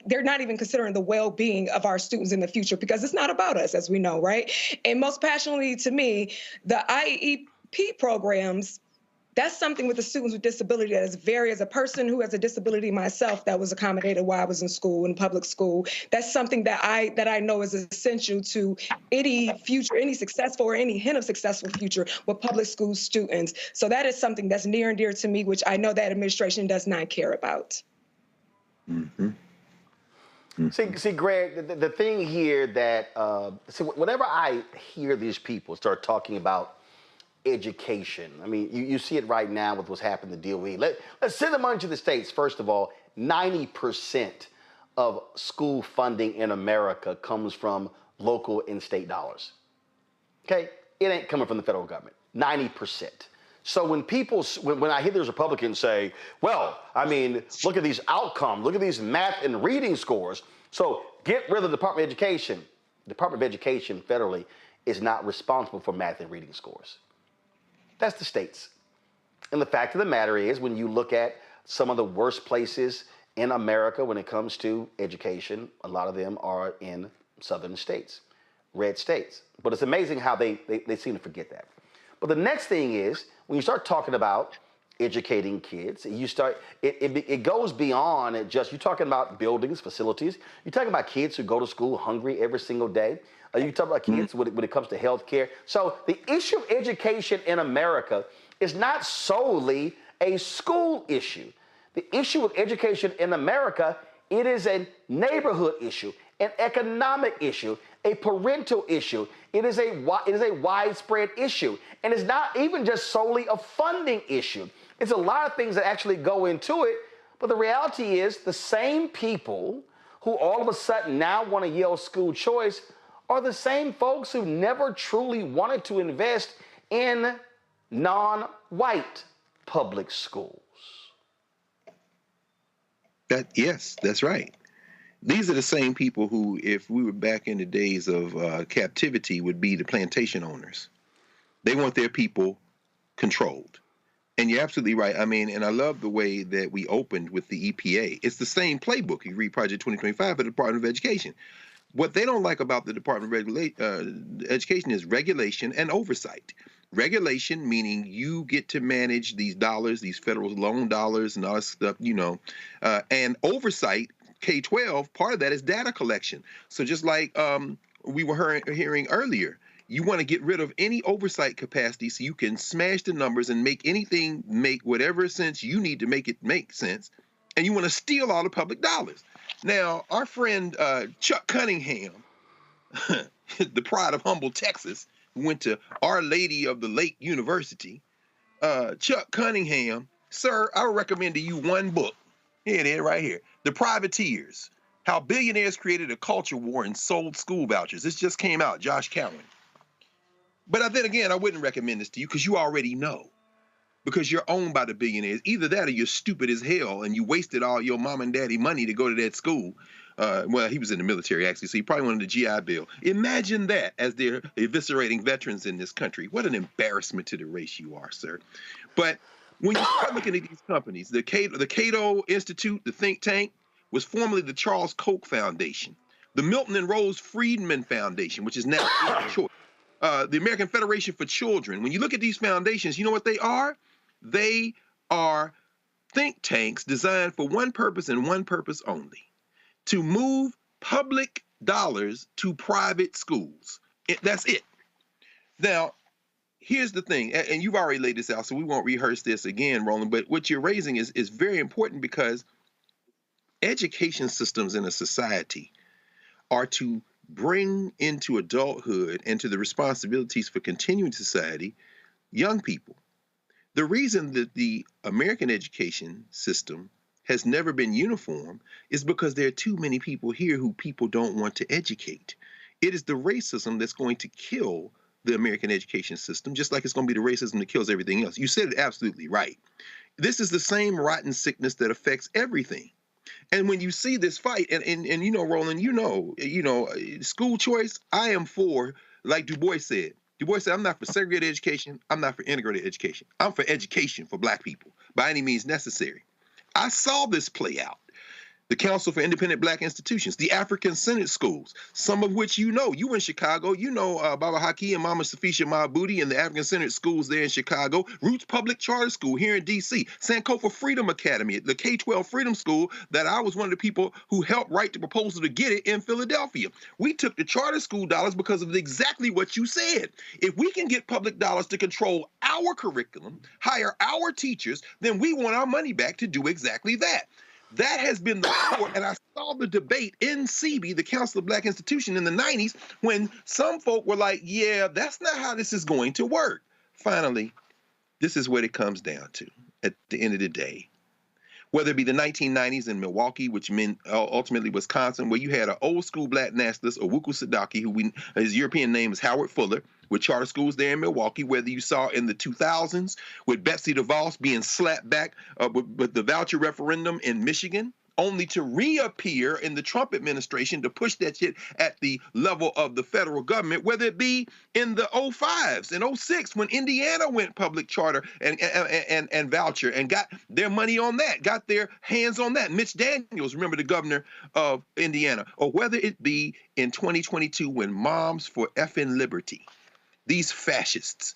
[SPEAKER 10] they're not even considering the well-being of our students in the future because it's not about us, as we know, right? And most passionately to me, the IEP programs, that's something with the students with disability that is very, as a person who has a disability myself that was accommodated while I was in school, in public school, that's something that I know is essential to any future, any successful or any hint of successful future with public school students. So that is something that's near and dear to me, which I know that administration does not care about.
[SPEAKER 7] Mm-hmm.
[SPEAKER 1] See, Greg, the thing here that, whenever I hear these people start talking about education, I mean, you see it right now with what's happened to DOE. Let's send the money to the states. First of all, 90% of school funding in America comes from local and state dollars. Okay? It ain't coming from the federal government. 90%. So when I hear these Republicans say, well, I mean, look at these outcomes, look at these math and reading scores, so get rid of the Department of Education. The Department of Education federally is not responsible for math and reading scores. That's the states. And the fact of the matter is, when you look at some of the worst places in America when it comes to education, a lot of them are in southern states, red states. But it's amazing how they seem to forget that. But the next thing is, when you start talking about educating kids, it goes beyond just, you're talking about buildings, facilities. You're talking about kids who go to school hungry every single day. You talk about kids when it comes to health care. So the issue of education in America is not solely a school issue. The issue of education in America, it is a neighborhood issue, an economic issue, a parental issue. It is a widespread issue. And it's not even just solely a funding issue. It's a lot of things that actually go into it. But the reality is the same people who all of a sudden now want to yell school choice are the same folks who never truly wanted to invest in non-white public schools.
[SPEAKER 7] Yes, that's right. These are the same people who, if we were back in the days of captivity, would be the plantation owners. They want their people controlled. And you're absolutely right. I mean, and I love the way that we opened with the EPA. It's the same playbook. You read Project 2025 for the Department of Education. What they don't like about the Department of Education is regulation and oversight. Regulation, meaning you get to manage these dollars, these federal loan dollars and all that stuff, and oversight, K-12, part of that is data collection. So just like we were hearing earlier, you want to get rid of any oversight capacity so you can smash the numbers and make anything make whatever sense you need to make it make sense. And you want to steal all the public dollars. Now, our friend Chuck Cunningham, the pride of Humble, Texas, who went to Our Lady of the Lake University, Chuck Cunningham, sir, I would recommend to you one book. Here it is right here. The Privateers, How Billionaires Created a Culture War and Sold School Vouchers. This just came out, Josh Cowan. But then again, I wouldn't recommend this to you because you already know. Because you're owned by the billionaires. Either that or you're stupid as hell and you wasted all your mom and daddy money to go to that school. Well, he was in the military, actually, so he probably wanted the GI Bill. Imagine that as they're eviscerating veterans in this country. What an embarrassment to the race you are, sir. But when you start looking at these companies, the Cato Institute, the think tank, was formerly the Charles Koch Foundation. The Milton and Rose Friedman Foundation, which is now Choice. the American Federation for Children. When you look at these foundations, you know what they are? They are think tanks designed for one purpose and one purpose only: to move public dollars to private schools. That's it. Now, here's the thing, and you've already laid this out, so we won't rehearse this again, Roland, but what you're raising is very important, because education systems in a society are to bring into adulthood and to the responsibilities for continuing society young people. The reason that the American education system has never been uniform is because there are too many people here who people don't want to educate. It is the racism that's going to kill the American education system, just like it's going to be the racism that kills everything else. You said it absolutely right. This is the same rotten sickness that affects everything. And when you see this fight, and you know, Roland, you know, school choice, I am for, like Du Bois said. Du Bois said, I'm not for segregated education. I'm not for integrated education. I'm for education for Black people by any means necessary. I saw this play out. The Council for Independent Black Institutions, the African-centered schools, some of which you know. You were in Chicago. You know Baba Haki and Mama Safisha Mahabudi and the African-centered schools there in Chicago. Roots Public Charter School here in D.C. Sankofa Freedom Academy, the K-12 Freedom School that I was one of the people who helped write the proposal to get it in Philadelphia. We took the charter school dollars because of exactly what you said. If we can get public dollars to control our curriculum, hire our teachers, then we want our money back to do exactly that. That has been the core, and I saw the debate in CB, the Council of Black Institutions, in the 90s, when some folk were like, yeah, that's not how this is going to work. Finally, this is what it comes down to at the end of the day. Whether it be the 1990s in Milwaukee, which meant ultimately Wisconsin, where you had an old school Black nationalist, Owuku Sadaki, who his European name is Howard Fuller, with charter schools there in Milwaukee, whether you saw in the 2000s with Betsy DeVos being slapped back with the voucher referendum in Michigan, only to reappear in the Trump administration to push that shit at the level of the federal government, whether it be in the 05s and 06 when Indiana went public charter and voucher and got their money on that, got their hands on that. Mitch Daniels, remember, the governor of Indiana, or whether it be in 2022 when Moms for Effing Liberty, these fascists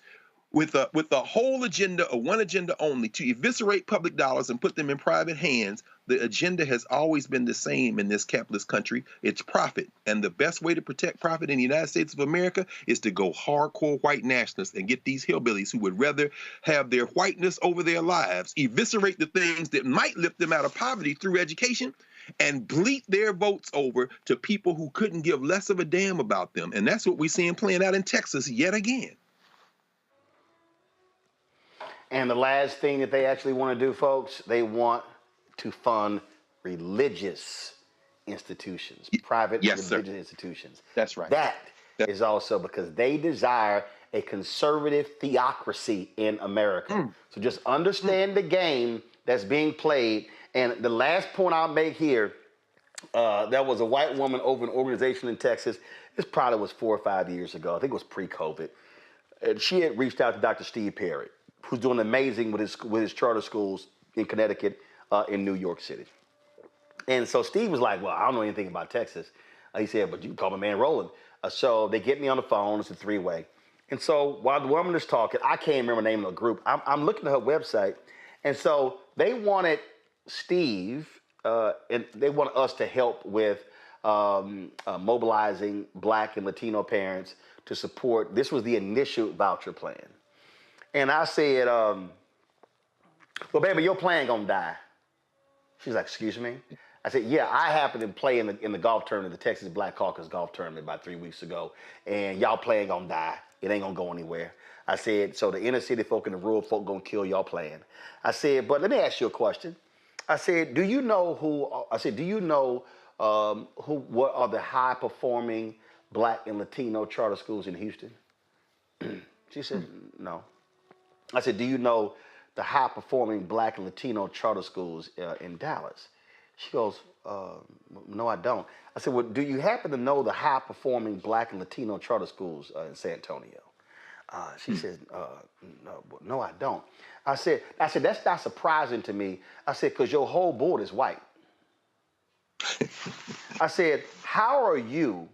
[SPEAKER 7] with a whole agenda, or one agenda only, to eviscerate public dollars and put them in private hands. The agenda has always been the same in this capitalist country. It's profit. And the best way to protect profit in the United States of America is to go hardcore white nationalists and get these hillbillies who would rather have their whiteness over their lives, eviscerate the things that might lift them out of poverty through education, and bleat their votes over to people who couldn't give less of a damn about them. And that's what we're seeing playing out in Texas yet again.
[SPEAKER 1] And the last thing that they actually want to do, folks, they want to fund religious institutions, private religious institutions.
[SPEAKER 7] That's right.
[SPEAKER 1] That is also because they desire a conservative theocracy in America. So just understand the game that's being played. And the last point I'll make here, there was a white woman over an organization in Texas. This probably was 4 or 5 years ago. I think it was pre-COVID. And she had reached out to Dr. Steve Perry, who's doing amazing with his charter schools in Connecticut, in New York City. And so Steve was like, well, I don't know anything about Texas. He said, but you can call my man Roland. So they get me on the phone. It's a three-way. And so while the woman is talking, I can't remember the name of the group. I'm looking at her website. And so they wanted Steve, and they wanted us to help with mobilizing Black and Latino parents to support. This was the initial voucher plan. And I said, well, baby, your plan gonna die. She's like, excuse me? I said, yeah, I happened to play in the golf tournament, the Texas Black Caucus golf tournament about 3 weeks ago, and y'all plan gonna die. It ain't gonna go anywhere. I said, so the inner city folk and the rural folk gonna kill y'all plan. I said, but let me ask you a question. I said, do you know what are the high performing Black and Latino charter schools in Houston? She said, no. I said, do you know the high performing Black and Latino charter schools in Dallas? She goes, no, I don't. I said, well, do you happen to know the high performing Black and Latino charter schools in San Antonio? She said, no, I don't. I said, that's not surprising to me. I said, because your whole board is white. I said, how are you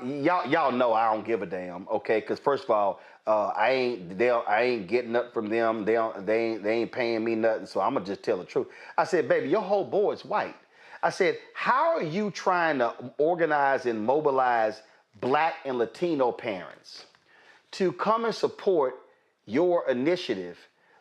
[SPEAKER 1] Y'all know I don't give a damn, okay? Because first of all, I ain't getting nothing from them. They ain't paying me nothing. So I'm gonna just tell the truth. I said, baby, your whole board's white. I said, how are you trying to organize and mobilize Black and Latino parents to come and support your initiative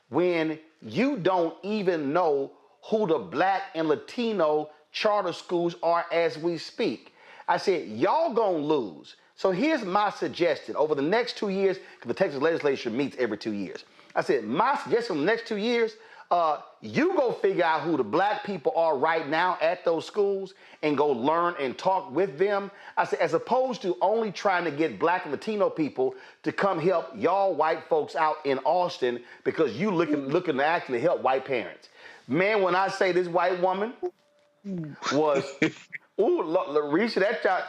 [SPEAKER 1] when you don't even know who the Black and Latino charter schools are as we speak? I said, y'all gonna lose. So here's my suggestion over the next 2 years, because the Texas legislature meets every 2 years. I said, my suggestion for the next 2 years, you go figure out who the Black people are right now at those schools and go learn and talk with them. I said, as opposed to only trying to get Black and Latino people to come help y'all white folks out in Austin because you looking to actually help white parents. Man, when I say this white woman was, ooh, Reese, that child,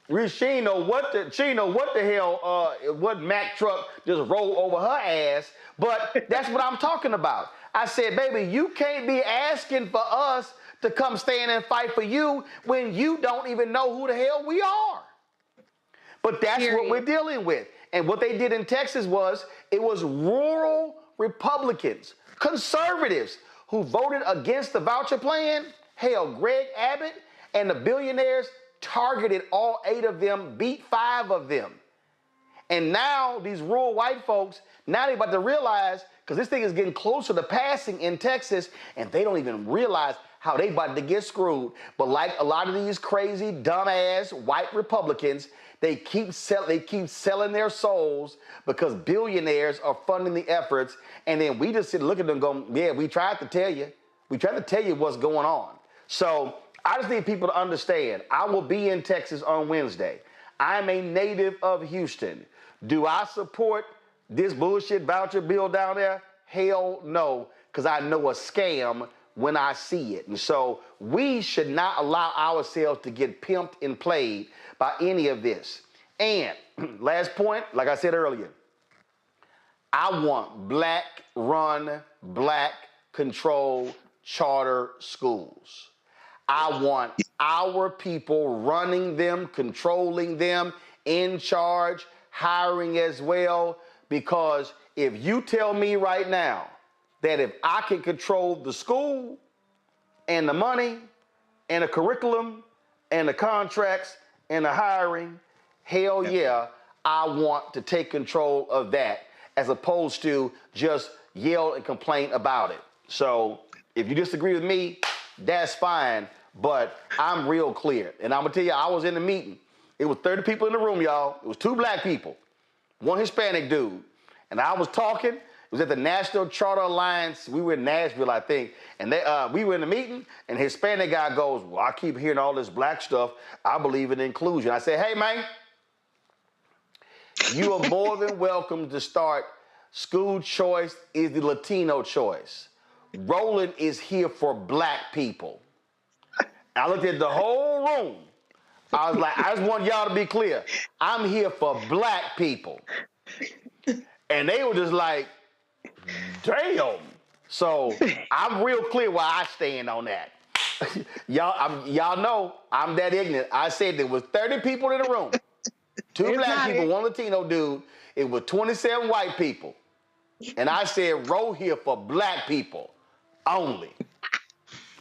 [SPEAKER 1] Reese, she ain't know what the hell, what Mack truck just rolled over her ass, but that's what I'm talking about. I said, baby, you can't be asking for us to come stand and fight for you when you don't even know who the hell we are. But that's what we're dealing with. And what they did in Texas was, it was rural Republicans, conservatives, who voted against the voucher plan. Hell, Greg Abbott and the billionaires targeted all 8 of them, beat 5 of them. And now these rural white folks, now they're about to realize, because this thing is getting closer to passing in Texas, and they don't even realize how they about to get screwed. But like a lot of these crazy, dumbass white Republicans, they keep selling their souls because billionaires are funding the efforts, and then we just sit and look at them going, yeah, we tried to tell you. We tried to tell you what's going on. So I just need people to understand, I will be in Texas on Wednesday. I'm a native of Houston. Do I support this bullshit voucher bill down there? Hell no, because I know a scam when I see it. And so we should not allow ourselves to get pimped and played by any of this. And last point, like I said earlier, I want Black-run, Black-controlled charter schools. I want our people running them, controlling them, in charge, hiring as well, because if you tell me right now that if I can control the school and the money and the curriculum and the contracts and the hiring, hell yeah, I want to take control of that as opposed to just yell and complain about it. So if you disagree with me, that's fine, but I'm real clear. And I'm gonna tell you, I was in the meeting. It was 30 people in the room, y'all. It was 2 Black people, 1 Hispanic dude. And I was talking, it was at the National Charter Alliance. We were in Nashville, I think. And we were in the meeting, and the Hispanic guy goes, well, I keep hearing all this Black stuff. I believe in inclusion. I said, hey, man, you are more than welcome to start. School choice is the Latino choice. Roland is here for Black people. I looked at the whole room. I was like, I just want y'all to be clear. I'm here for Black people. And they were just like, damn. So I'm real clear where I stand on that. y'all know I'm that ignorant. I said there was 30 people in the room. 2 Black people, 1 Latino dude. It was 27 white people. And I said, roll here for Black people only.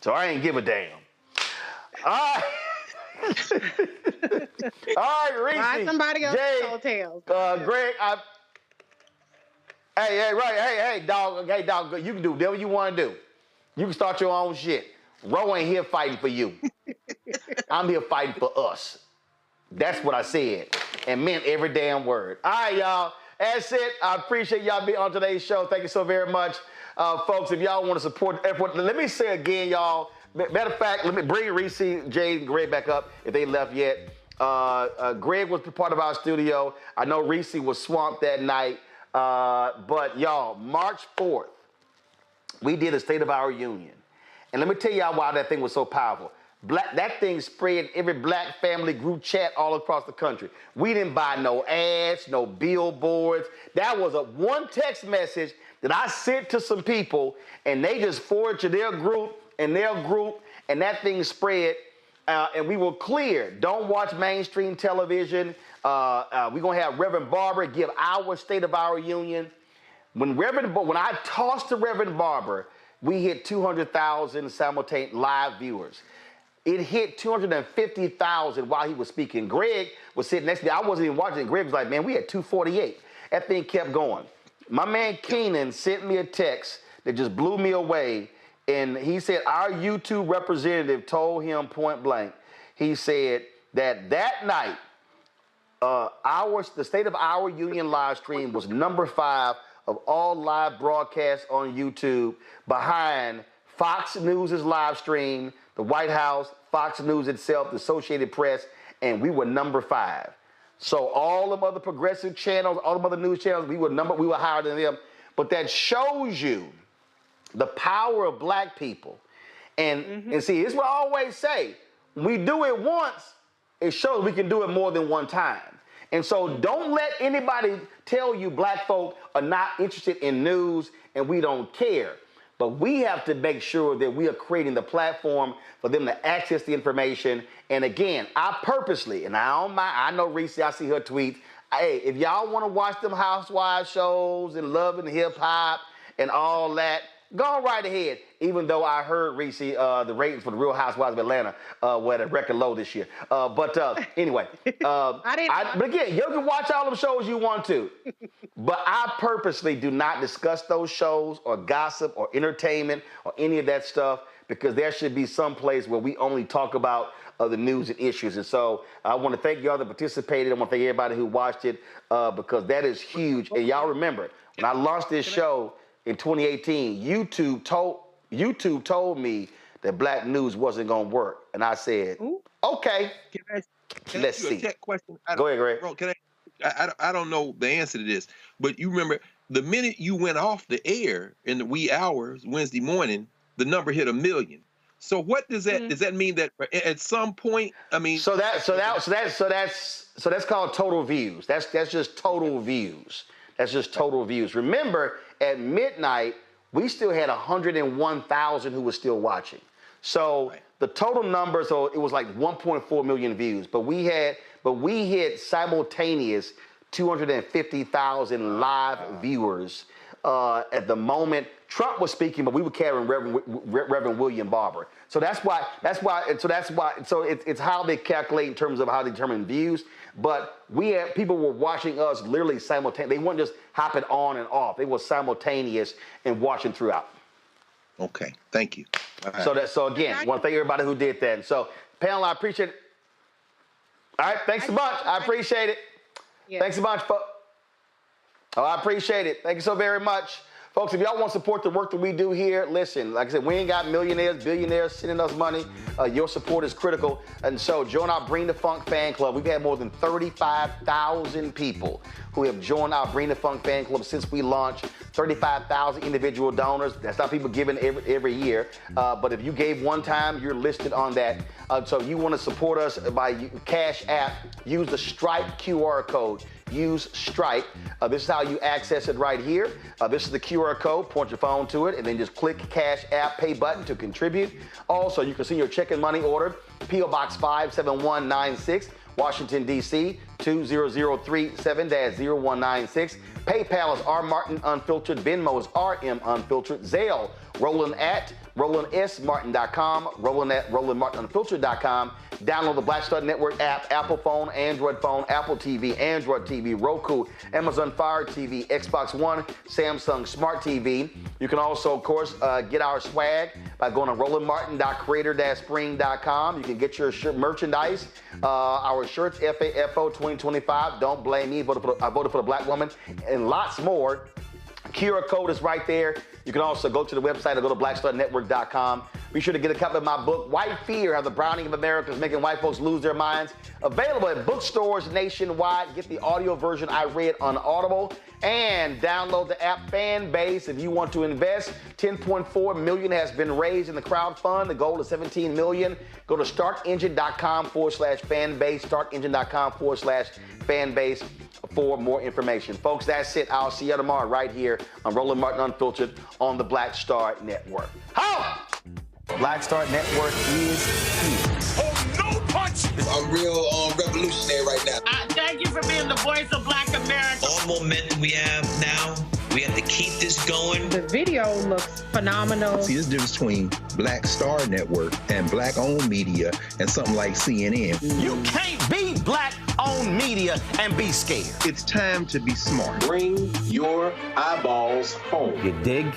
[SPEAKER 1] So I ain't give a damn. All right. All right, Reese.
[SPEAKER 6] Why somebody else
[SPEAKER 1] Jay,
[SPEAKER 6] tails?
[SPEAKER 1] Greg, hey, dog, you can do whatever you want to do. You can start your own shit. Ro ain't here fighting for you. I'm here fighting for us. That's what I said and meant every damn word. All right, y'all. That's it. I appreciate y'all being on today's show. Thank you so very much. Folks, if y'all want to support the effort, let me say again, y'all, matter of fact, let me bring Reese, Jay, and Greg back up if they left yet. Greg was part of our studio. I know Reese was swamped that night. But y'all, March 4th, we did a State of Our Union. And let me tell y'all why that thing was so powerful. That thing spread every Black family group chat all across the country. We didn't buy no ads, no billboards. That was one text message that I sent to some people, and they just forwarded to their group, and that thing spread and we were clear. Don't watch mainstream television. We're going to have Reverend Barber give our State of Our Union. When I tossed to Reverend Barber, we hit 200,000 simultaneous live viewers. It hit 250,000 while he was speaking. Greg was sitting next to me. I wasn't even watching it. Greg was like, man, we had 248. That thing kept going. My man Keenan sent me a text that just blew me away. And he said our YouTube representative told him point blank. He said that night, the State of Our Union live stream was number 5 of all live broadcasts on YouTube, behind Fox News' live stream, the White House, Fox News itself, the Associated Press, and we were number 5. So all the other progressive channels, all the other news channels, we were higher than them. But that shows you the power of black people. And see, this is what I always say. When we do it once, it shows we can do it more than one time. And so don't let anybody tell you black folk are not interested in news and we don't care. But we have to make sure that we are creating the platform for them to access the information. And again, I purposely, and I don't mind, I know Reese, I see her tweets. Hey, if y'all want to watch them housewives shows and Love and Hip Hop and all that, go right ahead. Even though I heard, Reese, the ratings for the Real Housewives of Atlanta were at a record low this year. Anyway, but again, you can watch all them shows you want to. But I purposely do not discuss those shows or gossip or entertainment or any of that stuff, because there should be some place where we only talk about the news and issues. And so I want to thank y'all that participated. I want to thank everybody who watched it, because that is huge. And y'all remember, when I launched this show in 2018, YouTube told me that black news wasn't going to work. And I said, okay, let's see.
[SPEAKER 7] Tech question?
[SPEAKER 1] Go ahead, Greg.
[SPEAKER 7] Bro, I don't know the answer to this, but you remember the minute you went off the air in the wee hours Wednesday morning, the number hit 1 million. So what does that does that mean that at some point? I mean, so that's called total views. That's just total views. That's just total views. Remember, at midnight, we still had 101,000 who were still watching. So the total number, so it was like 1.4 million views, but we hit simultaneous 250,000 live viewers at the moment Trump was speaking, but we were carrying Reverend William Barber. So it's how they calculate in terms of how they determine views. But people were watching us literally simultaneously. They weren't just hopping on and off. They were simultaneous and watching throughout. Okay, thank you.
[SPEAKER 1] Right. So again, I want to thank everybody who did that. And so, panel, I appreciate it. All right, thanks a bunch. I appreciate it. Yeah. Thanks a bunch, folks. Oh, I appreciate it. Thank you so very much. Folks, if y'all want to support the work that we do here, listen, like I said, we ain't got millionaires, billionaires sending us money. Your support is critical. And so join our Bring the Funk fan club. We've had more than 35,000 people who have joined our Bring the Funk fan club since we launched. 35,000 individual donors. That's not people giving every year. But if you gave one time, you're listed on that. So if you want to support us by Cash App, use the Stripe QR code. Use Stripe. This is how you access it right here. This is the QR code. Point your phone to it, and then just click Cash App Pay button to contribute. Also, you can send your check and money order, P.O. Box 57196, Washington, D.C., 20037-0196. PayPal is rmartinunfiltered. Venmo is RM Unfiltered. Zelle, Roland at RolandSMartin.com, Roland at RolandMartinUnfiltered.com. Download the Blackstar Network app, Apple phone, Android phone, Apple TV, Android TV, Roku, Amazon Fire TV, Xbox One, Samsung Smart TV. You can also, of course, get our swag by going to RolandMartin.creator-spring.com. You can get your merchandise, our shirts, FAFO 2025. Don't blame me. I voted for the black woman, and lots more. QR code is right there. You can also go to the website or go to blackstarnetwork.com. Be sure to get a copy of my book, White Fear, How the Browning of America is Making White Folks Lose Their Minds. Available at bookstores nationwide. Get the audio version I read on Audible. And download the app Fanbase if you want to invest. $10.4 million has been raised in the crowdfund. The goal is $17 million. Go to startengine.com/fanbase, startengine.com/fanbase for more information. Folks, that's it. I'll see you tomorrow right here on Roland Martin Unfiltered on the Blackstar Network. How? Blackstar Network is here. Oh, no!
[SPEAKER 8] momentum we have now. We have to keep this going.
[SPEAKER 6] The video looks phenomenal.
[SPEAKER 7] See, there's a difference between Blackstar Network and black-owned media and something like CNN.
[SPEAKER 9] You can't be black-owned media and be scared.
[SPEAKER 7] It's time to be smart.
[SPEAKER 9] Bring your eyeballs home. You dig?